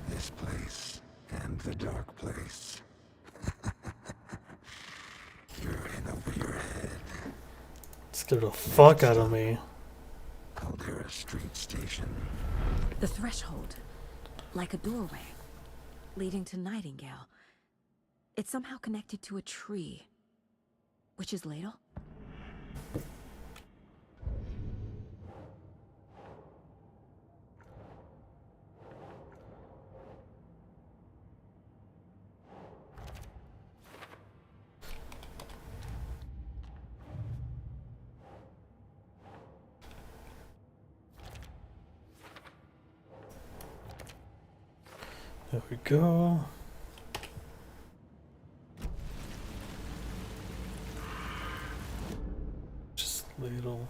This place and the dark place. You're in over your head. Scared the fuck out of me. Caldera Street Station. The threshold. Like a doorway. Leading to Nightingale. It's somehow connected to a tree. Witch's Ladle? There we go. Just little.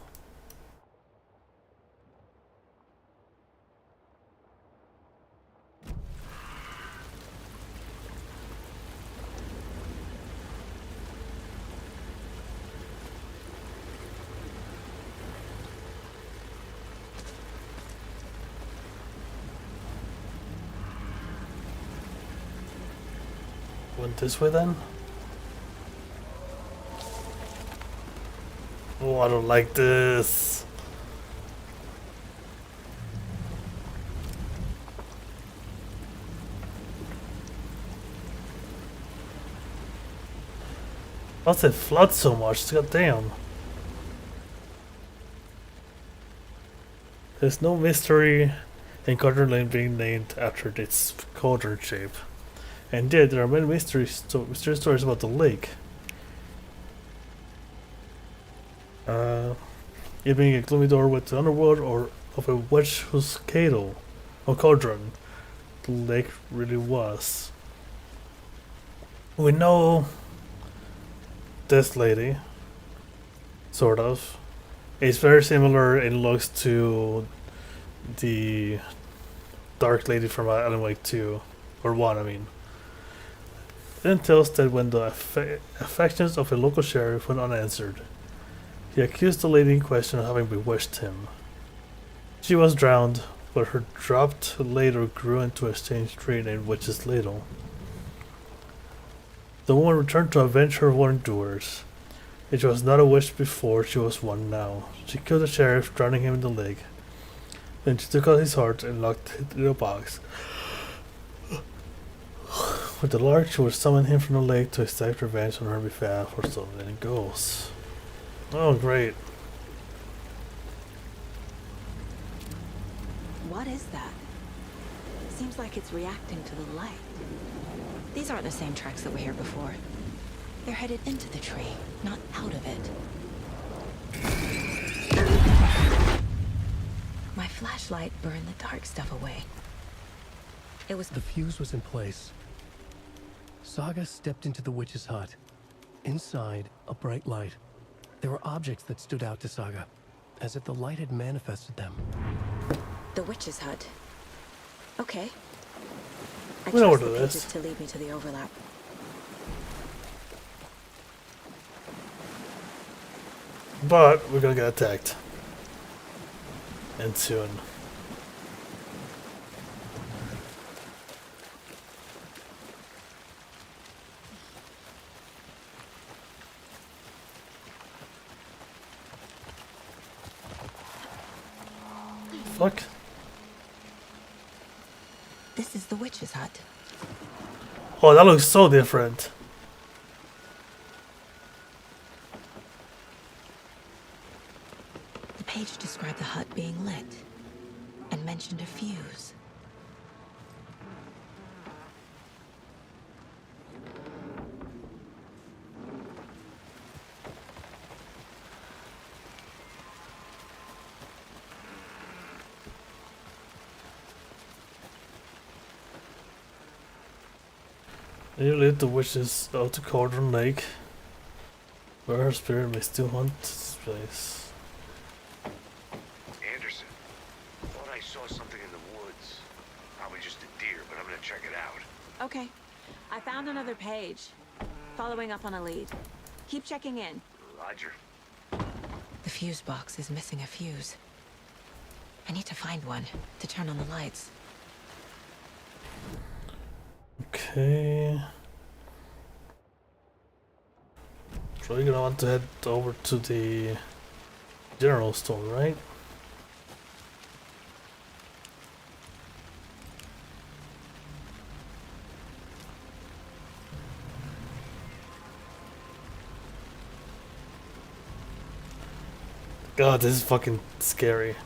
Went this way then? Oh, I don't like this. How's it flood so much? God damn. There's no mystery in Cauldron Lane being named after its cauldron shape. And yet, there are many mystery stories about the lake. It being a gloomy door with the underworld, or of a witch whose cradle, or cauldron, the lake really was. We know this lady, sort of. It's very similar in looks to the Dark Lady from Alan Wake 2, or 1 I mean. Then tells that when the affections of a local sheriff went unanswered, he accused the lady in question of having bewitched him. She was drowned, but her dropped ladle grew into a strange tree named Witch's Ladle. The woman returned to avenge her wrongdoers. If she was not a witch before, she was one now. She killed the sheriff, drowning him in the lake. Then she took out his heart and locked it in a box. With the lark, she would summon him from the lake to exact revenge on her behalf, or so then it goes. Oh, great. What is that? Seems like it's reacting to the light. These aren't the same tracks that were here before. They're headed into the tree, not out of it. My flashlight burned the dark stuff away. It was... The fuse was in place. Saga stepped into the witch's hut. Inside, a bright light. There were objects that stood out to Saga, as if the light had manifested them. The witch's hut. Okay. I We know trust what the it is. pages to lead me to the overlap. But we're gonna get attacked. And soon. Fuck. This is the witch's hut. Oh, that looks so different. The page described the hut being lit and mentioned a fuse. You lead the witches out to Cauldron Lake, where her spirit may still haunt this place. Anderson, thought I saw something in the woods. Probably just a deer, but I'm gonna check it out. Okay. I found another page. Following up on a lead. Keep checking in. Roger. The fuse box is missing a fuse. I need to find one to turn on the lights. Okay. So you're gonna want to head over to the general store, right? God, this is fucking scary.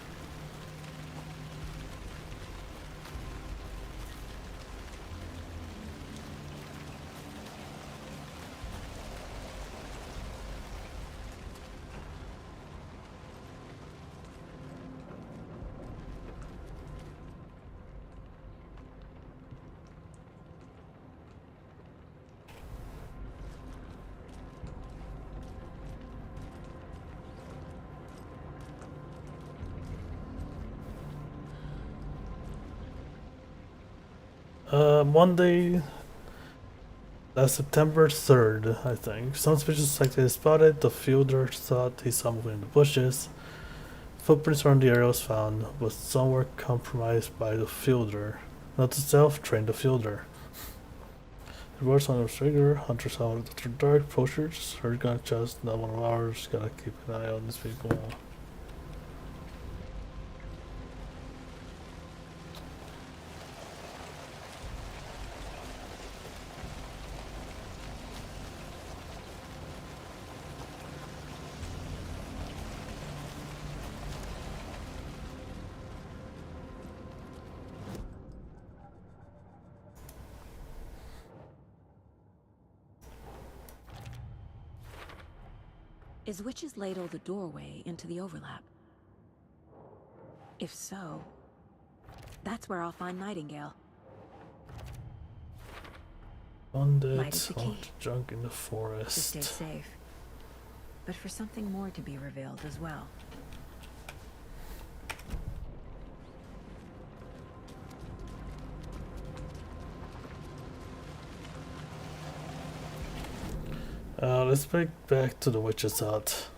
Monday, that's September 3rd, I think. Some suspicious suspect is spotted. The fielder thought he saw moving in the bushes. Footprints around the area was found, but some were compromised by the fielder. Not to self-train the fielder. The reports on the trigger, hunters saw it after dark, poachers, heard gunshots, not one of ours, gotta keep an eye on these people. Is Witch's Ladle the doorway into the overlap? If so, that's where I'll find Nightingale. On Might is the key. junk in the To forest. stay safe. But for something more to be revealed as well. Let's back to the witch's hut.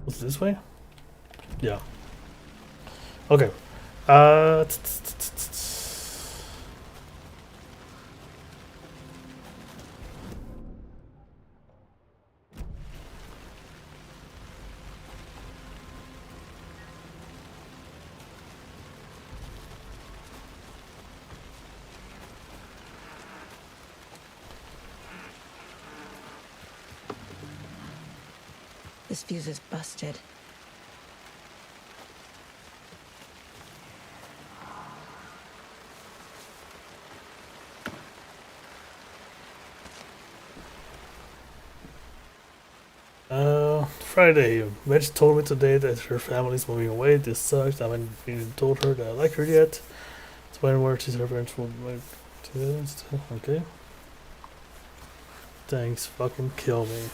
What's this way? Yeah. Okay. This fuse is busted. Friday. Reg told me today that her family's moving away. This sucks. I haven't even told her that I like her yet. It's when word she's her parents will like okay. Thanks, fucking kill me.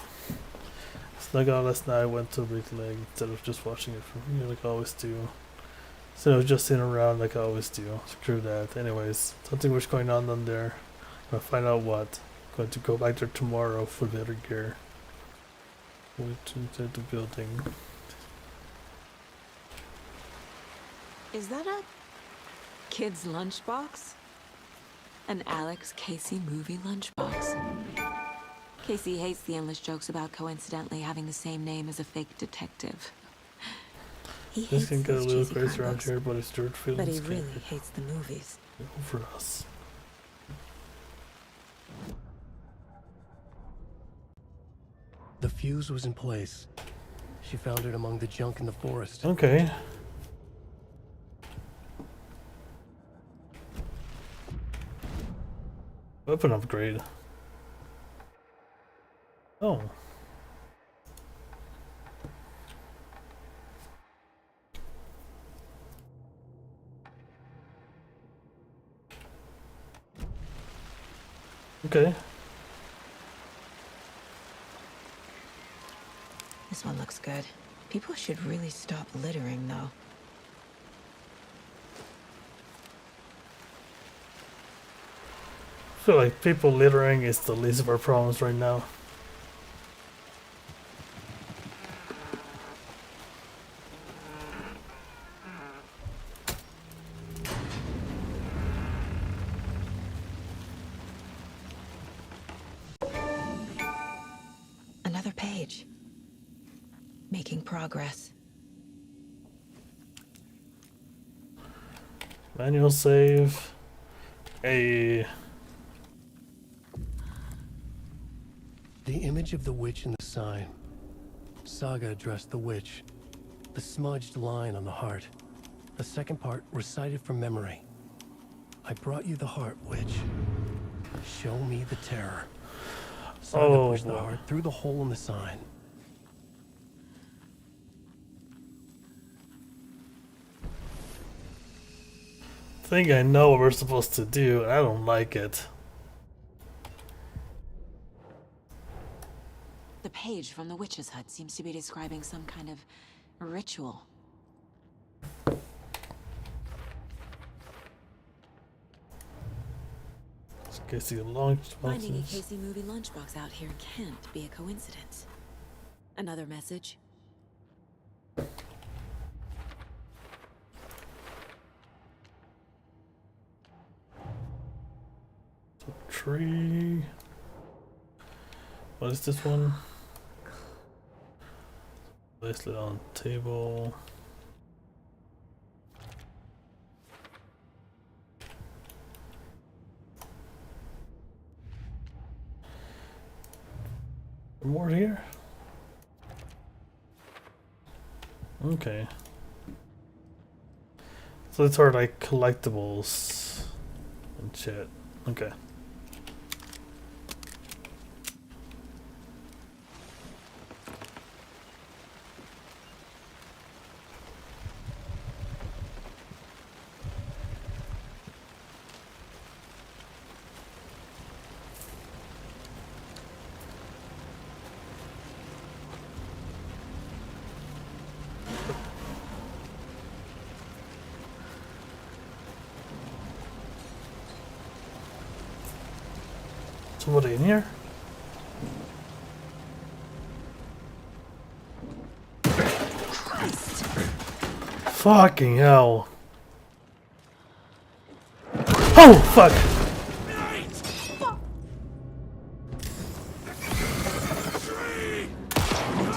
Snuck out last night, went to Big Leg instead of just watching it from here like I always do. So I was just sitting around like I always do. Screw that. Anyways, something was going on down there. I'm gonna find out what. Going to go back there tomorrow for better gear. Inside the building. Is that a kid's lunchbox? An Alex Casey movie lunchbox. Casey hates the endless jokes about coincidentally having the same name as a fake detective. He This hates can get a those little cheesy crazy crime around books, here, but it's dirt feelings. but he really hates the movies. Over us. The fuse was in place. She found it among the junk in the forest. Okay. Weapon upgrade. Oh. Okay. This one looks good. People should really stop littering, though. I feel like people littering is the least of our problems right now. Another page. Making progress. Manual save. A. The image of the witch in the sign. Saga addressed the witch. The smudged line on the heart. The second part recited from memory. I brought you the heart, witch. Show me the terror. Saga pushed the heart through the hole in the sign. I think I know what we're supposed to do, and I don't like it. The page from the witch's hut seems to be describing some kind of ritual. Casey lunchboxes. Finding a Casey movie lunchbox out here can't be a coincidence. Another message. Tree. What is this one? Place it on table. More here. Okay. So these are like collectibles and shit. Okay. Somebody in here? Fucking hell. Oh, fuck!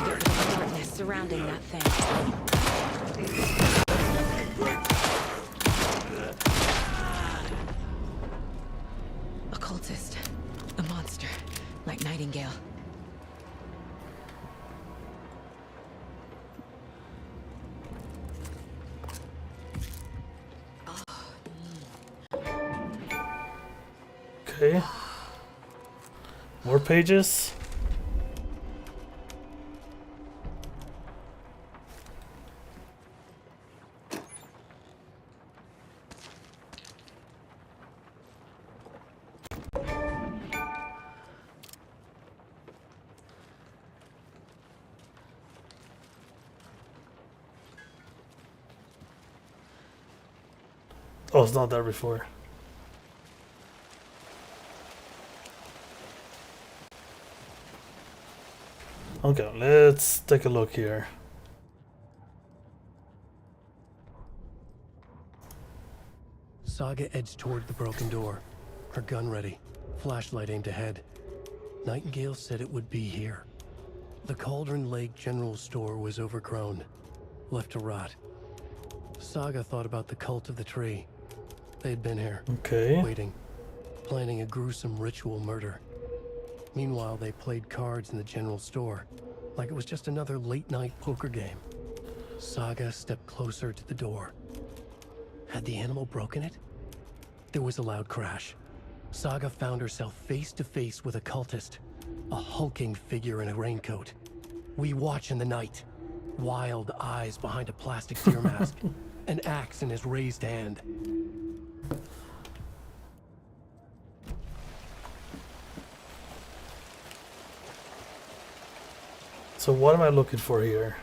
Darkness surrounding that thing. A cultist. A monster. Like Nightingale. Okay. More pages? Oh, it's not there before. Okay, let's take a look here. Saga edged toward the broken door, her gun ready, flashlight aimed ahead. Nightingale said it would be here. The Cauldron Lake General Store was overgrown, left to rot. Saga thought about the cult of the tree. They had been here, okay, waiting, planning a gruesome ritual murder. Meanwhile, they played cards in the general store, like it was just another late-night poker game. Saga stepped closer to the door. Had the animal broken it? There was a loud crash. Saga found herself face to face with a cultist, a hulking figure in a raincoat. We watch in the night, wild eyes behind a plastic deer mask, an axe in his raised hand. So what am I looking for here?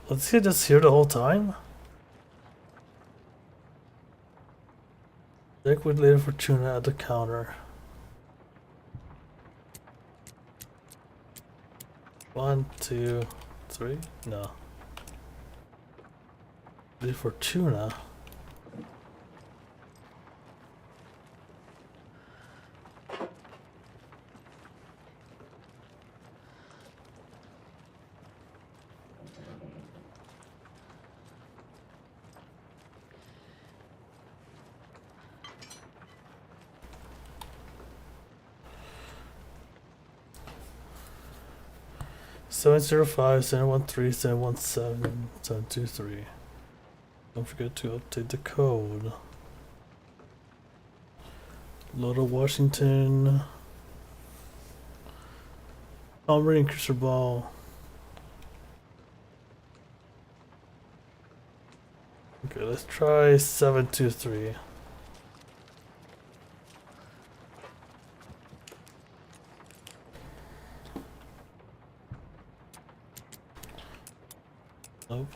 Was he just here the whole time? Liquid later for tuna at the counter. 1, 2, 3? No. Later for tuna. Seven 705 713 717 723. Don't forget to update the code. Loda Washington. I'm reading Crystal Ball. Okay, let's try 723. Nope.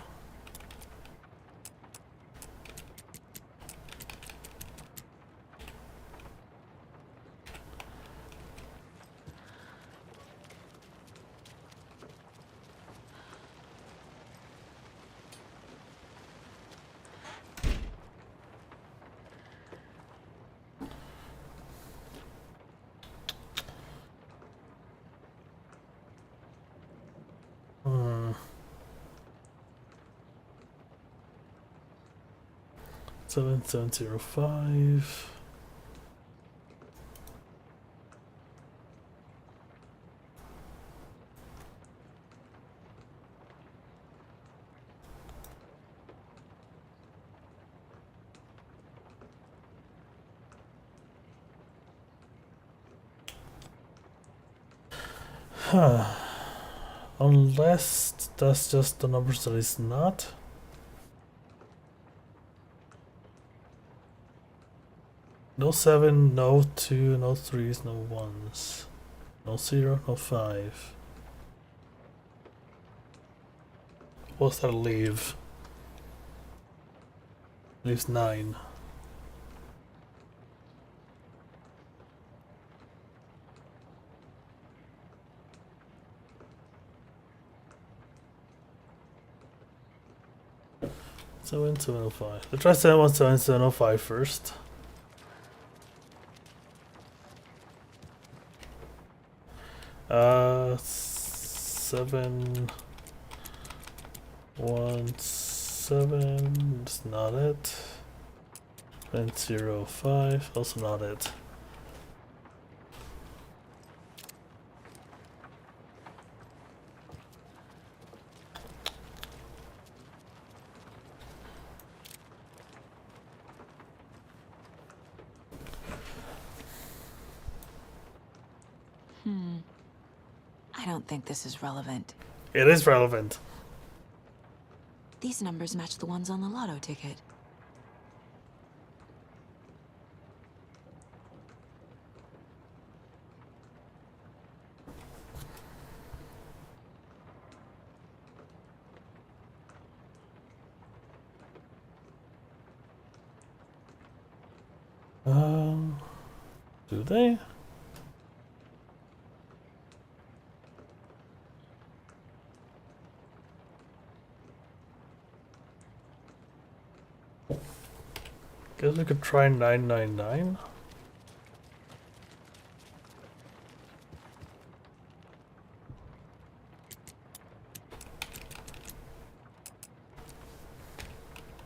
7705. Huh. Unless that's just the numbers that it's not. No 7, no 2, no 3s, no 1s. No 0, no 5. What's that leave? Leaves 9. Seven 705. Let's try 717 first. Seven 1 7. It's not it. 705. Also not it. I don't think this is relevant. It is relevant. These numbers match the ones on the lotto ticket. Do they? Guess we could try 999.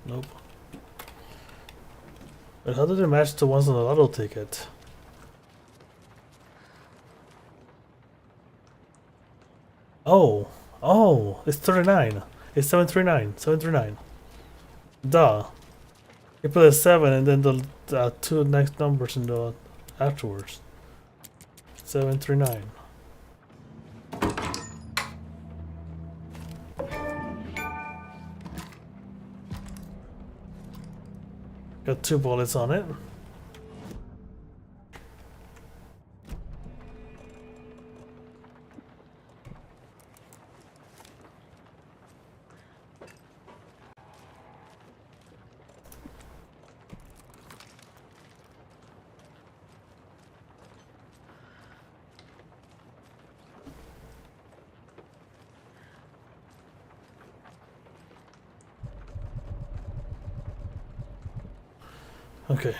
Nope. But how did it match the ones on the lotto ticket? Oh, it's 39. It's 739. 739. Duh. You put a 7 and then the two next numbers in the afterwards. 739. Got 2 bullets on it. Okay.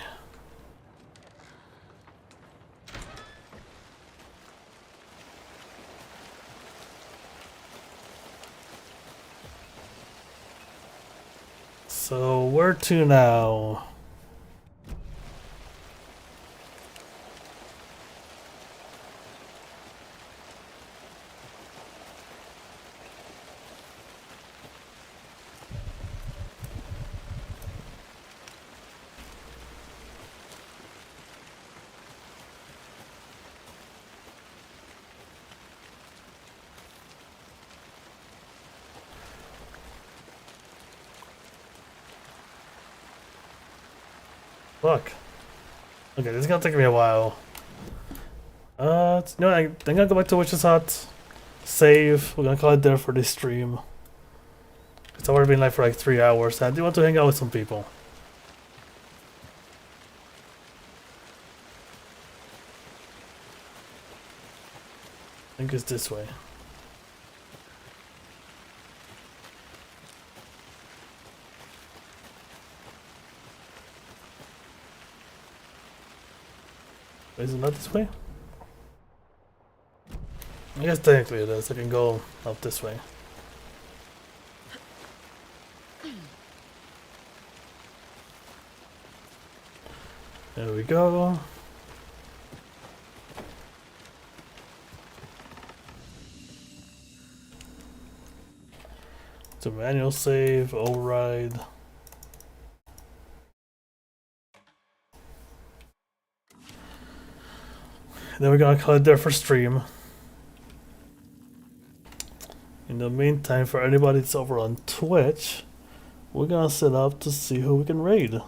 So where to now? Fuck. Okay, this is gonna take me a while. No, I'm gonna go back to Witch's Hut. Save. We're gonna call it there for this stream. It's already been live for like 3 hours. I do want to hang out with some people. I think it's this way. Is it not this way? I guess technically it is. I can go up this way. There we go. So manual save, override. Then we're gonna call it there for stream. In the meantime, for anybody that's over on Twitch, we're gonna set up to see who we can raid.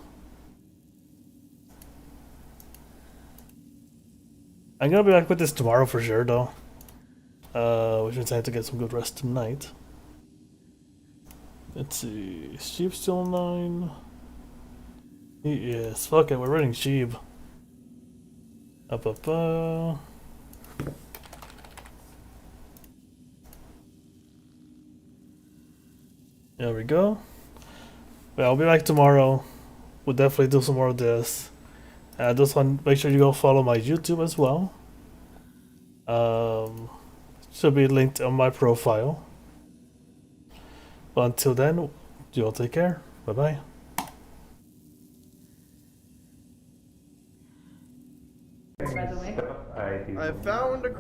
I'm gonna be back with this tomorrow for sure though. Which means I have to get some good rest tonight. Let's see, Sheep still online? Yes, fuck it, we're running Sheep. Up. There we go. Well, I'll be back tomorrow. We'll definitely do some more of this. Just want make sure you go follow my YouTube as well. Should be linked on my profile. But until then, you all take care. Bye bye. I found a